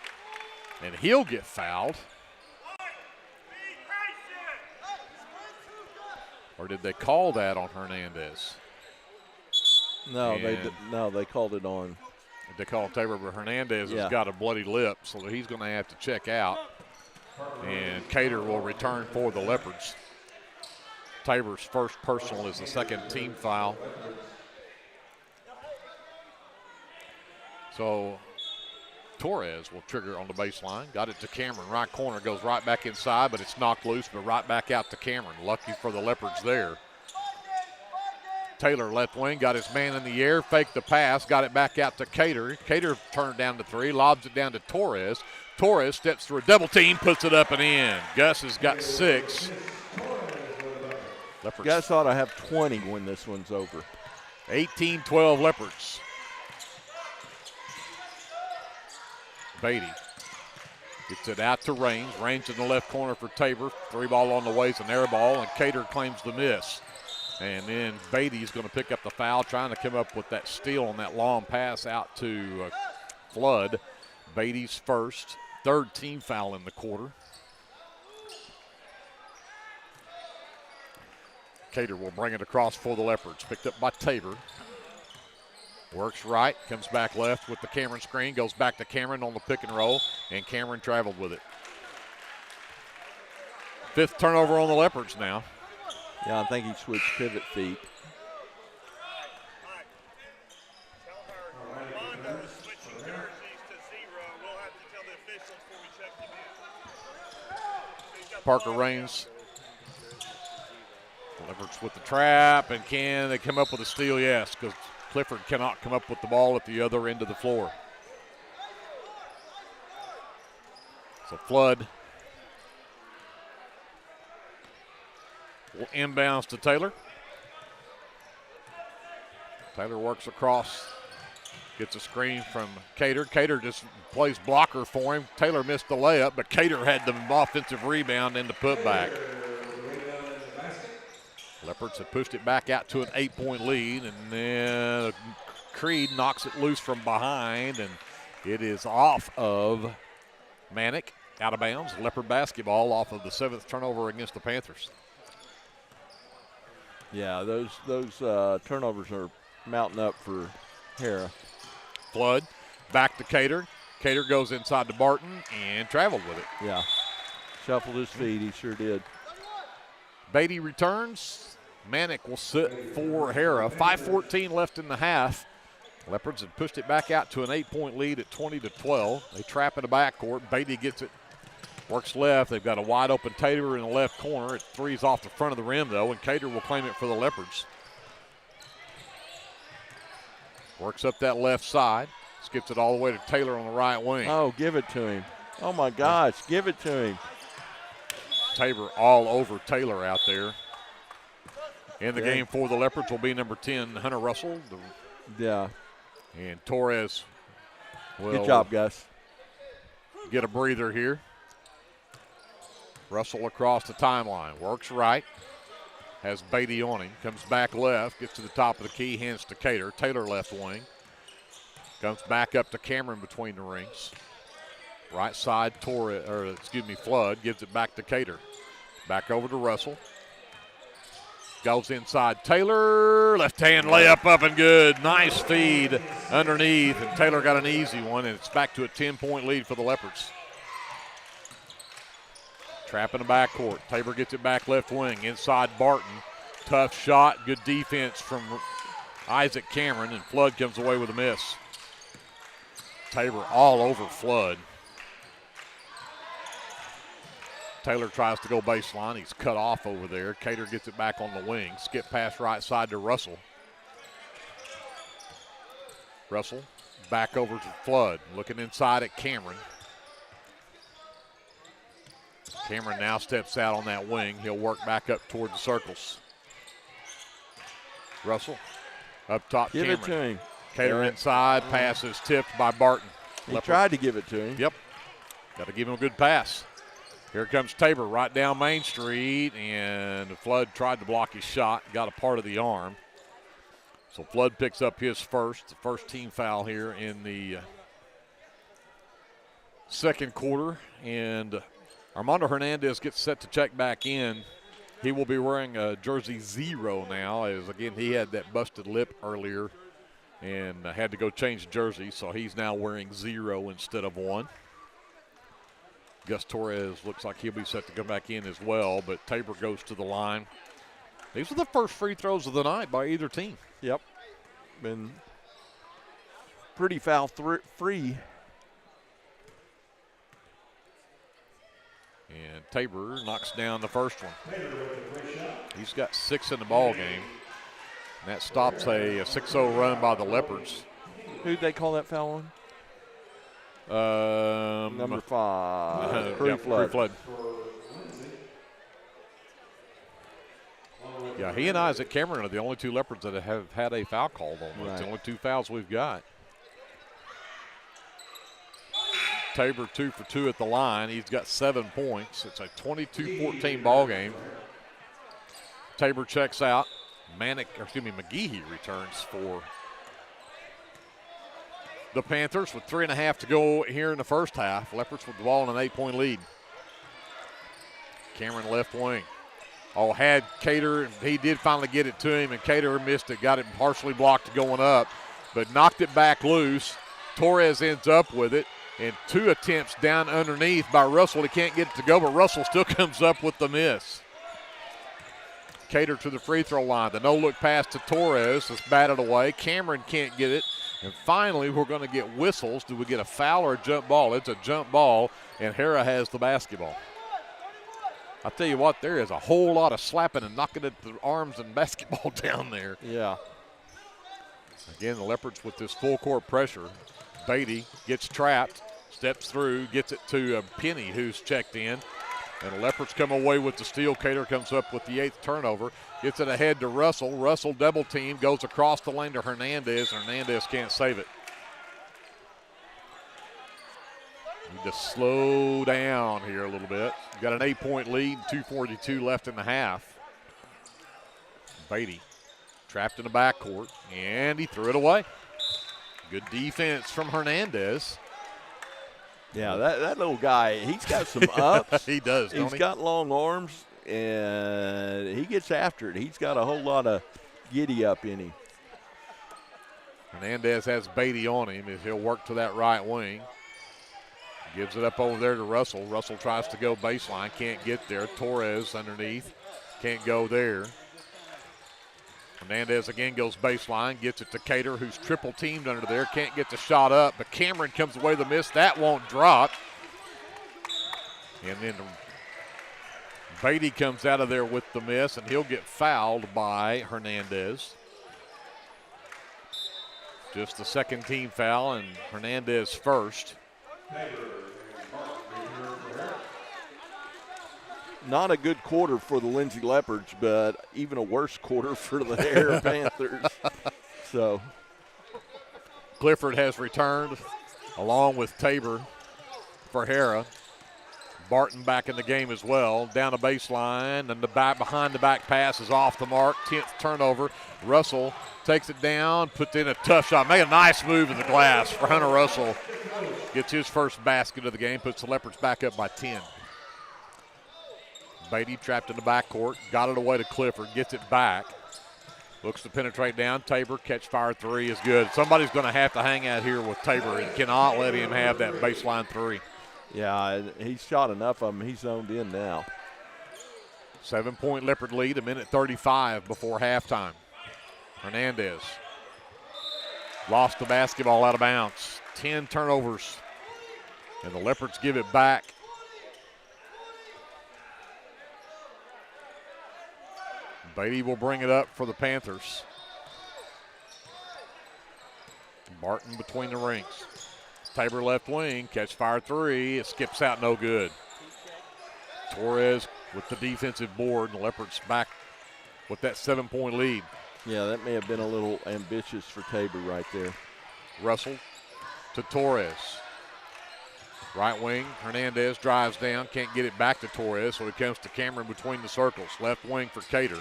And he'll get fouled. Or did they call that on Hernandez? No, they called it on. They called Tabor, but Hernandez has got a bloody lip, so he's going to have to check out. And Cater will return for the Leopards. Tabor's first personal is the second team foul. So Torres will trigger on the baseline. Got it to Cameron. Right corner, goes right back inside, but it's knocked loose, but right back out to Cameron. Lucky for the Leopards there. Taylor left wing, got his man in the air, faked the pass, got it back out to Cater. Cater turned down to three, lobs it down to Torres. Torres steps through a double team, puts it up and in. Gus has got 6. Leopards. Gus ought to have 20 when this one's over. 18-12 Leopards. Beatty gets it out to Raines. Raines in the left corner for Tabor. 3-ball on the way is an air ball, and Cater claims the miss. And then Beatty's going to pick up the foul, trying to come up with that steal on that long pass out to Flood. Beatty's first, third team foul in the quarter. Cater will bring it across for the Leopards. Picked up by Tabor. Works right, comes back left with the Cameron screen, goes back to Cameron on the pick and roll, and Cameron traveled with it. 5th turnover on the Leopards now. Yeah, I think he switched pivot feet. Parker Raines. Leopards with the trap, and can they come up with a steal? Yes, because Clifford cannot come up with the ball at the other end of the floor. So Flood will inbounds to Taylor. Taylor works across, gets a screen from Cater. Cater just plays blocker for him. Taylor missed the layup, but Cater had the offensive rebound and the putback. Leopards have pushed it back out to an 8-point lead, and then Creed knocks it loose from behind, and it is off of Manick, out of bounds. Leopard basketball off of the 7th turnover against the Panthers. Yeah, those turnovers are mounting up for Harrah. Flood back to Cater. Cater goes inside to Barton and traveled with it. Yeah, shuffled his feet, he sure did. Beatty returns. Manick will sit for Harrah. 5:14 left in the half. Leopards have pushed it back out to an 8-point lead at 20-12. They trap in the backcourt. Beatty gets it, works left. They've got a wide open Taylor in the left corner. It threes off the front of the rim, though, and Cater will claim it for the Leopards. Works up that left side. Skips it all the way to Taylor on the right wing. Oh, give it to him. Oh, my gosh, give it to him. Tabor all over Taylor out there. In the game for the Leopards will be number 10, Hunter Russell. Yeah. And Torres will good job, guys. Get a breather here. Russell across the timeline. Works right. Has Beatty on him. Comes back left. Gets to the top of the key. Hands to Cater. Taylor left wing. Comes back up to Cameron between the rings. Right side, Flood gives it back to Cater. Back over to Russell. Goes inside Taylor. Left hand layup up and good. Nice feed underneath. And Taylor got an easy one, and it's back to a 10-point lead for the Leopards. Trap in the backcourt. Tabor gets it back left wing. Inside Barton. Tough shot. Good defense from Isaac Cameron, and Flood comes away with a miss. Tabor all over Flood. Taylor tries to go baseline. He's cut off over there. Cater gets it back on the wing. Skip pass right side to Russell. Russell back over to Flood. Looking inside at Cameron. Cameron now steps out on that wing. He'll work back up toward the circles. Russell up top. Give Cameron. it to him. Cater inside. Pass is tipped by Barton. He tried to give it to him. Yep. Got to give him a good pass. Here comes Tabor right down Main Street, and Flood tried to block his shot. Got a part of the arm. So Flood picks up his first team foul here in the second quarter. And Armando Hernandez gets set to check back in. He will be wearing jersey 0 now, as again he had that busted lip earlier and had to go change jersey, so he's now wearing 0 instead of 1. Gus Torres looks like he'll be set to come back in as well, but Tabor goes to the line. These are the first free throws of the night by either team. Yep. Been pretty foul free. And Tabor knocks down the first one. He's got 6 in the ball game. And that stops a 6-0 run by the Leopards. Who'd they call that foul on? Number 5. Crew Flood. Yeah, he and Isaac Cameron are the only 2 Leopards that have had a foul called on them. It's the only 2 fouls we've got. Tabor 2 for 2 at the line. He's got 7 points. It's a 22-14 ball game. Tabor checks out. McGehee returns for the Panthers with 3.5 to go here in the first half. Leopards with the ball in an 8-point lead. Cameron left wing. Had Cater. He did finally get it to him, and Cater missed it. Got it partially blocked going up, but knocked it back loose. Torres ends up with it, and 2 attempts down underneath by Russell. He can't get it to go, but Russell still comes up with the miss. Cater to the free throw line. The no-look pass to Torres is batted away. Cameron can't get it. And finally, we're going to get whistles. Do we get a foul or a jump ball? It's a jump ball, and Harrah has the basketball. I'll tell you what, there is a whole lot of slapping and knocking at the arms and basketball down there. Yeah. Again, the Leopards with this full court pressure. Beatty gets trapped, steps through, gets it to Penny, who's checked in. And the Leopards come away with the steal. Cater comes up with the 8th turnover. Gets it ahead to Russell. Russell double team, goes across the lane to Hernandez. Hernandez can't save it. Need to slow down here a little bit. Got an 8-point lead, 2:42 left in the half. Beatty trapped in the backcourt, and he threw it away. Good defense from Hernandez. Yeah, that little guy, he's got some ups. He does, don't he? He's got long arms, and he gets after it. He's got a whole lot of giddy up in him. Hernandez has Beatty on him as he'll work to that right wing. Gives it up over there to Russell. Russell tries to go baseline, can't get there. Torres underneath, can't go there. Hernandez again goes baseline, gets it to Cater, who's triple teamed under there, can't get the shot up, but Cameron comes away with the miss. That won't drop. And then Beatty comes out of there with the miss, and he'll get fouled by Hernandez. Just the second team foul, and Hernandez first. Not a good quarter for the Lindsay Leopards, but even a worse quarter for the Harrah Panthers. So Clifford has returned along with Tabor for Harrah. Barton back in the game as well. Down the baseline, and the back behind the back pass is off the mark. 10th turnover. Russell takes it down, puts in a tough shot. Make a nice move in the glass for Hunter Russell. Gets his first basket of the game, puts the Leopards back up by 10. Beatty trapped in the backcourt, got it away to Clifford, gets it back. Looks to penetrate down. Tabor, catch fire 3 is good. Somebody's going to have to hang out here with Tabor and cannot let him have that baseline 3. Yeah, he's shot enough of them. He's zoned in now. 7-point Leopard lead, 1:35 before halftime. Hernandez Lost the basketball out of bounds. 10 turnovers. And the Leopards give it back. Beatty will bring it up for the Panthers. Barton between the rings. Tabor left wing, catch fire three. It skips out, no good. Torres with the defensive board, and the Leopards back with that 7-point lead. Yeah, that may have been a little ambitious for Tabor right there. Russell to Torres. Right wing, Hernandez drives down, can't get it back to Torres, so it comes to Cameron between the circles. Left wing for Cater,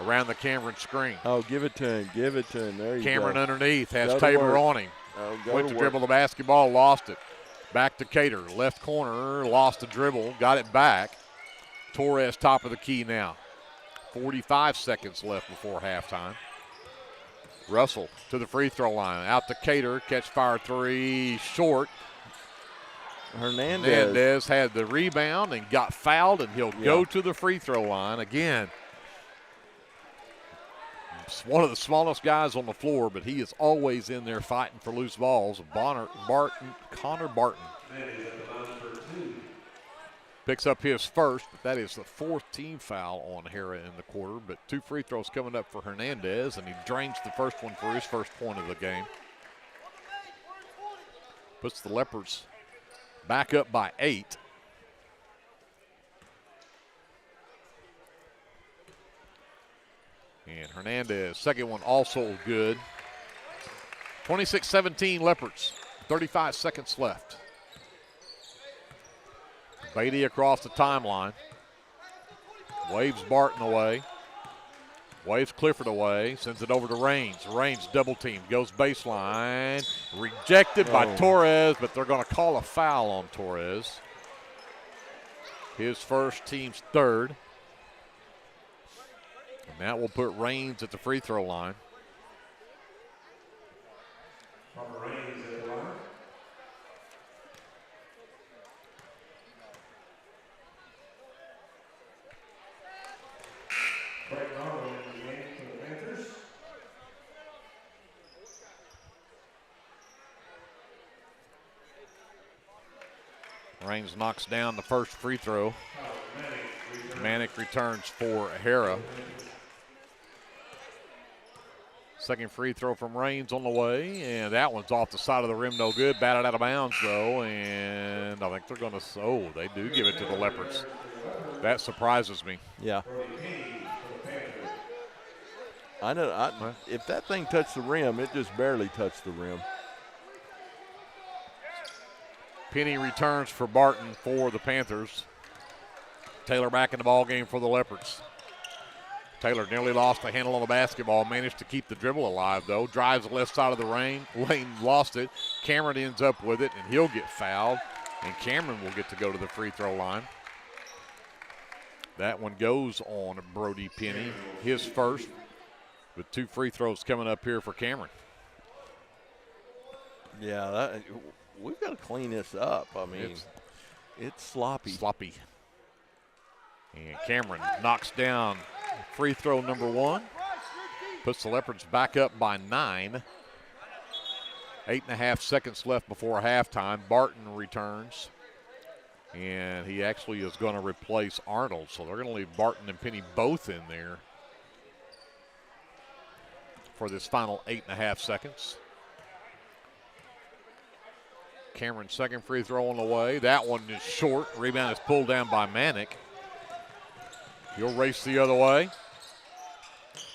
around the Cameron screen. Oh, give it to him, give it to him. There you Cameron go. underneath, has Go to Tabor work. on him. Went to work. dribble the basketball, lost it. Back to Cater, left corner, lost the dribble, got it back. Torres top of the key now. 45 seconds left before halftime. Russell to the free throw line, out to Cater, catch fire three, short. Hernandez had the rebound and got fouled, and he'll go to the free throw line again. It's one of the smallest guys on the floor, but he is always in there fighting for loose balls. Connor Barton picks up his first, but that is the 4th team foul on Harrah in the quarter. But 2 free throws coming up for Hernandez, and he drains the first one for his first point of the game. Puts the Leopards back up by 8. And Hernandez, second one also good. 26-17 Leopards, 35 seconds left. Beatty across the timeline. Waves Barton away. Waves Clifford away, sends it over to Raines. Raines double team, goes baseline. Rejected by Torres, but they're going to call a foul on Torres. His first, team's third. And that will put Raines at the free throw line. Raines knocks down the first free throw. Manick returns for Harrah. Second free throw from Raines on the way, and that one's off the side of the rim, no good. Batted out of bounds, though, and I think they're going to, they do give it to the Leopards. That surprises me. Yeah. I know. If that thing touched the rim, it just barely touched the rim. Penny returns for Barton for the Panthers. Taylor back in the ball game for the Leopards. Taylor nearly lost the handle on the basketball, managed to keep the dribble alive, though. Drives the left side of the lane, lost it. Cameron ends up with it, and he'll get fouled, and Cameron will get to go to the free throw line. That one goes on Brody Penny, his first, with 2 free throws coming up here for Cameron. Yeah, we've got to clean this up. I mean, it's sloppy. Sloppy. And Cameron knocks down free throw number 1. Puts the Leopards back up by 9. 8.5 seconds left before halftime. Barton returns. And he actually is going to replace Arnold. So they're going to leave Barton and Penny both in there for this final 8.5 seconds. Cameron's second free throw on the way. That one is short. Rebound is pulled down by Manick. He'll race the other way.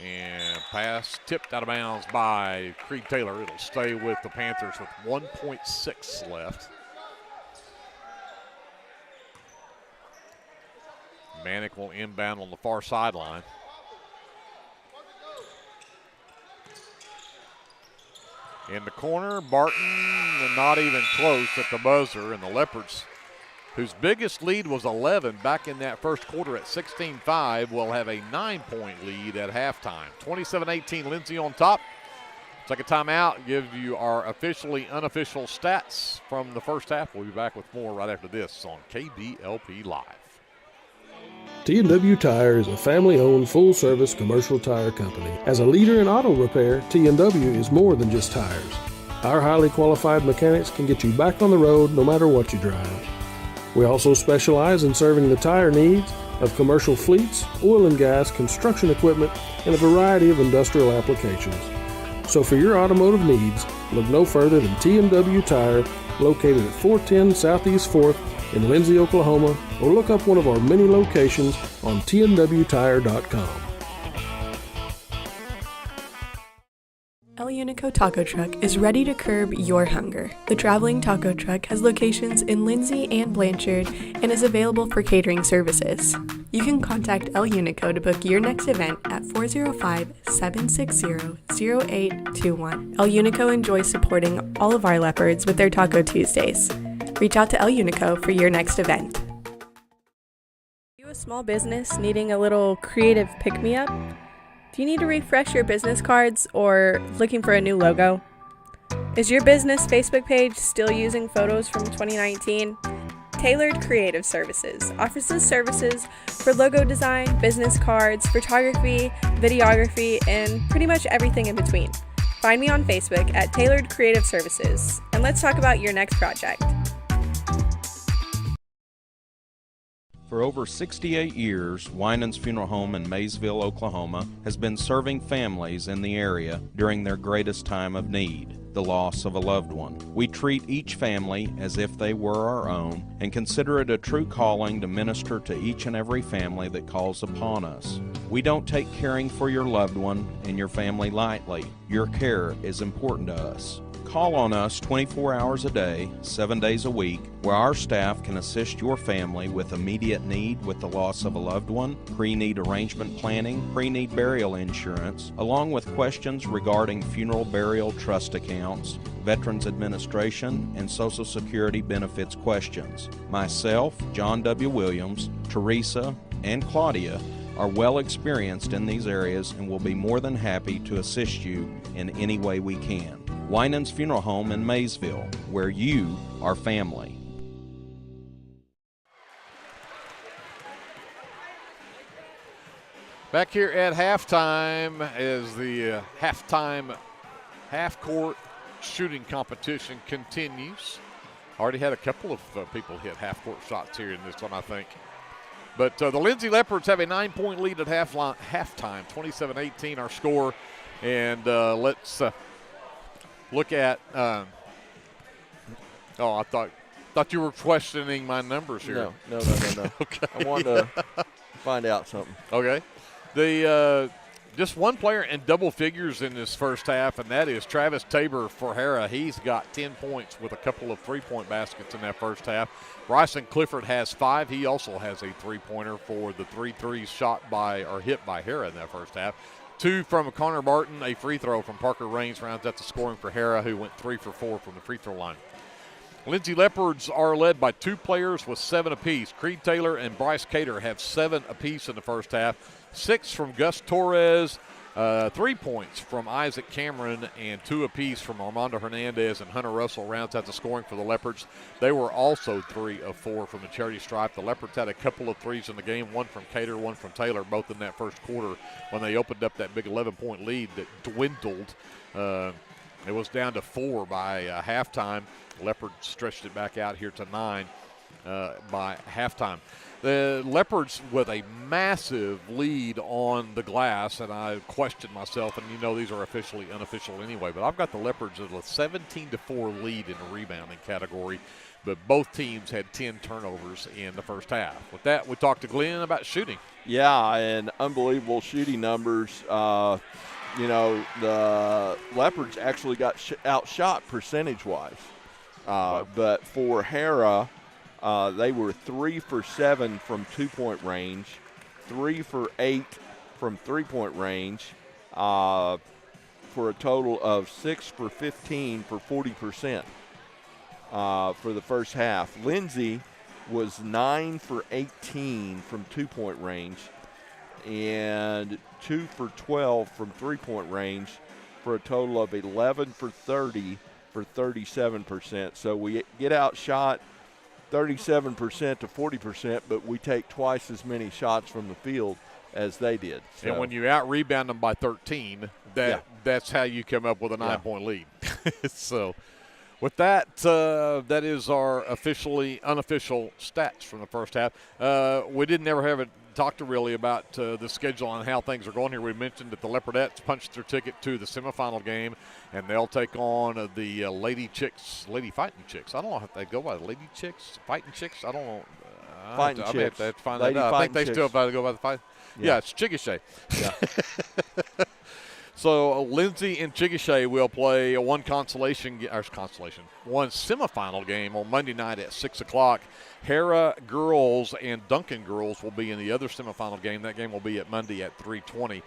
And pass tipped out of bounds by Creed Taylor. It'll stay with the Panthers with 1.6 left. Manick will inbound on the far sideline. In the corner, Barton not even close at the buzzer, and the Leopards, whose biggest lead was 11 back in that first quarter at 16-5, will have a 9-point lead at halftime. 27-18, Lindsay on top. Take a timeout, give you our officially unofficial stats from the first half. We'll be back with more right after this on KBLP Live. T&W Tire is a family-owned, full-service commercial tire company. As a leader in auto repair, T&W is more than just tires. Our highly qualified mechanics can get you back on the road no matter what you drive. We also specialize in serving the tire needs of commercial fleets, oil and gas, construction equipment, and a variety of industrial applications. So for your automotive needs, look no further than T&W Tire, located at 410 Southeast 4th in Lindsay, Oklahoma, or look up one of our many locations on tnwtire.com. El Unico Taco Truck is ready to curb your hunger. The traveling taco truck has locations in Lindsay and Blanchard and is available for catering services. You can contact El Unico to book your next event at 405-760-0821. El Unico enjoys supporting all of our leopards with their Taco Tuesdays. Reach out to El Unico for your next event. Are you a small business needing a little creative pick-me-up? Do you need to refresh your business cards or looking for a new logo? Is your business Facebook page still using photos from 2019? Tailored Creative Services offers services for logo design, business cards, photography, videography, and pretty much everything in between. Find me on Facebook at Tailored Creative Services, and let's talk about your next project. For over 68 years, Winans Funeral Home in Maysville, Oklahoma, has been serving families in the area during their greatest time of need, the loss of a loved one. We treat each family as if they were our own and consider it a true calling to minister to each and every family that calls upon us. We don't take caring for your loved one and your family lightly. Your care is important to us. Call on us 24 hours a day, 7 days a week, where our staff can assist your family with immediate need with the loss of a loved one, pre-need arrangement planning, pre-need burial insurance, along with questions regarding funeral burial trust accounts, Veterans Administration, and Social Security benefits questions. Myself, John W. Williams, Teresa, and Claudia are well experienced in these areas and will be more than happy to assist you in any way we can. Winans Funeral Home in Maysville, where you are family. Back here at halftime as the halftime half-court shooting competition continues. Already had a couple of people hit half-court shots here in this one, I think. But the Lindsay Leopards have a 9-point lead at halftime, 27-18 our score. And let's look at I thought you were questioning my numbers here. No. Okay. I wanted to find out something. Okay. The just one player in double figures in this first half, and that is Travis Tabor for Harrah. He's got 10 points with a couple of three-point baskets in that first half. Bryson Clifford has 5. He also has a three-pointer for the 3 threes hit by Harrah in that first half. 2 from Connor Barton, a free throw from Parker Raines rounds out the scoring for Harrah, who went 3 for 4 from the free throw line. Lindsay Leopards are led by 2 players with 7 apiece. Creed Taylor and Bryce Cater have 7 apiece in the first half. 6 from Gus Torres, 3 points from Isaac Cameron, and 2 apiece from Armando Hernandez and Hunter Russell rounds out the scoring for the Leopards. They were also 3 of 4 from the charity stripe. The Leopards had a couple of threes in the game, 1 from Cater, 1 from Taylor, both in that first quarter when they opened up that big 11-point lead that dwindled. It was down to 4 by halftime. Leopards stretched it back out here to 9 by halftime. The Leopards with a massive lead on the glass, and I questioned myself, and these are officially unofficial anyway, but I've got the Leopards at a 17-4 lead in the rebounding category, but both teams had 10 turnovers in the first half. With that, we talked to Glenn about shooting. Yeah, and unbelievable shooting numbers. The Leopards actually got outshot percentage-wise, but for Harrah, they were 3 for 7 from 2-point range, 3 for 8 from 3-point range, for a total of 6 for 15 for 40% for the first half. Lindsay was 9 for 18 from 2-point range and 2 for 12 from 3-point range for a total of 11 for 30 for 37%. So we get outshot 37% to 40%, but we take twice as many shots from the field as they did. So. And when you out-rebound them by 13, that's how you come up with a 9-point lead. So with that, that is our unofficial stats from the first half. We didn't ever have a talk really about the schedule and how things are going here. We mentioned that the Leopardettes punched their ticket to the semifinal game, and they'll take on the Lady Fighting Chicks. I don't know if they go by the Lady Chicks, Fighting Chicks. I don't know. I have to find that out. I think they still have to go by the fight. Yeah, it's Chickasha. Yeah. So Lindsay and Chickasha will play one semifinal game on Monday night at 6 o'clock. Harrah girls and Duncan girls will be in the other semifinal game. That game will be at Monday at 3:20.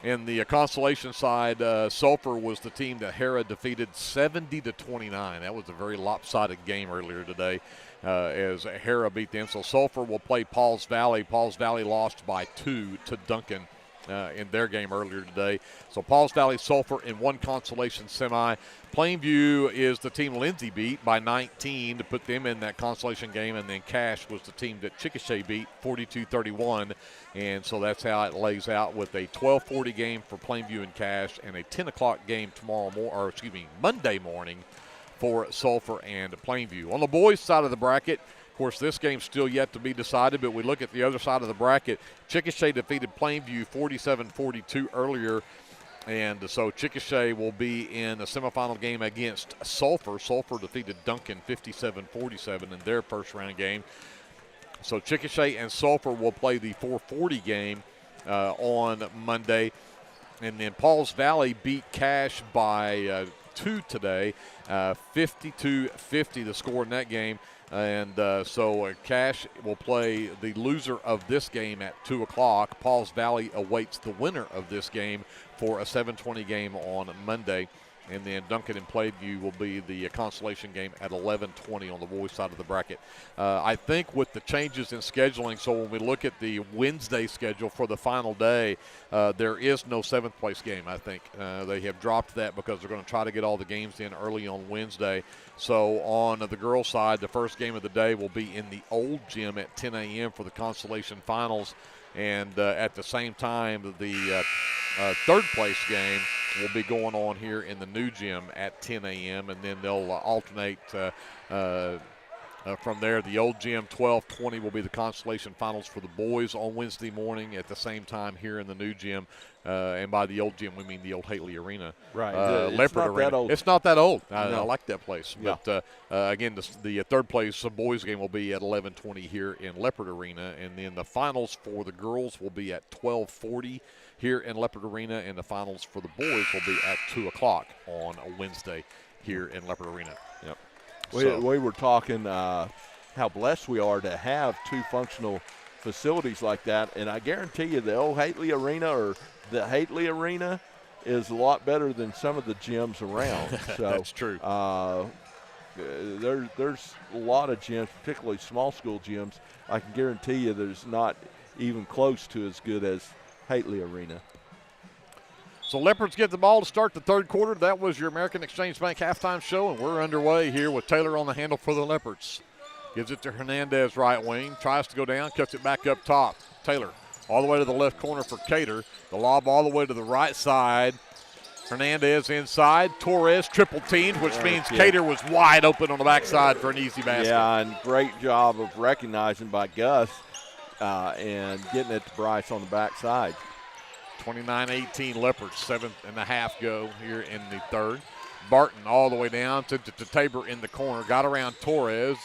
In the consolation side, Sulphur was the team that Harrah defeated 70-29. That was a very lopsided game earlier today as Harrah beat them. So Sulphur will play Pauls Valley. Pauls Valley lost by 2 to Duncan in their game earlier today. So Pauls Valley, Sulphur in one consolation semi. Plainview is the team Lindsay beat by 19 to put them in that consolation game, and then Cash was the team that Chickasha beat 42-31, and so that's how it lays out with a 12:40 game for Plainview and Cash and a 10 o'clock game Monday morning for Sulphur and Plainview. On the boys' side of the bracket, of course, this game's still yet to be decided, but we look at the other side of the bracket. Chickasha defeated Plainview 47-42 earlier, and so Chickasha will be in the semifinal game against Sulphur. Sulphur defeated Duncan 57-47 in their first-round game. So Chickasha and Sulphur will play the 4:40 game on Monday. And then Pauls Valley beat Cash by 2 today, 52-50 the score in that game. And so Cash will play the loser of this game at 2 o'clock. Pauls Valley awaits the winner of this game for a 7:20 game on Monday. And then Duncan and Plainview will be the consolation game at 11:20 on the boys' side of the bracket. I think with the changes in scheduling, so when we look at the Wednesday schedule for the final day, there is no seventh-place game, I think. They have dropped that because they're going to try to get all the games in early on Wednesday. So on the girls' side, the first game of the day will be in the old gym at 10 a.m. for the consolation finals. And at the same time, the third-place game will be going on here in the new gym at 10 a.m., and then they'll alternate from there. The old gym, 12:20, will be the consolation finals for the boys on Wednesday morning at the same time here in the new gym. And by the old gym, we mean the old Haley Arena. Right. Leopard Arena. It's not that old. I like that place. Yeah. But, again, the third place boys game will be at 11:20 here in Leopard Arena. And then the finals for the girls will be at 12:40 here in Leopard Arena. And the finals for the boys will be at 2 o'clock on a Wednesday here in Leopard Arena. Yep. We were talking how blessed we are to have two functional facilities like that. And I guarantee you the old Haley Arena or the Haley Arena is a lot better than some of the gyms around. So that's true. There's a lot of gyms, particularly small school gyms. I can guarantee you there's not even close to as good as Haley Arena. So Leopards get the ball to start the third quarter. That was your American Exchange Bank halftime show, and we're underway here with Taylor on the handle for the Leopards. Gives it to Hernandez, right wing. Tries to go down, cuts it back up top. Taylor all the way to the left corner for Cater. The lob all the way to the right side. Hernandez inside. Torres triple teamed, which means Cater was wide open on the backside for an easy basket. Yeah, and great job of recognizing by Gus and getting it to Bryce on the backside. 29-18 Leopards, 7.5 go here in the third. Barton all the way down to Tabor in the corner. Got around Torres.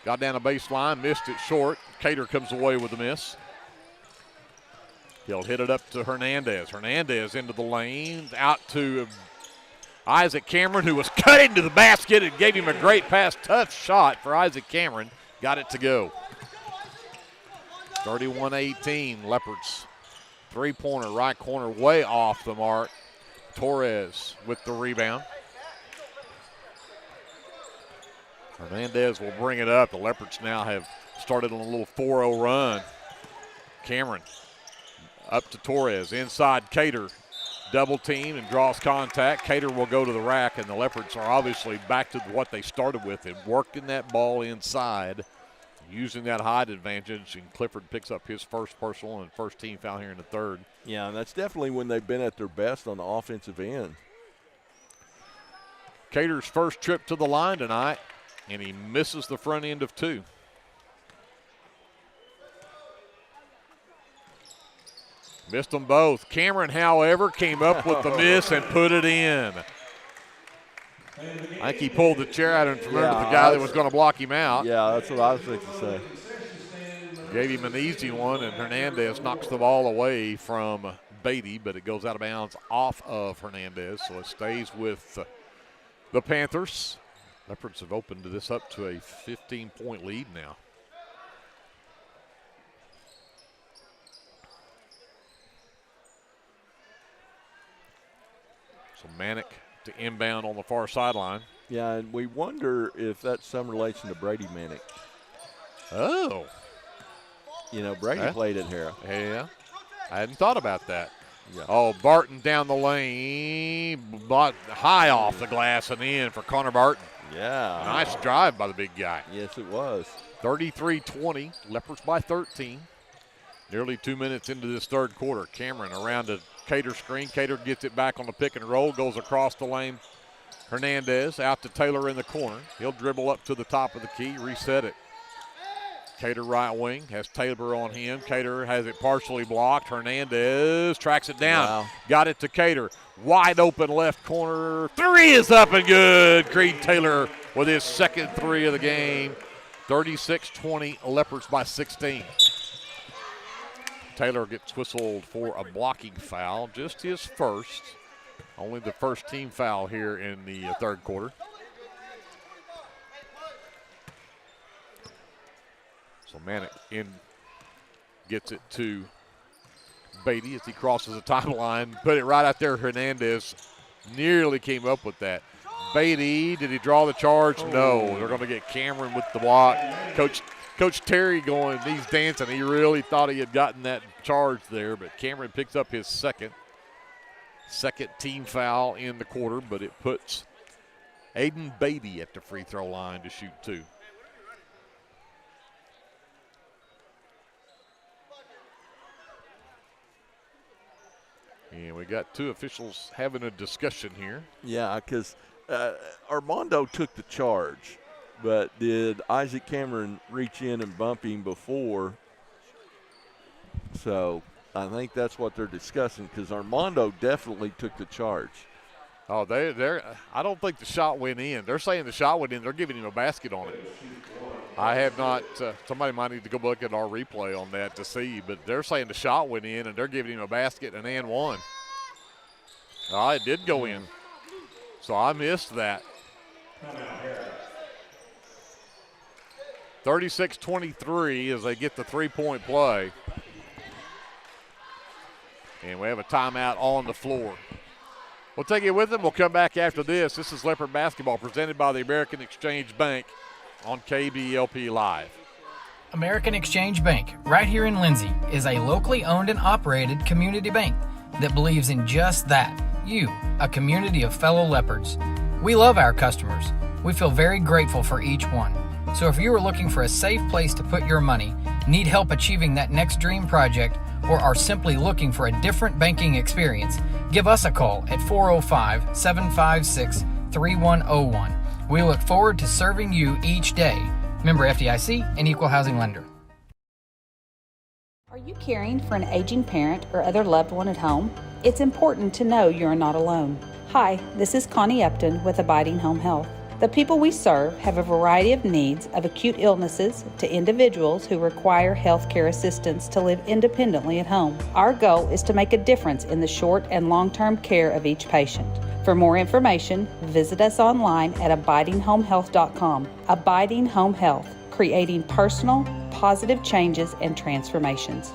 Got down a baseline, missed it short. Cater comes away with the miss. He'll hit it up to Hernandez. Hernandez into the lane, out to Isaac Cameron, who was cut into the basket and gave him a great pass. Tough shot for Isaac Cameron. Got it to go. 31-18 Leopards. Three-pointer, right corner, way off the mark. Torres with the rebound. Hernandez will bring it up. The Leopards now have started on a little 4-0 run. Cameron up to Torres. Inside Cater. Double team and draws contact. Cater will go to the rack, and the Leopards are obviously back to what they started with and working that ball inside. using that height advantage, and Clifford picks up his first personal and first team foul here in the third. Yeah, and that's definitely when they've been at their best on the offensive end. Cater's first trip to the line tonight, and he misses the front end of 2. Missed them both. Cameron, however, came up with the miss and put it in. I think he pulled the chair out from under the guy that was going to block him out. Yeah, that's what I was thinking to say. Gave him an easy one, and Hernandez knocks the ball away from Beatty, but it goes out of bounds off of Hernandez, so it stays with the Panthers. Leopards have opened this up to a 15-point lead now. So Manick to inbound on the far sideline. Yeah, and we wonder if that's some relation to Brady Manick. Oh. You know, Brady played at Harrah. Yeah. I hadn't thought about that. Yeah. Oh, Barton down the lane, high off the glass and in for Connor Barton. Yeah. Nice drive by the big guy. Yes, it was. 33-20, Leopards by 13. Nearly 2 minutes into this third quarter. Cameron around a Cater screen. Cater gets it back on the pick and roll, goes across the lane. Hernandez out to Taylor in the corner. He'll dribble up to the top of the key, reset it. Cater right wing, has Taylor on him. Cater has it partially blocked. Hernandez tracks it down. Wow. Got it to Cater. Wide open left corner. 3 is up and good. Creed Taylor with his second 3 of the game. 36-20, Leopards by 16. Taylor gets whistled for a blocking foul, just his first. Only the first team foul here in the third quarter. So Manick gets it to Beatty as he crosses the timeline. Put it right out there. Hernandez nearly came up with that. Beatty, did he draw the charge? No. They're going to get Cameron with the block. Coach Terry going, he's dancing. He really thought he had gotten that charge there, but Cameron picks up his second team foul in the quarter, but it puts Aiden Beatty at the free throw line to shoot 2. And we got 2 officials having a discussion here. Yeah, because Armando took the charge, but did Isaac Cameron reach in and bump him before? So I think that's what they're discussing, because Armando definitely took the charge. Oh, I don't think the shot went in. They're saying the shot went in. They're giving him a basket on it. I have not. Somebody might need to go look at our replay on that to see, but they're saying the shot went in, and they're giving him a basket and one. Oh, it did go in. So I missed that. 36-23 as they get the 3-point play. And we have a timeout on the floor. We'll take it with them. We'll come back after this. This is Leopard basketball presented by the American Exchange Bank on KBLP Live. American Exchange Bank, right here in Lindsay, is a locally owned and operated community bank that believes in just that, you, a community of fellow Leopards. We love our customers. We feel very grateful for each one. So if you are looking for a safe place to put your money, need help achieving that next dream project, or are simply looking for a different banking experience, give us a call at 405-756-3101. We look forward to serving you each day. Member FDIC and Equal Housing Lender. Are you caring for an aging parent or other loved one at home? It's important to know you're not alone. Hi, this is Connie Upton with Abiding Home Health. The people we serve have a variety of needs, of acute illnesses to individuals who require health care assistance to live independently at home. Our goal is to make a difference in the short and long-term care of each patient. For more information, visit us online at abidinghomehealth.com. Abiding Home Health, creating personal, positive changes and transformations.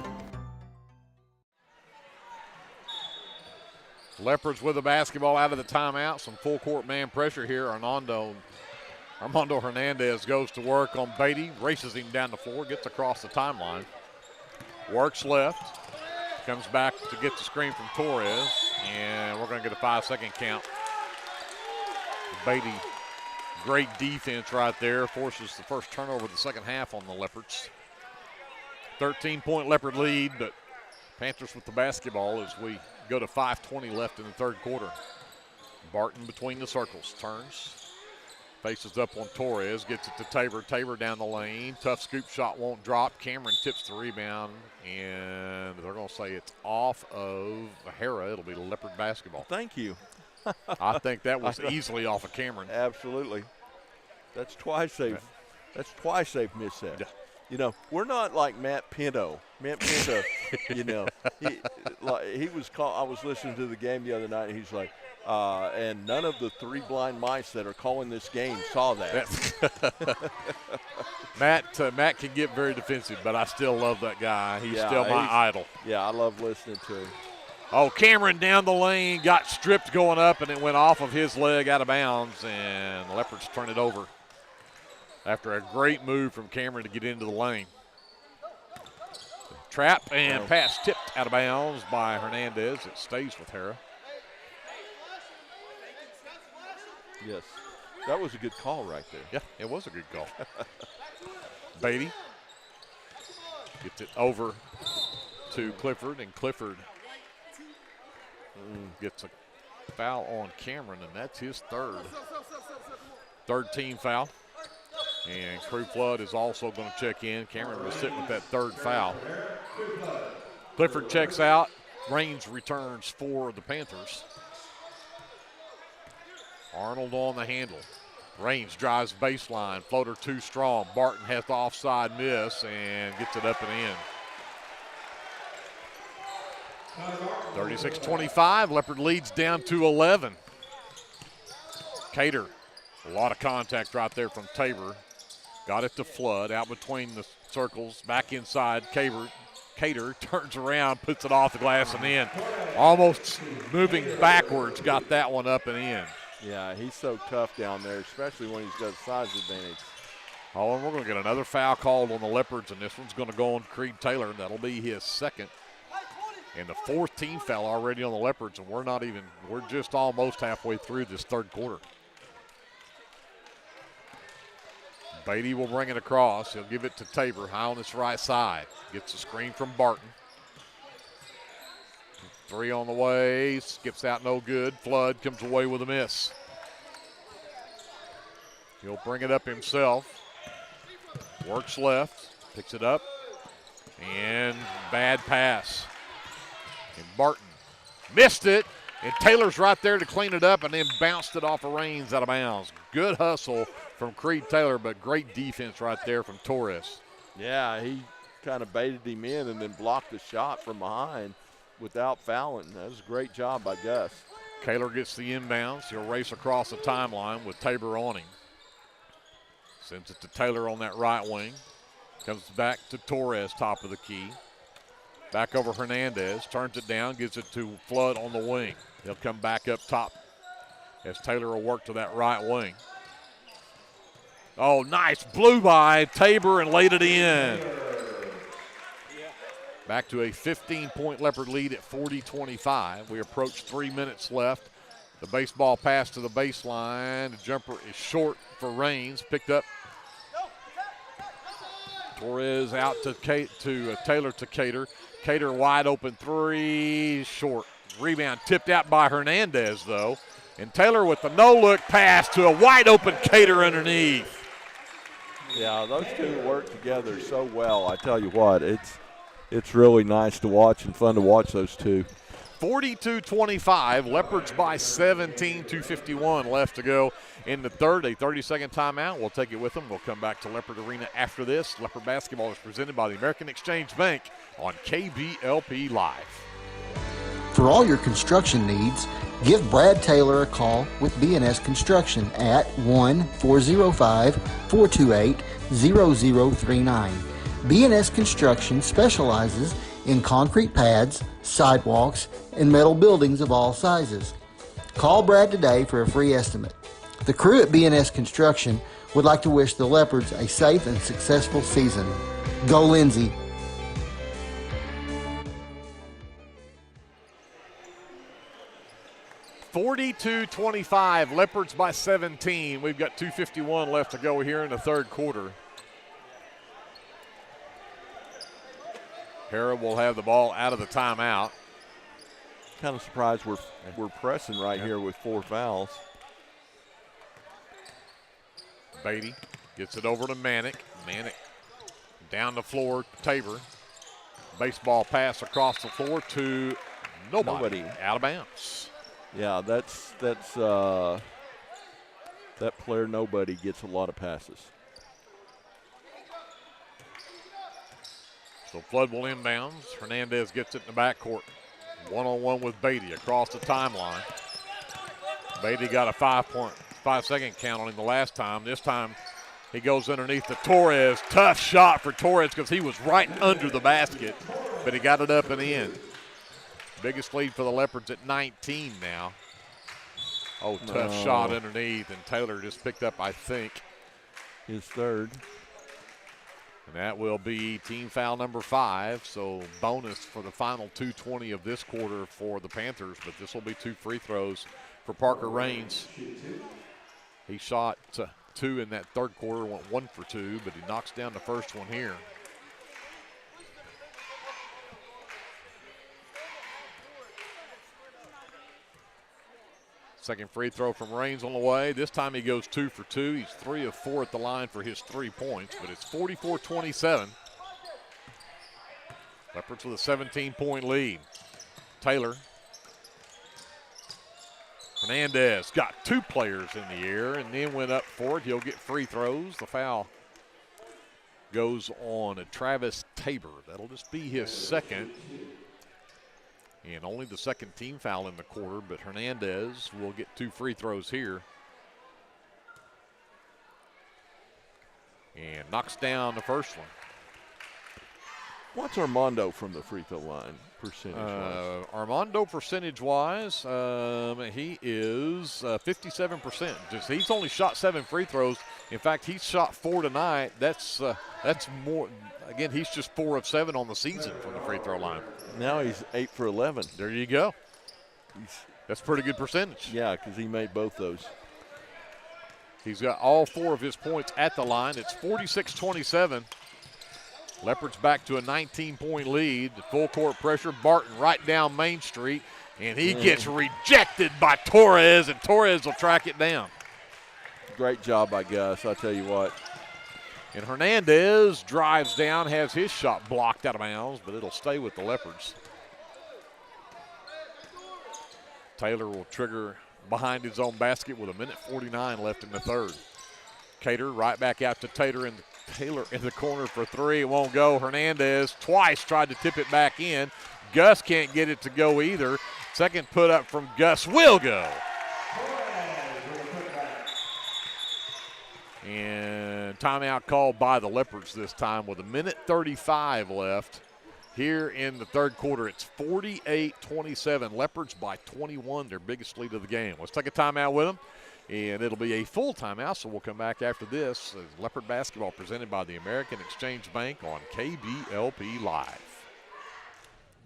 Leopards with the basketball out of the timeout. Some full court man pressure here. Armando Hernandez goes to work on Beatty, races him down the floor, gets across the timeline, works left, comes back to get the screen from Torres, and we're going to get a 5-second count. Beatty Great defense right there. Forces the first turnover of the second half on the Leopards. 13-point Leopard lead, but Panthers with the basketball as we go to 5:20 left in the third quarter. Barton between the circles, turns, faces up on Torres, gets it to Tabor. Tabor down the lane. Tough scoop shot won't drop. Cameron tips the rebound, and they're going to say it's off of Harrah. It'll be Leopard basketball. Thank you. I think that was easily off of Cameron. Absolutely. That's twice they've missed that. Yeah. You know, we're not like Matt Pinto. Matt Pinto, you know, he was called. I was listening to the game the other night, and he's like, and none of the three blind mice that are calling this game saw that. Matt can get very defensive, but I still love that guy. He's still my idol. Yeah, I love listening to him. Oh, Cameron down the lane, got stripped going up, and it went off of his leg out of bounds, and the Leopards turn it over after a great move from Cameron to get into the lane. Trap and pass tipped out of bounds by Hernandez. It stays with Harrah. Yes, that was a good call right there. Yeah, it was a good call. Beatty gets it over to Clifford, and Clifford gets a foul on Cameron, and that's his third team foul. And Crew Flood is also going to check in. Cameron was sitting with that third foul. Clifford checks out. Raines returns for the Panthers. Arnold on the handle. Raines drives baseline. Floater too strong. Barton has the offside miss and gets it up and in. 36-25. Leopard leads down to 11. Cater. A lot of contact right there from Tabor. Got it to Flood. Out between the circles. Back inside. Cater turns around, puts it off the glass and in. Almost moving backwards. Got that one up and in. Yeah, he's so tough down there, especially when he's got a size advantage. Oh, and we're going to get another foul called on the Leopards, and this one's going to go on Creed Taylor. That'll be his second. And the fourth team foul already on the Leopards, and we're just almost halfway through this third quarter. Beatty will bring it across. He'll give it to Tabor, high on his right side. Gets a screen from Barton. Three on the way, skips out no good. Flood comes away with a miss. He'll bring it up himself. Works left, picks it up, and bad pass. And Barton missed it, and Taylor's right there to clean it up and then bounced it off of Raines out of bounds. Good hustle from Creed Taylor, but great defense right there from Torres. Yeah, he kind of baited him in and then blocked the shot from behind without fouling. That was a great job by Gus. Kaler gets the inbounds. He'll race across the timeline with Tabor on him. Sends it to Taylor on that right wing. Comes back to Torres, top of the key. Back over Hernandez. Turns it down, gives it to Flood on the wing. He'll come back up top as Taylor will work to that right wing. Oh, nice. Blew by Tabor and laid it in. Back to a 15-point Leopard lead at 40-25. We approach 3 minutes left. The baseball pass to the baseline. The jumper is short for Raines. Picked up. Torres out to Taylor to Cater. Cater wide open three, short. Rebound tipped out by Hernandez, though. And Taylor with the no-look pass to a wide open Cater underneath. Yeah, those two work together so well. I tell you what, it's really nice to watch and fun to watch those two. 42-25, Leopards by 17, 2:51 left to go in the third. A 30-second timeout. We'll take it with them. We'll come back to Leopard Arena after this. Leopard basketball is presented by the American Exchange Bank on KBLP Live. For all your construction needs, give Brad Taylor a call with B&S Construction at 1-405-428-0039. B&S Construction specializes in concrete pads, sidewalks, and metal buildings of all sizes. Call Brad today for a free estimate. The crew at B&S Construction would like to wish the Leopards a safe and successful season. Go Lindsay! 42-25, Leopards by 17. We've got 2:51 left to go here in the third quarter. Harrah will have the ball out of the timeout. Kind of surprised we're pressing right here with 4 fouls. Beatty gets it over to Manick. Manick down the floor, Tabor. Baseball pass across the floor to nobody. Out of bounds. Yeah, that's that player nobody gets a lot of passes. So Flood will inbounds. Hernandez gets it in the backcourt. One-on-one with Beatty across the timeline. Beatty got a 5.5-second count on him the last time. This time he goes underneath to Torres. Tough shot for Torres because he was right under the basket, but he got it up and in. Biggest lead for the Leopards at 19 now. Oh, tough shot underneath, and Taylor just picked up, I think, his third. And that will be team foul number 5, so bonus for the final 2:20 of this quarter for the Panthers, but this will be 2 free throws for Parker Raines. He shot 2 in that third quarter, went 1 for 2, but he knocks down the first one here. Second free throw from Raines on the way. This time he goes 2 for 2. He's 3 of 4 at the line for his 3 points, but it's 44-27. Leopards with a 17-point lead. Taylor. Hernandez got 2 players in the air and then went up for it. He'll get free throws. The foul goes on to Travis Tabor. That'll just be his second. And only the second team foul in the quarter, but Hernandez will get 2 free throws here. And knocks down the first one. What's Armando from the free throw line percentage-wise? Armando percentage-wise, he is 57%. He's only shot 7 free throws. In fact, he's shot 4 tonight. That's more. Again, he's just 4 of 7 on the season from the free throw line. Now he's 8 for 11. There you go. That's pretty good percentage. Yeah, because he made both those. He's got all 4 of his points at the line. It's 46-27. Leopards back to a 19-point lead. Full court pressure. Barton right down Main Street, and he gets rejected by Torres, and Torres will track it down. Great job by Gus, I tell you what. And Hernandez drives down, has his shot blocked out of bounds, but it'll stay with the Leopards. Taylor will trigger behind his own basket with 1:49 left in the third. Cater right back out to Taylor in the corner for 3. It won't go. Hernandez twice tried to tip it back in. Gus can't get it to go either. Second put up from Gus will go. And timeout called by the Leopards this time with 1:35 left here in the third quarter. It's 48-27. Leopards by 21, their biggest lead of the game. Let's take a timeout with them, and it'll be a full timeout, so we'll come back after this. Leopard basketball presented by the American Exchange Bank on KBLP Live.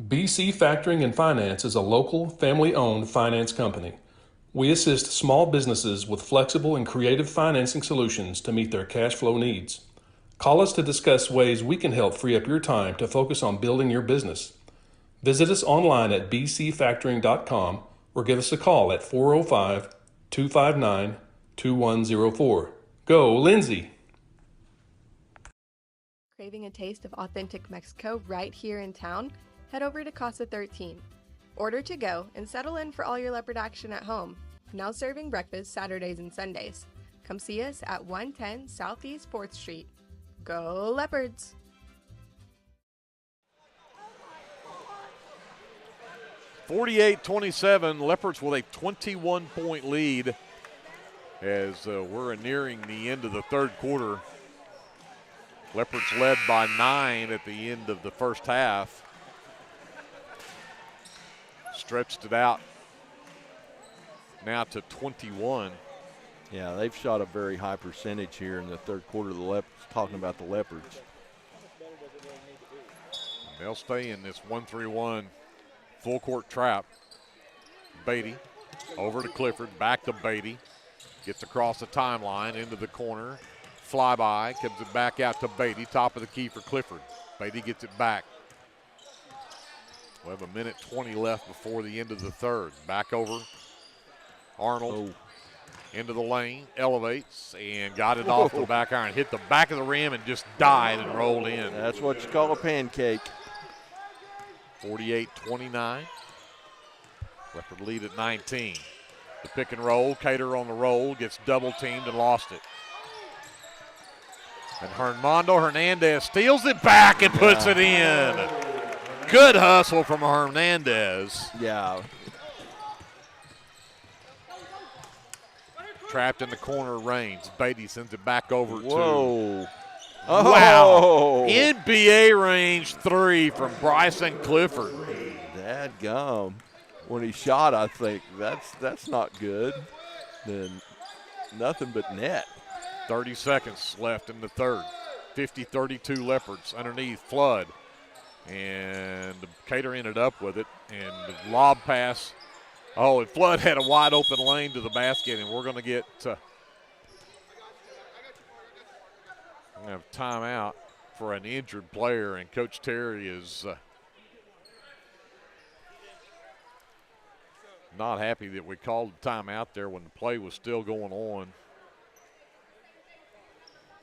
BC Factoring and Finance is a local, family-owned finance company. We assist small businesses with flexible and creative financing solutions to meet their cash flow needs. Call us to discuss ways we can help free up your time to focus on building your business. Visit us online at bcfactoring.com or give us a call at 405-259-2104. Go, Lindsay! Craving a taste of authentic Mexico right here in town? Head over to Casa 13. Order to go and settle in for all your Leopard action at home. Now serving breakfast Saturdays and Sundays. Come see us at 110 Southeast 4th Street. Go Leopards! (48-27), Leopards with a 21-point lead as we're nearing the end of the third quarter. Leopards led by 9 at the end of the first half. Stretched it out now to 21. Yeah, they've shot a very high percentage here in the third quarter of the Leopards, talking about the Leopards. And they'll stay in this 1-3-1 full court trap. Beatty Over to Clifford, back to Beatty. Gets across the timeline, into the corner. Flyby, comes it back out to Beatty. Top of the key for Clifford. Beatty gets it back. We have 1:20 left before the end of the third. Back over. Arnold into the lane, elevates, and got it off the back iron. Hit the back of the rim and just died and rolled in. That's what you call a pancake. 48-29. Leopard lead at 19. The pick and roll, Cater on the roll, gets double teamed and lost it. And Hernando Hernandez steals it back and puts it in. Good hustle from Hernandez. Yeah. Trapped in the corner range. Beatty sends it back over Whoa. to. Wow. NBA range 3 from Bryson Clifford. Dadgum. When he shot, I think that's not good. Then nothing but net. 30 seconds left in the third. 50-32 Leopards underneath. Flood. And Cater ended up with it. And the lob pass. Oh, and Flood had a wide open lane to the basket, and we're going to get have timeout for an injured player, and Coach Terry is not happy that we called the timeout there when the play was still going on.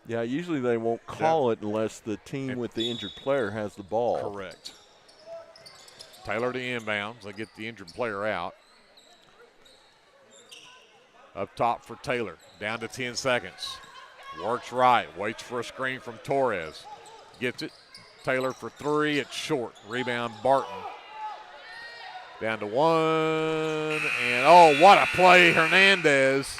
Yeah, usually they won't call it unless the team with the injured player has the ball. Correct. Taylor to inbounds. They get the injured player out. Up top for Taylor. Down to 10 seconds. Works right. Waits for a screen from Torres. Gets it. Taylor for 3. It's short. Rebound Barton. Down to 1. And oh, what a play. Hernandez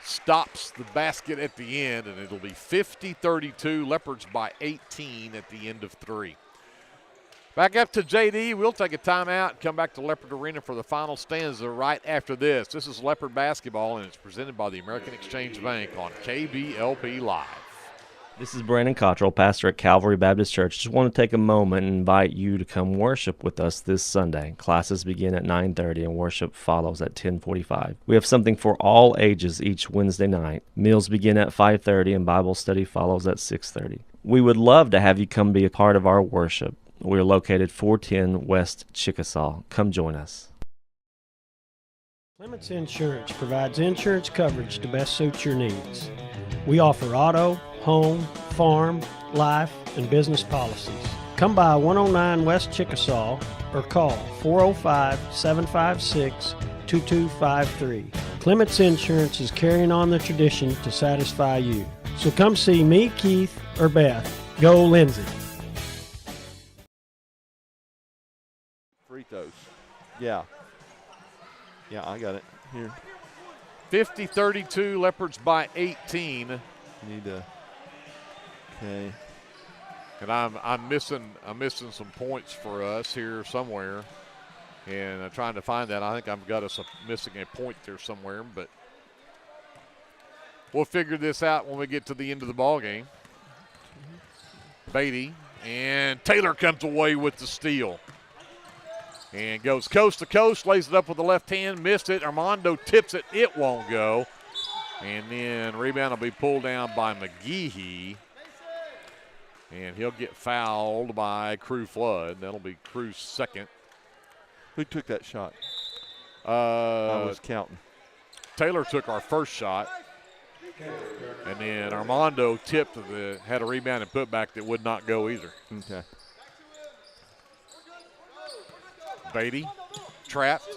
stops the basket at the end, and it'll be 50-32. Leopards by 18 at the end of 3. Back up to JD. We'll take a timeout and come back to Leopard Arena for the final stanza right after this. This is Leopard basketball, and it's presented by the American Exchange Bank on KBLP Live. This is Brandon Cottrell, pastor at Calvary Baptist Church. Just want to take a moment and invite you to come worship with us this Sunday. Classes begin at 9:30 and worship follows at 10:45. We have something for all ages each Wednesday night. Meals begin at 5:30 and Bible study follows at 6:30. We would love to have you come be a part of our worship. We are located 410 West Chickasaw. Come join us. Clements Insurance provides insurance coverage to best suit your needs. We offer auto, home, farm, life, and business policies. Come by 109 West Chickasaw or call 405-756-2253. Clements Insurance is carrying on the tradition to satisfy you. So come see me, Keith, or Beth. Go Lindsay. Free throws. Yeah. Yeah, I got it. Here. 50-32, Leopards by 18. Need to. Okay. And I'm missing some points for us here somewhere, and I'm trying to find that. I think I've got us missing a point there somewhere, but we'll figure this out when we get to the end of the ball game. Beatty and Taylor comes away with the steal. And goes coast to coast, lays it up with the left hand, missed it. Armando tips it, it won't go. And then rebound will be pulled down by McGehee. And he'll get fouled by Crew Flood. That'll be Crew's second. Who took that shot? I was counting. Taylor took our first shot. And then Armando tipped, had a rebound and put back that would not go either. Okay. Beatty, trapped,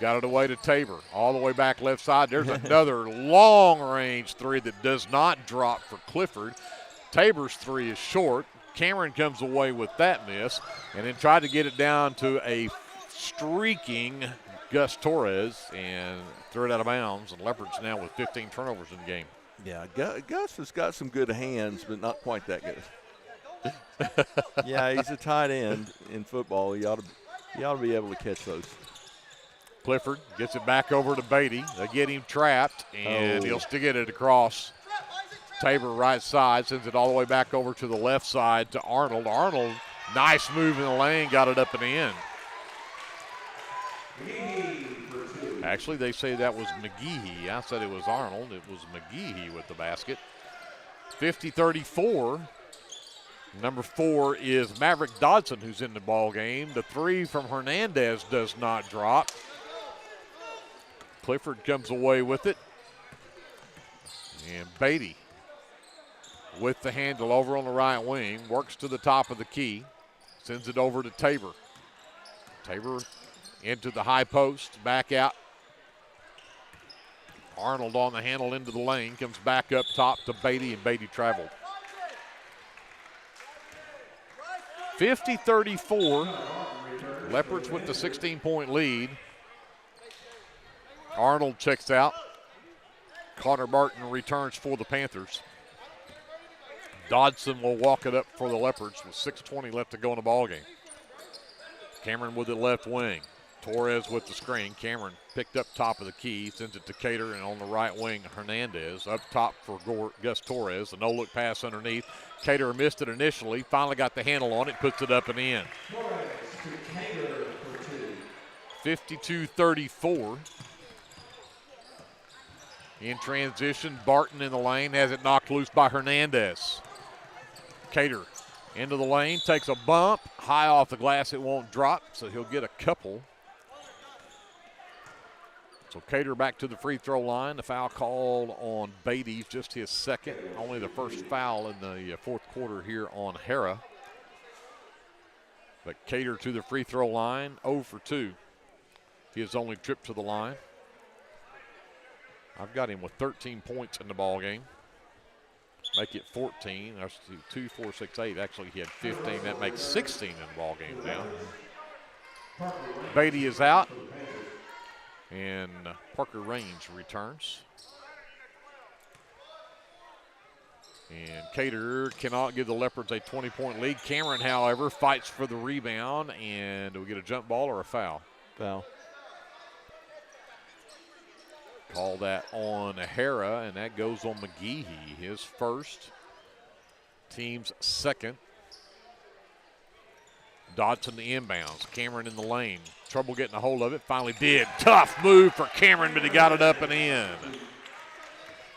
got it away to Tabor. All the way back left side. There's another long-range three that does not drop for Clifford. Tabor's three is short. Cameron comes away with that miss and then tried to get it down to a streaking Gus Torres and threw it out of bounds. And Leopards now with 15 turnovers in the game. Yeah, Gus has got some good hands, but not quite that good. Yeah, he's a tight end in football. He ought to be able to catch those. Clifford gets it back over to Beatty. They get him trapped, and he'll still get it across. Tabor right side, sends it all the way back over to the left side to Arnold. Arnold, nice move in the lane, got it up and in. Actually, they say that was McGehee. I said it was Arnold. It was McGehee with the basket. 50-34. Number 4 is Maverick Dodson, who's in the ball game. The 3 from Hernandez does not drop. Clifford comes away with it. And Beatty with the handle over on the right wing, works to the top of the key, sends it over to Tabor. Tabor into the high post, back out. Arnold on the handle into the lane, comes back up top to Beatty, and Beatty traveled. 50-34, Leopards with the 16-point lead. Arnold checks out. Connor Barton returns for the Panthers. Dodson will walk it up for the Leopards with 6:20 left to go in the ballgame. Cameron with it left wing. Torres with the screen. Cameron picked up top of the key, sends it to Cater, and on the right wing, Hernandez. Up top for Gus Torres. A no-look pass underneath. Cater missed it initially, finally got the handle on it, puts it up and in. 52-34. In transition, Barton in the lane, has it knocked loose by Hernandez. Cater into the lane, takes a bump, high off the glass, it won't drop, so he'll get a couple. So Cater back to the free throw line. The foul called on Beatty, just his second, only the first foul in the fourth quarter here on Harrah. But Cater to the free throw line, 0 for 2. His only trip to the line. I've got him with 13 points in the ball game. Make it 14. That's 2, 4, 6, 8. Actually, he had 15. That makes 16 in the ball game now. Beatty is out, and Parker Raines returns. And Cater cannot give the Leopards a 20-point lead. Cameron, however, fights for the rebound, and do we get a jump ball or a foul? Foul. Call that on Harrah, and that goes on McGehee, his first, team's second. Dodson the inbounds. Cameron in the lane. Trouble getting a hold of it. Finally did. Tough move for Cameron, but he got it up and in.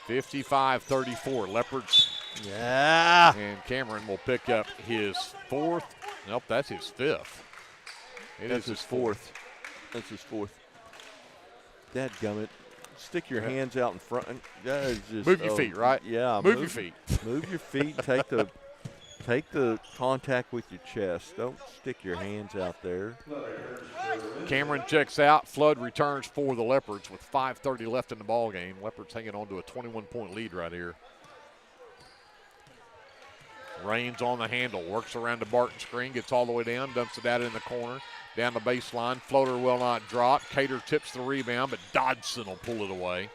55-34. Leopards. Yeah. And Cameron will pick up his fourth. Nope, that's his fifth. That's his fourth. That's his fourth. Dadgummit. Stick your hands out in front. That is just, move your feet, right? Yeah. Move your feet. Move your feet. Take the contact with your chest. Don't stick your hands out there. Cameron checks out. Flood returns for the Leopards with 5:30 left in the ball game. Leopards hanging on to a 21-point lead right here. Raines on the handle. Works around the Barton screen. Gets all the way down. Dumps it out in the corner. Down the baseline. Floater will not drop. Cater tips the rebound, but Dodson will pull it away.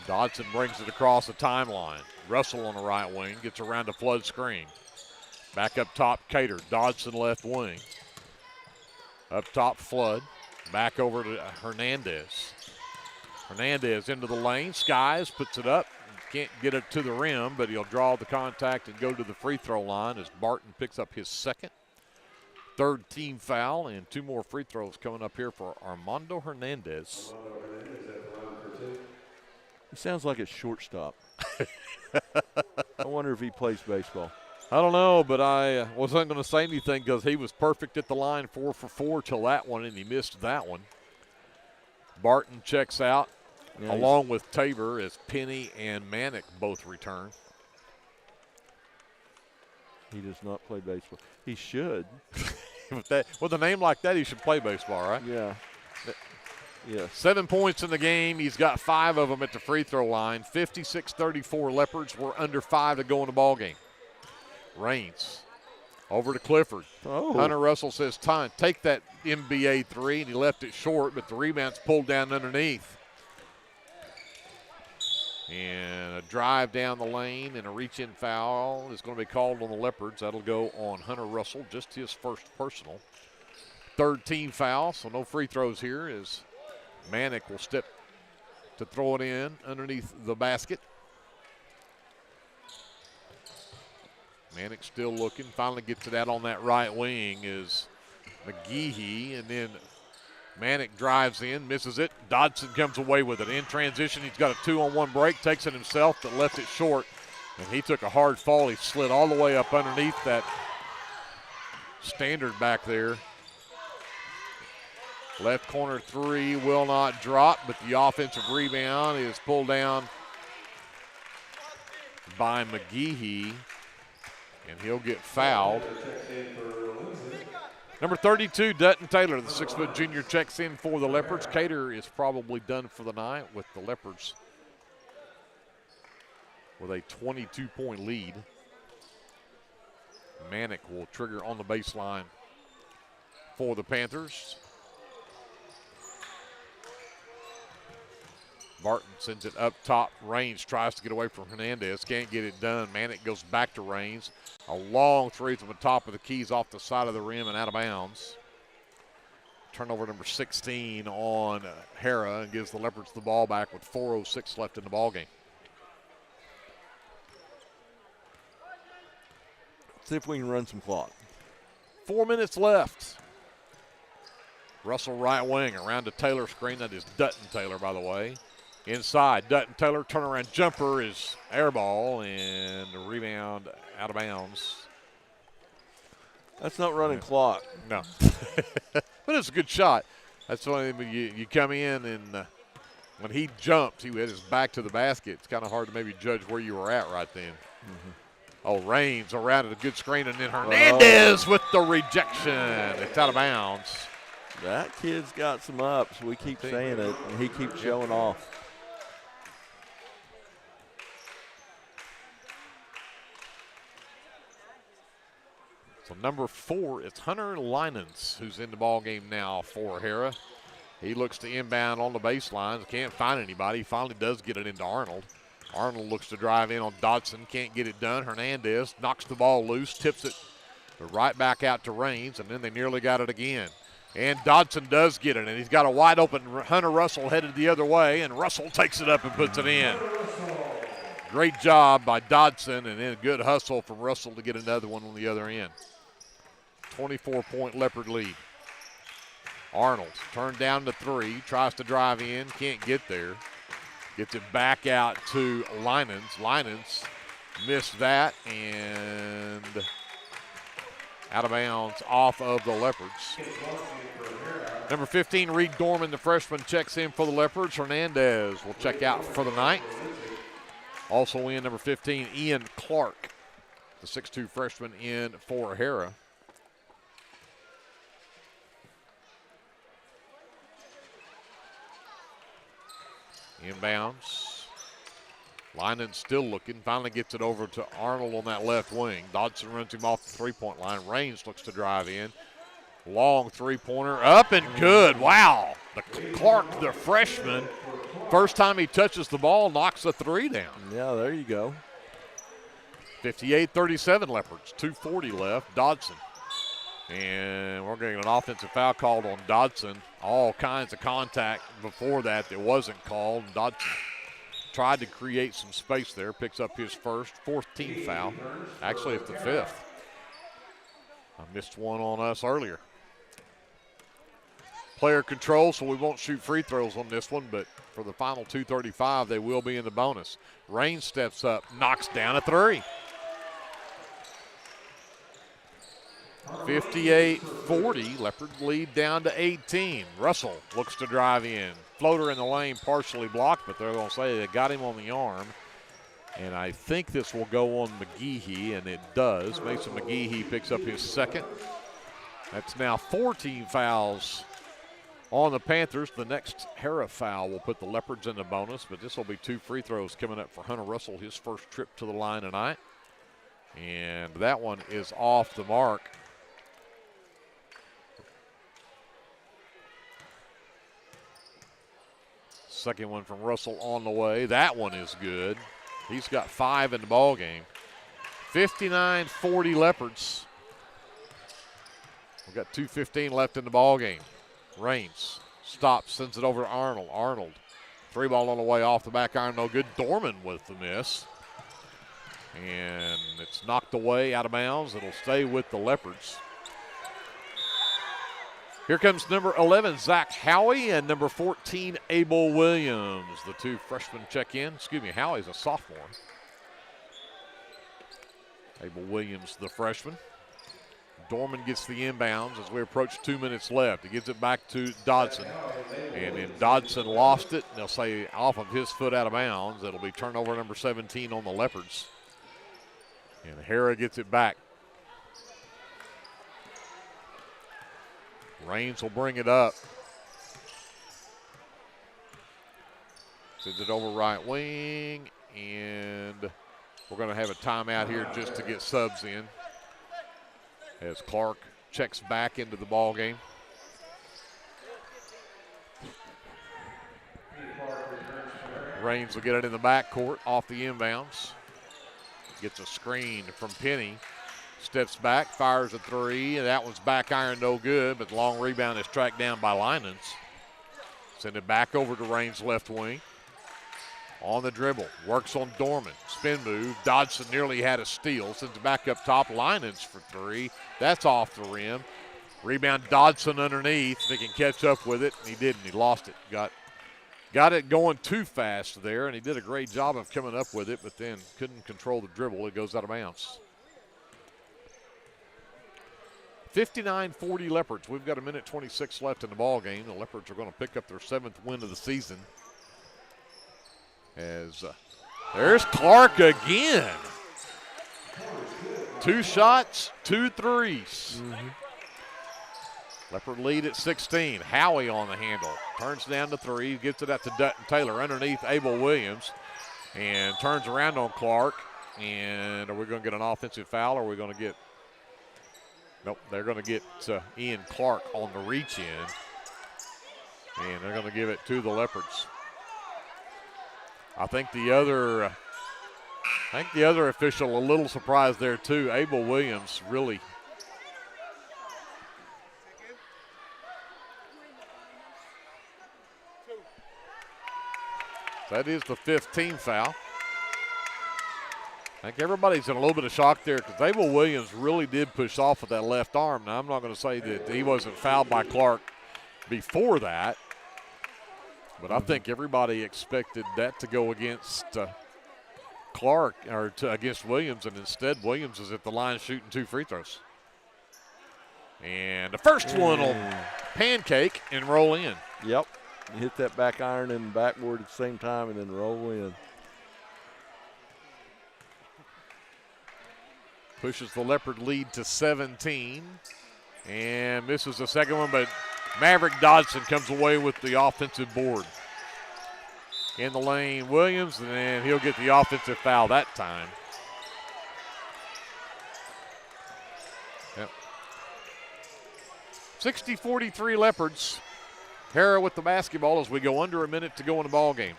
Dodson brings it across the timeline. Russell on the right wing. Gets around the Flood screen. Back up top, Cater. Dodson left wing. Up top, Flood. Back over to Hernandez. Hernandez into the lane. Skies puts it up. Can't get it to the rim, but he'll draw the contact and go to the free throw line as Barton picks up his second. Third team foul, and 2 more free throws coming up here for Armando Hernandez. He sounds like a shortstop. I wonder if he plays baseball. I don't know, but I wasn't going to say anything because he was perfect at the line, 4 for 4 till that one, and he missed that one. Barton checks out, along with Tabor, as Penny and Manick both return. He does not play baseball. He should. With a name like that, he should play baseball, right? Yeah. Yeah. 7 points in the game. He's got 5 of them at the free throw line. 56-34 Leopards. We're under 5 to go in the ball game. Raines over to Clifford. Oh. Hunter Russell says, "Time, take that NBA 3," and he left it short, but the rebound's pulled down underneath. And a drive down the lane and a reach-in foul is going to be called on the Leopards. That'll go on Hunter Russell, just his first personal. Third team foul, so no free throws here as Manick will step to throw it in underneath the basket. Manick still looking, finally gets it out on that right wing is McGehee, and then Manick drives in, misses it. Dodson comes away with it. In transition, he's got a 2-on-1 break, takes it himself, but left it short. And he took a hard fall. He slid all the way up underneath that standard back there. Left corner three will not drop, but the offensive rebound is pulled down by McGehee, and he'll get fouled. Number 32, Dutton Taylor, the 6-foot junior, checks in for the Leopards. Cater is probably done for the night with the Leopards with a 22-point lead. Manick will trigger on the baseline for the Panthers. Barton sends it up top. Raines tries to get away from Hernandez. Can't get it done. Manick goes back to Raines. A long three from the top of the keys off the side of the rim and out of bounds. Turnover number 16 on Harrah and gives the Leopards the ball back with 4:06 left in the ballgame. See if we can run some clock. 4 minutes left. Russell right wing around the Taylor screen. That is Dutton Taylor, by the way. Inside, Dutton Taylor turnaround jumper is air ball, and the rebound out of bounds. That's not running clock. No. But it's a good shot. That's why you come in, and when he jumped, he had his back to the basket. It's kind of hard to maybe judge where you were at right then. Mm-hmm. Oh, Raines around it, a good screen, and then Hernandez with the rejection. It's out of bounds. That kid's got some ups. We keep saying it, and he keeps showing off. So number 4, it's Hunter Linens who's in the ball game now for Harrah. He looks to inbound on the baseline. Can't find anybody. He finally does get it into Arnold. Arnold looks to drive in on Dodson. Can't get it done. Hernandez knocks the ball loose, tips it right back out to Raines, and then they nearly got it again. And Dodson does get it, and he's got a wide open Hunter Russell headed the other way, and Russell takes it up and puts it in. Great job by Dodson, and then a good hustle from Russell to get another one on the other end. 24-point Leopard lead. Arnold turned down to 3, tries to drive in, can't get there. Gets it back out to Linens. Linens missed that, and out of bounds off of the Leopards. Number 15, Reed Dorman, the freshman, checks in for the Leopards. Hernandez will check out for the night. Also in, number 15, Ian Clark, the 6'2 freshman, in for Harrah. Inbounds. Lynan still looking. Finally gets it over to Arnold on that left wing. Dodson runs him off the three-point line. Raines looks to drive in. Long three-pointer. Up and good. Wow. Clark, the freshman, first time he touches the ball, knocks a three down. Yeah, there you go. 58-37 Leopards. 2:40 left. Dodson. And we're getting an offensive foul called on Dodson. All kinds of contact before that wasn't called. Dodson tried to create some space there. Picks up his fourth team foul. Actually, it's the 5th. I missed one on us earlier. Player control, so we won't shoot free throws on this one, but for the final 2:35, they will be in the bonus. Raines steps up, knocks down a three. 58-40, Leopard lead down to 18. Russell looks to drive in. Floater in the lane, partially blocked, but they're going to say they got him on the arm. And I think this will go on McGehee, and it does. Mason McGehee picks up his second. That's now 14 fouls on the Panthers. The next Harrah foul will put the Leopards in the bonus, but this will be 2 free throws coming up for Hunter Russell, his first trip to the line tonight. And that one is off the mark. Second one from Russell on the way. That one is good. He's got 5 in the ball game. 59-40 Leopards. We've got 2:15 left in the ball game. Raines stops, sends it over to Arnold. Arnold, 3-ball on the way off the back iron, no good. Dorman with the miss. And it's knocked away out of bounds. It'll stay with the Leopards. Here comes number 11, Zach Howie, and number 14, Abel Williams. The two freshmen check in. Excuse me, Howie's a sophomore. Abel Williams, the freshman. Dorman gets the inbounds as we approach 2 minutes left. He gives it back to Dodson. And then Dodson lost it. They'll say off of his foot out of bounds. It'll be turnover number 17 on the Leopards. And Harrah gets it back. Raines will bring it up. Sends it over right wing. And we're going to have a timeout here just to get subs in, as Clark checks back into the ball game. Raines will get it in the backcourt off the inbounds. Gets a screen from Penny. Steps back, fires a three, and that one's back iron, no good, but the long rebound is tracked down by Linens. Send it back over to Raines' left wing. On the dribble, works on Dorman. Spin move. Dodson nearly had a steal. Sends it back up top. Linens for three. That's off the rim. Rebound Dodson underneath. If he can catch up with it. He didn't. He lost it. Got it going too fast there, and he did a great job of coming up with it, but then couldn't control the dribble. It goes out of bounds. 59-40 Leopards. We've got 1:26 left in the ball game. The Leopards are going to pick up their 7th win of the season. As there's Clark again. 2 shots, 2 threes. Leopard lead at 16. Howie on the handle. Turns down to 3. Gets it out to Dutton Taylor underneath Abel Williams. And turns around on Clark. And are we going to get an offensive foul, or are we going to get... Nope, they're going to get Ian Clark on the reach in. And they're going to give it to the Leopards. I think the other official a little surprised there too. Abel Williams really. That is the 5th team foul. I think everybody's in a little bit of shock there because Abel Williams really did push off with that left arm. Now, I'm not going to say that he wasn't fouled by Clark before that, but I think everybody expected that to go against Clark or against Williams, and instead Williams is at the line shooting 2 free throws. And the first one will pancake and roll in. Yep. You hit that back iron and backboard at the same time and then roll in. Pushes the Leopard lead to 17 and misses the second one, but Maverick Dodson comes away with the offensive board. In the lane, Williams, and he'll get the offensive foul that time. Yep. 60-43 Leopards. Harrah with the basketball as we go under a minute to go in the ball game.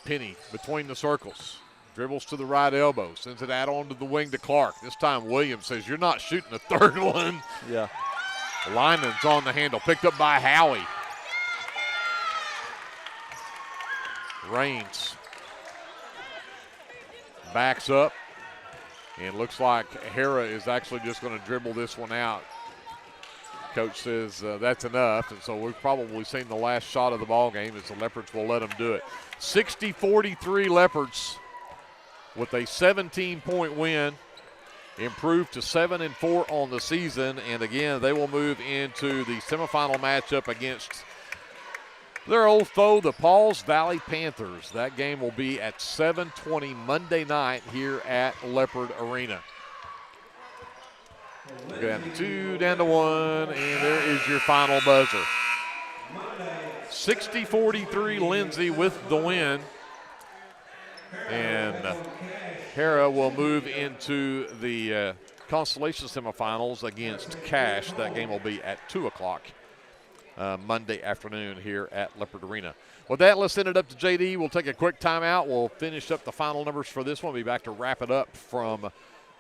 Penny between the circles. Dribbles to the right elbow, sends it out onto the wing to Clark. This time Williams says, "You're not shooting the third one." Yeah. Linen's on the handle, picked up by Howie. Raines backs up, and looks like Harrah is actually just going to dribble this one out. Coach says that's enough, and so we've probably seen the last shot of the ball game as the Leopards will let them do it. 60-43 Leopards with a 17-point win, improved to 7-4 on the season, and again they will move into the semifinal matchup against their old foe, the Pauls Valley Panthers. That game will be at 7:20 Monday night here at Leopard Arena. Go down to 2, down to 1, and there is your final buzzer. 60-43 Lindsay with the win. And Harrah will move into the consolation semifinals against Cash. That game will be at 2 o'clock Monday afternoon here at Leopard Arena. With that, let's send it up to JD. We'll take a quick timeout. We'll finish up the final numbers for this one. We'll be back to wrap it up from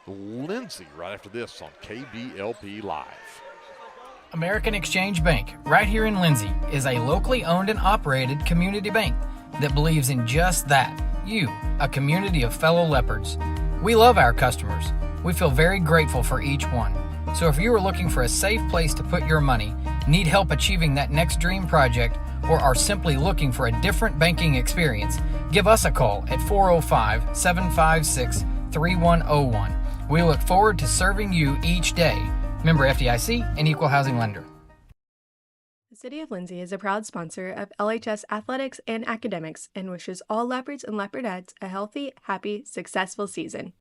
Lindsay right after this on KBLP Live. American Exchange Bank, right here in Lindsay, is a locally owned and operated community bank that believes in just that. You, a community of fellow Leopards. We love our customers. We feel very grateful for each one. So if you are looking for a safe place to put your money, need help achieving that next dream project, or are simply looking for a different banking experience, give us a call at 405-756-3101. We look forward to serving you each day. Member FDIC and Equal Housing Lender. The City of Lindsay is a proud sponsor of LHS athletics and academics and wishes all Leopards and Leopardettes a healthy, happy, successful season.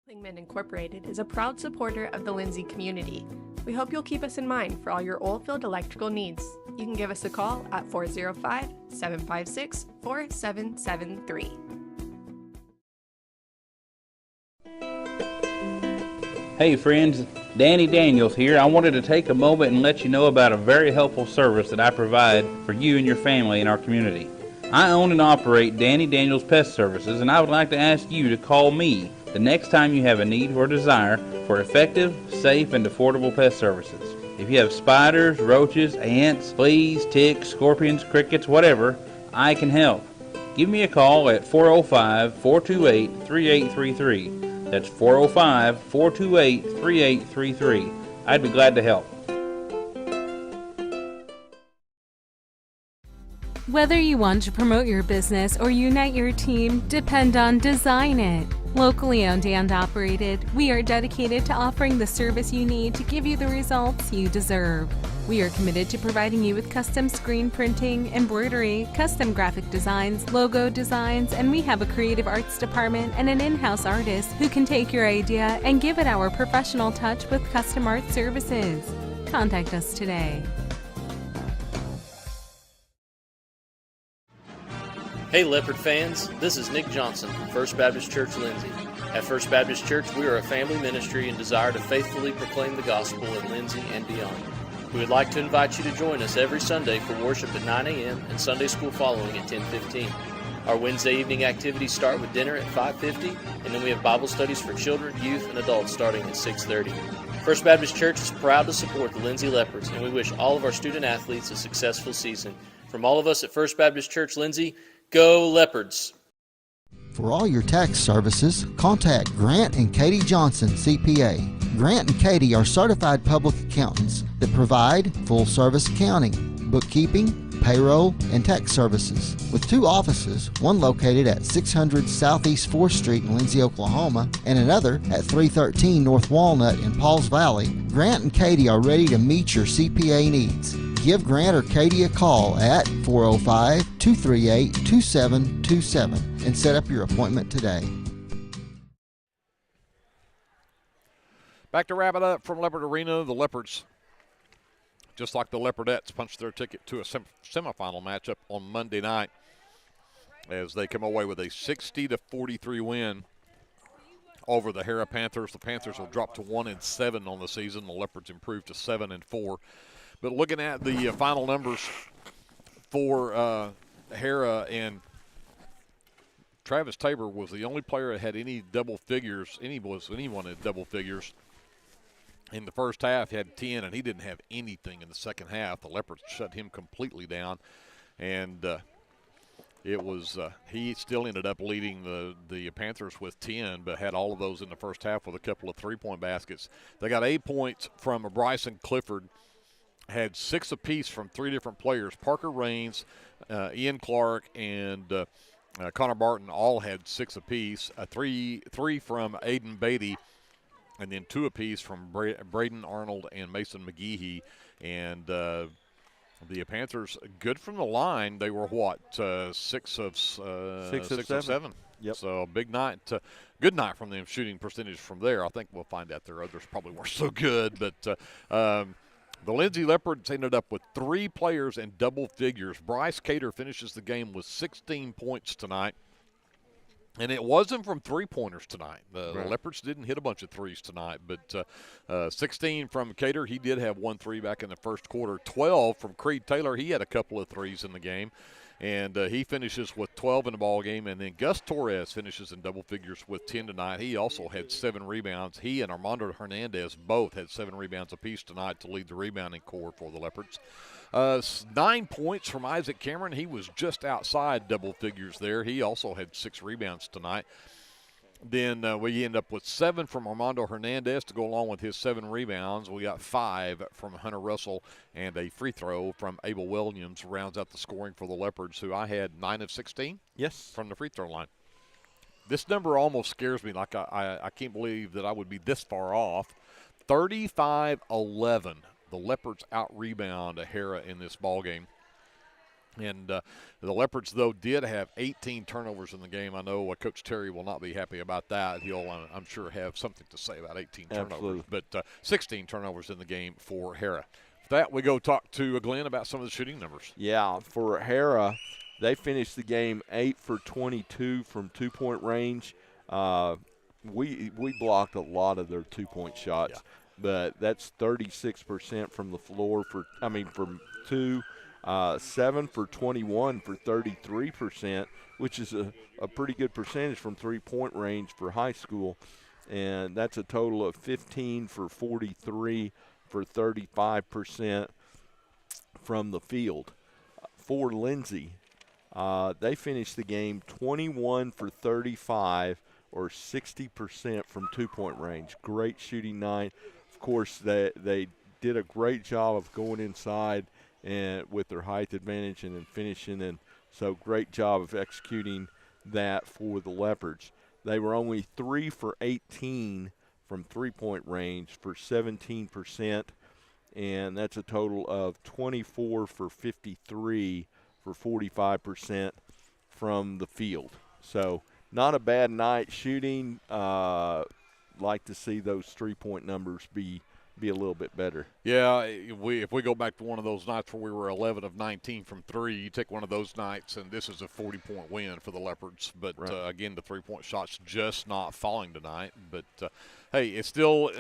Lingman Incorporated is a proud supporter of the Lindsay community. We hope you'll keep us in mind for all your oil-filled electrical needs. You can give us a call at 405-756-4773. Hey friends, Danny Daniels here. I wanted to take a moment and let you know about a very helpful service that I provide for you and your family in our community. I own and operate Danny Daniels Pest Services, and I would like to ask you to call me the next time you have a need or desire for effective, safe, and affordable pest services. If you have spiders, roaches, ants, fleas, ticks, scorpions, crickets, whatever, I can help. Give me a call at 405-428-3833. That's 405-428-3833. I'd be glad to help. Whether you want to promote your business or unite your team, depend on Design It. Locally owned and operated, we are dedicated to offering the service you need to give you the results you deserve. We are committed to providing you with custom screen printing, embroidery, custom graphic designs, logo designs, and we have a creative arts department and an in-house artist who can take your idea and give it our professional touch with custom art services. Contact us today. Hey Leopard fans, this is Nick Johnson from First Baptist Church Lindsay. At First Baptist Church, we are a family ministry and desire to faithfully proclaim the gospel in Lindsay and beyond. We would like to invite you to join us every Sunday for worship at 9 a.m. and Sunday school following at 10:15. Our Wednesday evening activities start with dinner at 5:50, and then we have Bible studies for children, youth, and adults starting at 6:30. First Baptist Church is proud to support the Lindsay Leopards, and we wish all of our student athletes a successful season. From all of us at First Baptist Church Lindsay, go Leopards! For all your tax services, contact Grant and Katie Johnson, CPA. Grant and Katie are certified public accountants that provide full-service accounting, bookkeeping, payroll, and tax services. With 2 offices, one located at 600 Southeast 4th Street in Lindsay, Oklahoma, and another at 313 North Walnut in Pauls Valley, Grant and Katie are ready to meet your CPA needs. Give Grant or Katie a call at 405-238-2727 and set up your appointment today. Back to wrap it up from Leopard Arena, the Leopards, just like the Leopardettes, punched their ticket to a semifinal matchup on Monday night as they come away with a 60-43 win over the Harrah Panthers. The Panthers will drop to 1-7 on the season. The Leopards improved to 7-4. But looking at the final numbers for Harrah, and Travis Tabor was the only player that had any double figures, anyone had double figures. In the first half, he had 10, and he didn't have anything in the second half. The Leopards shut him completely down, and he still ended up leading the Panthers with 10, but had all of those in the first half with a couple of three-point baskets. They got 8 points from Bryson Clifford. Had 6 apiece from 3 different players. Parker Raines, Ian Clark, and Connor Barton all had 6 apiece. Three from Aiden Beatty, and then 2 apiece from Braden Arnold and Mason McGehee. And the Panthers, good from the line. They were what, 6 of 7. Yep. So a big night, good night from them shooting percentage from there. I think we'll find out their others probably weren't so good, but. The Lindsay Leopards ended up with 3 players in double figures. Bryce Cater finishes the game with 16 points tonight. And it wasn't from three-pointers tonight. The Leopards didn't hit a bunch of threes tonight, but 16 from Cater. He did have 1 3 back in the first quarter. 12 from Creed Taylor. He had a couple of threes in the game. And he finishes with 12 in the ball game. And then Gus Torres finishes in double figures with 10 tonight. He also had 7 rebounds. He and Armando Hernandez both had 7 rebounds apiece tonight to lead the rebounding core for the Leopards. 9 points from Isaac Cameron. He was just outside double figures there. He also had 6 rebounds tonight. Then we end up with 7 from Armando Hernandez to go along with his 7 rebounds. We got 5 from Hunter Russell, and a free throw from Abel Williams rounds out the scoring for the Leopards, who I had 9 of 16 from the free throw line. This number almost scares me. Like I can't believe that I would be this far off. 35-11. The Leopards out-rebound Harrah in this ballgame. And the Leopards, though, did have 18 turnovers in the game. I know Coach Terry will not be happy about that. He'll, I'm sure, have something to say about 18 turnovers. Absolutely. But 16 turnovers in the game for Harrah. With that, we go talk to Glenn about some of the shooting numbers. Yeah, for Harrah, they finished the game 8 for 22 from two-point range. We blocked a lot of their two-point shots, but that's 36% from the floor from 2. 7 for 21 for 33%, which is a pretty good percentage from three-point range for high school. And that's a total of 15 for 43 for 35% from the field. For Lindsay, they finished the game 21 for 35 or 60% from two-point range. Great shooting night. Of course, they did a great job of going inside and with their height advantage and then finishing, and so great job of executing that for the Leopards. They were only 3 for 18 from three-point range for 17%, and that's a total of 24 for 53 for 45% from the field. So not a bad night shooting. Like to see those three-point numbers be a little bit better. Yeah, if we go back to one of those nights where we were 11 of 19 from 3, you take one of those nights, and this is a 40-point win for the Leopards. But, again, the three-point shot's just not falling tonight. But, hey, it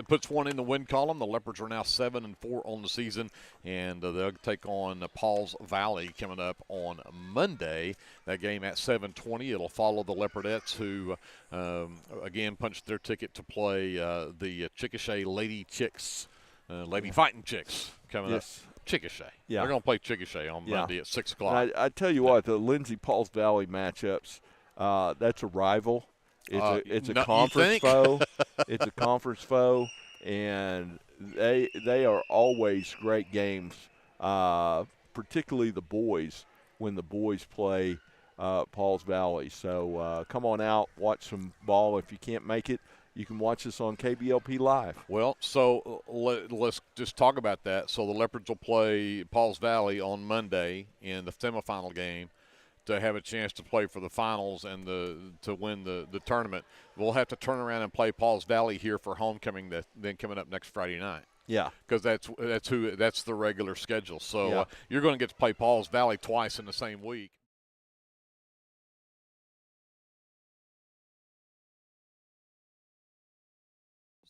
puts one in the win column. The Leopards are now 7-4 on the season, and they'll take on Pauls Valley coming up on Monday. That game at 7:20. It'll follow the Leopardettes, who, again, punched their ticket to play the Chickasha Lady Chicks. Lady Fighting Chicks coming up. Chickasha. Yeah. They're going to play Chickasha on Monday at 6 o'clock. I tell you what, the Lindsay-Pauls Valley matchups, that's a rival. It's a conference foe. It's a conference foe, and they are always great games, particularly the boys, when the boys play Pauls Valley. So come on out, watch some ball. If you can't make it, you can watch us on KBLP Live. Well, so let's just talk about that. So the Leopards will play Pauls Valley on Monday in the semifinal game to have a chance to play for the finals and to win the tournament. We'll have to turn around and play Pauls Valley here for homecoming then coming up next Friday night. Yeah, because that's the regular schedule. So you're going to get to play Pauls Valley twice in the same week.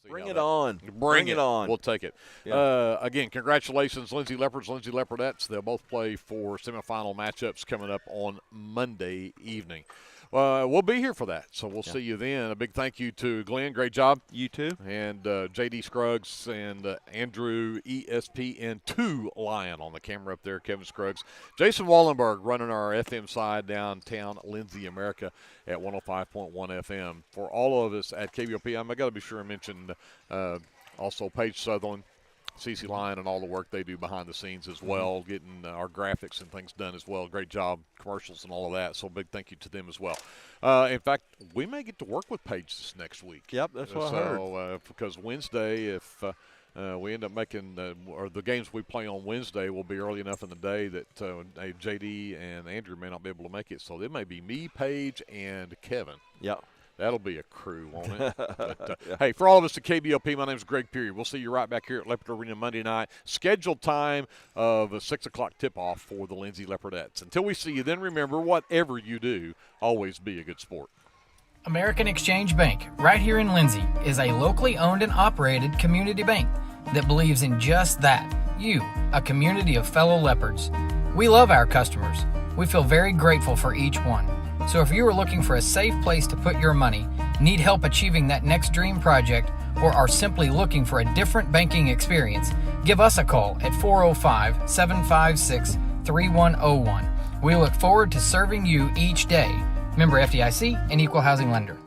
Bring it on. Bring it on. We'll take it. Yeah. Again, congratulations, Lindsay Leopards, Lindsay Leopardettes. They'll both play for semifinal matchups coming up on Monday evening. We'll be here for that, so we'll see you then. A big thank you to Glenn. Great job. You too. And J.D. Scruggs and Andrew ESPN2 Lion on the camera up there, Kevin Scruggs. Jason Wallenberg running our FM side downtown Lindsay, America at 105.1 FM. For all of us at KBLP, I got to be sure I mentioned also Paige Sutherland, CeCe Lyon, and all the work they do behind the scenes as well, getting our graphics and things done as well. Great job, commercials and all of that. So big thank you to them as well. In fact, we may get to work with Paige this next week. Yep, that's what I heard. Because Wednesday, if we end up making or the games we play on Wednesday will be early enough in the day that JD and Andrew may not be able to make it. So it may be me, Paige, and Kevin. Yep. That'll be a crew, won't it? But, hey, for all of us at KBLP, my name is Greg Peary. We'll see you right back here at Leopard Arena Monday night. Scheduled time of a 6 o'clock tip-off for the Lindsay Leopardettes. Until we see you then, remember, whatever you do, always be a good sport. American Exchange Bank, right here in Lindsay, is a locally owned and operated community bank that believes in just that, you, a community of fellow Leopards. We love our customers. We feel very grateful for each one. So if you are looking for a safe place to put your money, need help achieving that next dream project, or are simply looking for a different banking experience, give us a call at 405-756-3101. We look forward to serving you each day. Member FDIC and Equal Housing Lender.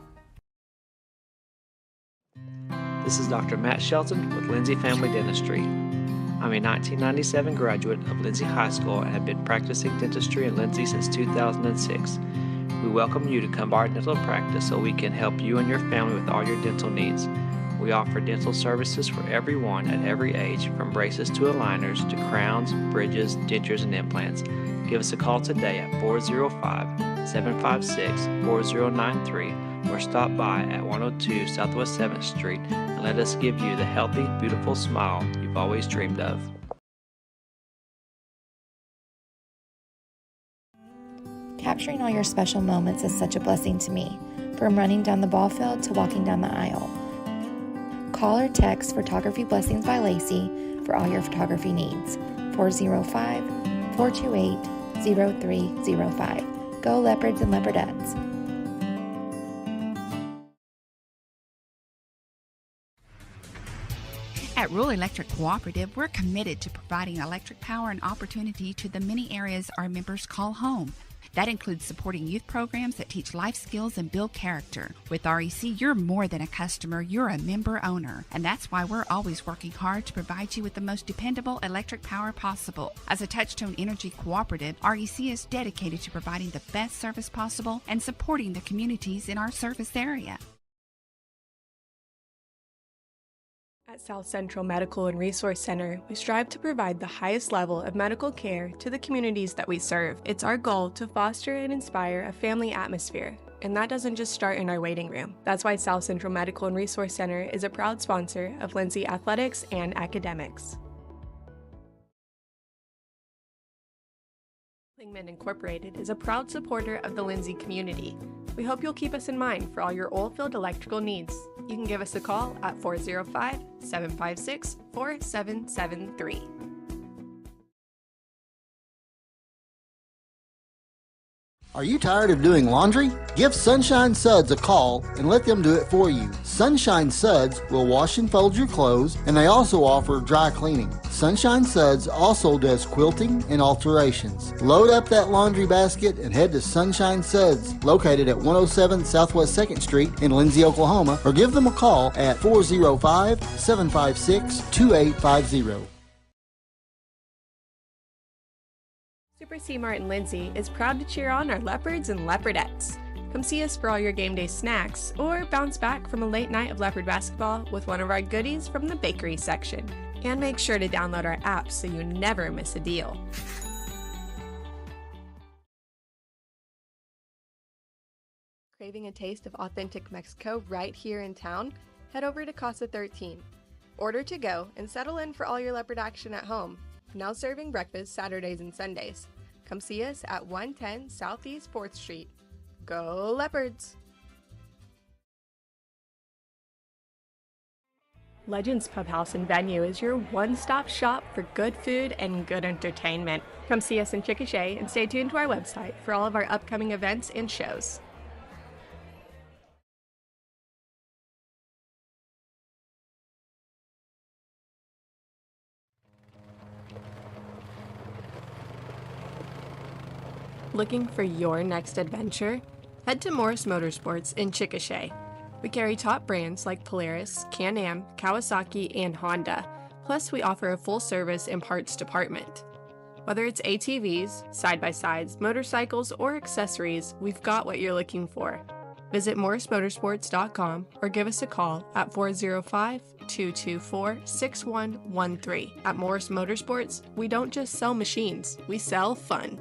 This is Dr. Matt Shelton with Lindsay Family Dentistry. I'm a 1997 graduate of Lindsay High School and have been practicing dentistry in Lindsay since 2006. We welcome you to come to our dental practice so we can help you and your family with all your dental needs. We offer dental services for everyone at every age, from braces to aligners to crowns, bridges, dentures, and implants. Give us a call today at 405-756-4093 or stop by at 102 Southwest 7th Street and let us give you the healthy, beautiful smile you've always dreamed of. Capturing all your special moments is such a blessing to me, from running down the ball field to walking down the aisle. Call or text Photography Blessings by Lacey for all your photography needs. 405-428-0305. Go Leopards and Leopardettes. At Rural Electric Cooperative, we're committed to providing electric power and opportunity to the many areas our members call home. That includes supporting youth programs that teach life skills and build character. With REC, you're more than a customer, you're a member owner. And that's why we're always working hard to provide you with the most dependable electric power possible. As a Touchstone Energy cooperative, REC is dedicated to providing the best service possible and supporting the communities in our service area. At South Central Medical and Resource Center, we strive to provide the highest level of medical care to the communities that we serve. It's our goal to foster and inspire a family atmosphere, and that doesn't just start in our waiting room. That's why South Central Medical and Resource Center is a proud sponsor of Lindsay Athletics and Academics. Lingman Incorporated is a proud supporter of the Lindsay community. We hope you'll keep us in mind for all your oil-filled electrical needs. You can give us a call at 405-756-4773. Are you tired of doing laundry? Give Sunshine Suds a call and let them do it for you. Sunshine Suds will wash and fold your clothes, and they also offer dry cleaning. Sunshine Suds also does quilting and alterations. Load up that laundry basket and head to Sunshine Suds, located at 107 Southwest 2nd Street in Lindsay, Oklahoma, or give them a call at 405-756-2850. Super C Mart in Lindsay is proud to cheer on our Leopards and Leopardettes. Come see us for all your game day snacks, or bounce back from a late night of Leopard basketball with one of our goodies from the bakery section. And make sure to download our app so you never miss a deal. Craving a taste of authentic Mexico right here in town? Head over to Casa 13. Order to go and settle in for all your leopard action at home. Now serving breakfast Saturdays and Sundays. Come see us at 110 Southeast 4th Street. Go Leopards! Legends Pub House and Venue is your one-stop shop for good food and good entertainment. Come see us in Chickasha and stay tuned to our website for all of our upcoming events and shows. Looking for your next adventure? Head to Morris Motorsports in Chickasha. We carry top brands like Polaris, Can-Am, Kawasaki, and Honda. Plus, we offer a full-service and parts department. Whether it's ATVs, side-by-sides, motorcycles, or accessories, we've got what you're looking for. Visit morrismotorsports.com or give us a call at 405-224-6113. At Morris Motorsports, we don't just sell machines, we sell fun.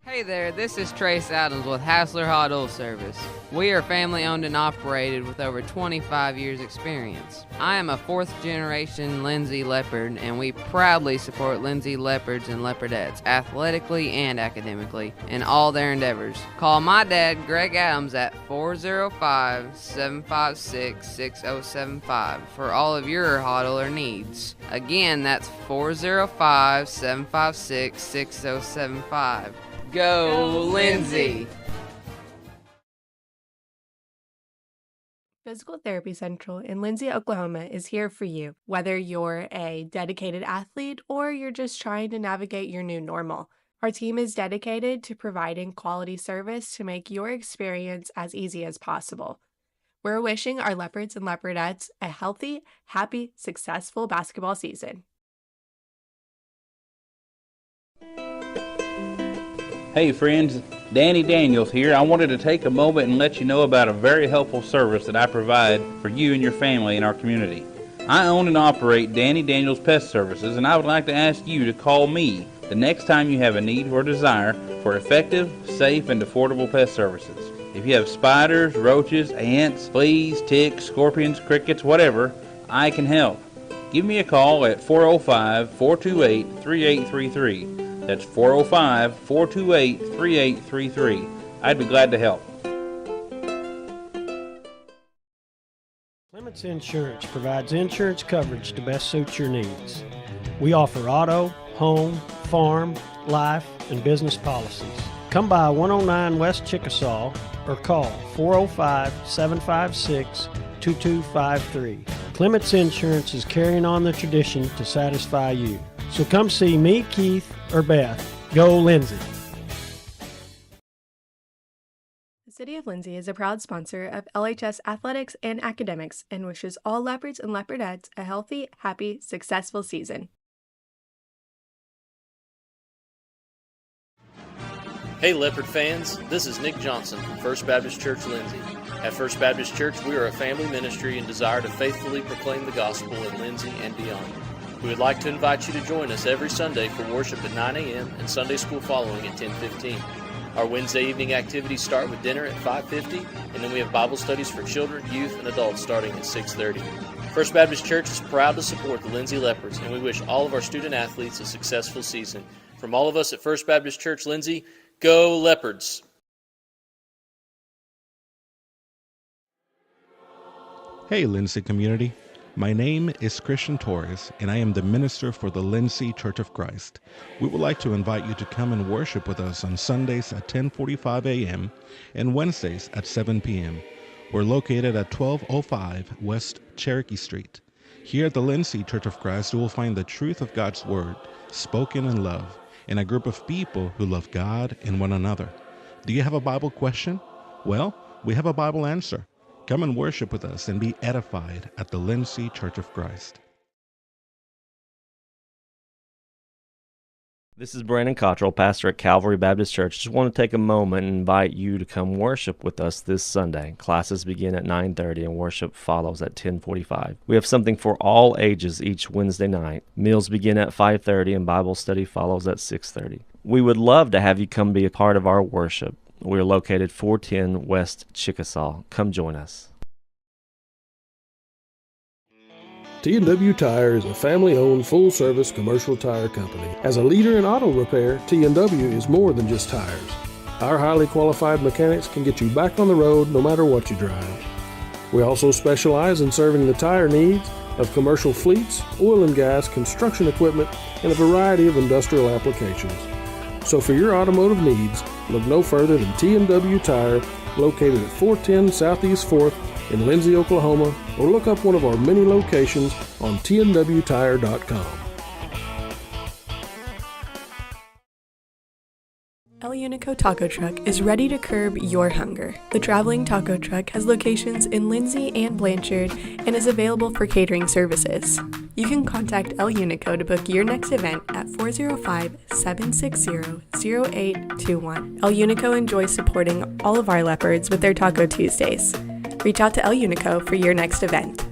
Hey there, this is Trace Adams with Hassler Hot Oil Service. We are family owned and operated with over 25 years experience. I am a 4th generation Lindsay Leopard, and we proudly support Lindsay Leopards and Leopardettes athletically and academically in all their endeavors. Call my dad, Greg Adams, at 405-756-6075 for all of your hot oiler needs. Again, that's 405-756-6075. Go Lindsay! Physical Therapy Central in Lindsay, Oklahoma is here for you, whether you're a dedicated athlete or you're just trying to navigate your new normal. Our team is dedicated to providing quality service to make your experience as easy as possible. We're wishing our Leopards and Leopardettes a healthy, happy, successful basketball season. Hey friends, Danny Daniels here. I wanted to take a moment and let you know about a very helpful service that I provide for you and your family in our community. I own and operate Danny Daniels Pest Services, and I would like to ask you to call me the next time you have a need or desire for effective, safe, and affordable pest services. If you have spiders, roaches, ants, fleas, ticks, scorpions, crickets, whatever, I can help. Give me a call at 405-428-3833. That's 405-428-3833. I'd be glad to help. Clements Insurance provides insurance coverage to best suit your needs. We offer auto, home, farm, life, and business policies. Come by 109 West Chickasaw or call 405-756-2253. Clements Insurance is carrying on the tradition to satisfy you. So come see me, Keith, or Beth. Go Lindsay. The City of Lindsay is a proud sponsor of LHS Athletics and Academics and wishes all Leopards and Leopardettes a healthy, happy, successful season. Hey Leopard fans, this is Nick Johnson from First Baptist Church Lindsay. At First Baptist Church, we are a family ministry and desire to faithfully proclaim the gospel in Lindsay and beyond. We would like to invite you to join us every Sunday for worship at 9 a.m. and Sunday school following at 10:15. Our Wednesday evening activities start with dinner at 5:50, and then we have Bible studies for children, youth, and adults starting at 6:30. First Baptist Church is proud to support the Lindsay Leopards, and we wish all of our student athletes a successful season. From all of us at First Baptist Church Lindsay, go Leopards! Hey Lindsay community, my name is Christian Torres and I am the minister for the Lindsay Church of Christ. We would like to invite you to come and worship with us on Sundays at 10:45 a.m. and Wednesdays at 7 p.m. We're located at 1205 West Cherokee Street. Here at the Lindsay Church of Christ, you will find the truth of God's Word spoken in love and a group of people who love God and one another. Do you have a Bible question? Well, we have a Bible answer. Come and worship with us and be edified at the Lindsay Church of Christ. This is Brandon Cottrell, pastor at Calvary Baptist Church. Just want to take a moment and invite you to come worship with us this Sunday. Classes begin at 9:30 and worship follows at 10:45. We have something for all ages each Wednesday night. Meals begin at 5:30 and Bible study follows at 6:30. We would love to have you come be a part of our worship. We are located 410 West Chickasaw. Come join us. T&W Tire is a family-owned, full-service commercial tire company. As a leader in auto repair, T&W is more than just tires. Our highly qualified mechanics can get you back on the road no matter what you drive. We also specialize in serving the tire needs of commercial fleets, oil and gas, construction equipment, and a variety of industrial applications. So for your automotive needs, look no further than T&W Tire, located at 410 Southeast 4th in Lindsay, Oklahoma, or look up one of our many locations on tnwtire.com. El Unico Taco Truck is ready to curb your hunger. The traveling taco truck has locations in Lindsay and Blanchard and is available for catering services. You can contact El Unico to book your next event at 405-760-0821. El Unico enjoys supporting all of our Leopards with their Taco Tuesdays. Reach out to El Unico for your next event.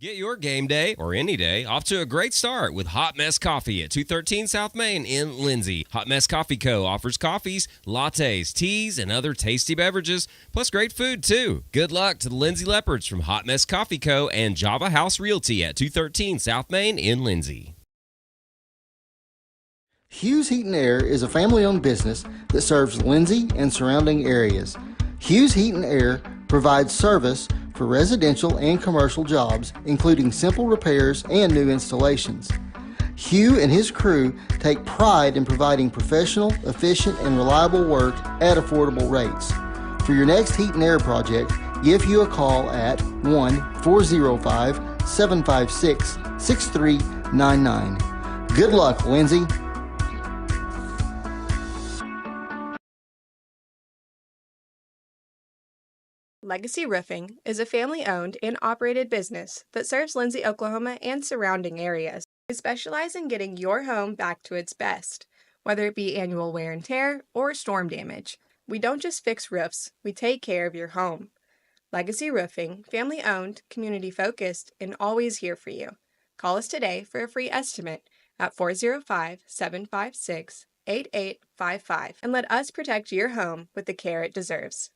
Get your game day, or any day, off to a great start with Hot Mess Coffee at 213 South Main in Lindsay. Hot Mess Coffee Co. offers coffees, lattes, teas, and other tasty beverages, plus great food, too. Good luck to the Lindsay Leopards from Hot Mess Coffee Co. and Java House Realty at 213 South Main in Lindsay. Hughes Heat and Air is a family-owned business that serves Lindsay and surrounding areas. Hughes Heat and Air provides service for residential and commercial jobs, including simple repairs and new installations. Hugh and his crew take pride in providing professional, efficient, and reliable work at affordable rates. For your next heat and air project, give Hugh a call at 1-405-756-6399. Good luck, Lindsay. Legacy Roofing is a family-owned and operated business that serves Lindsay, Oklahoma and surrounding areas. We specialize in getting your home back to its best, whether it be annual wear and tear or storm damage. We don't just fix roofs, we take care of your home. Legacy Roofing, family-owned, community-focused, and always here for you. Call us today for a free estimate at 405-756-8855 and let us protect your home with the care it deserves.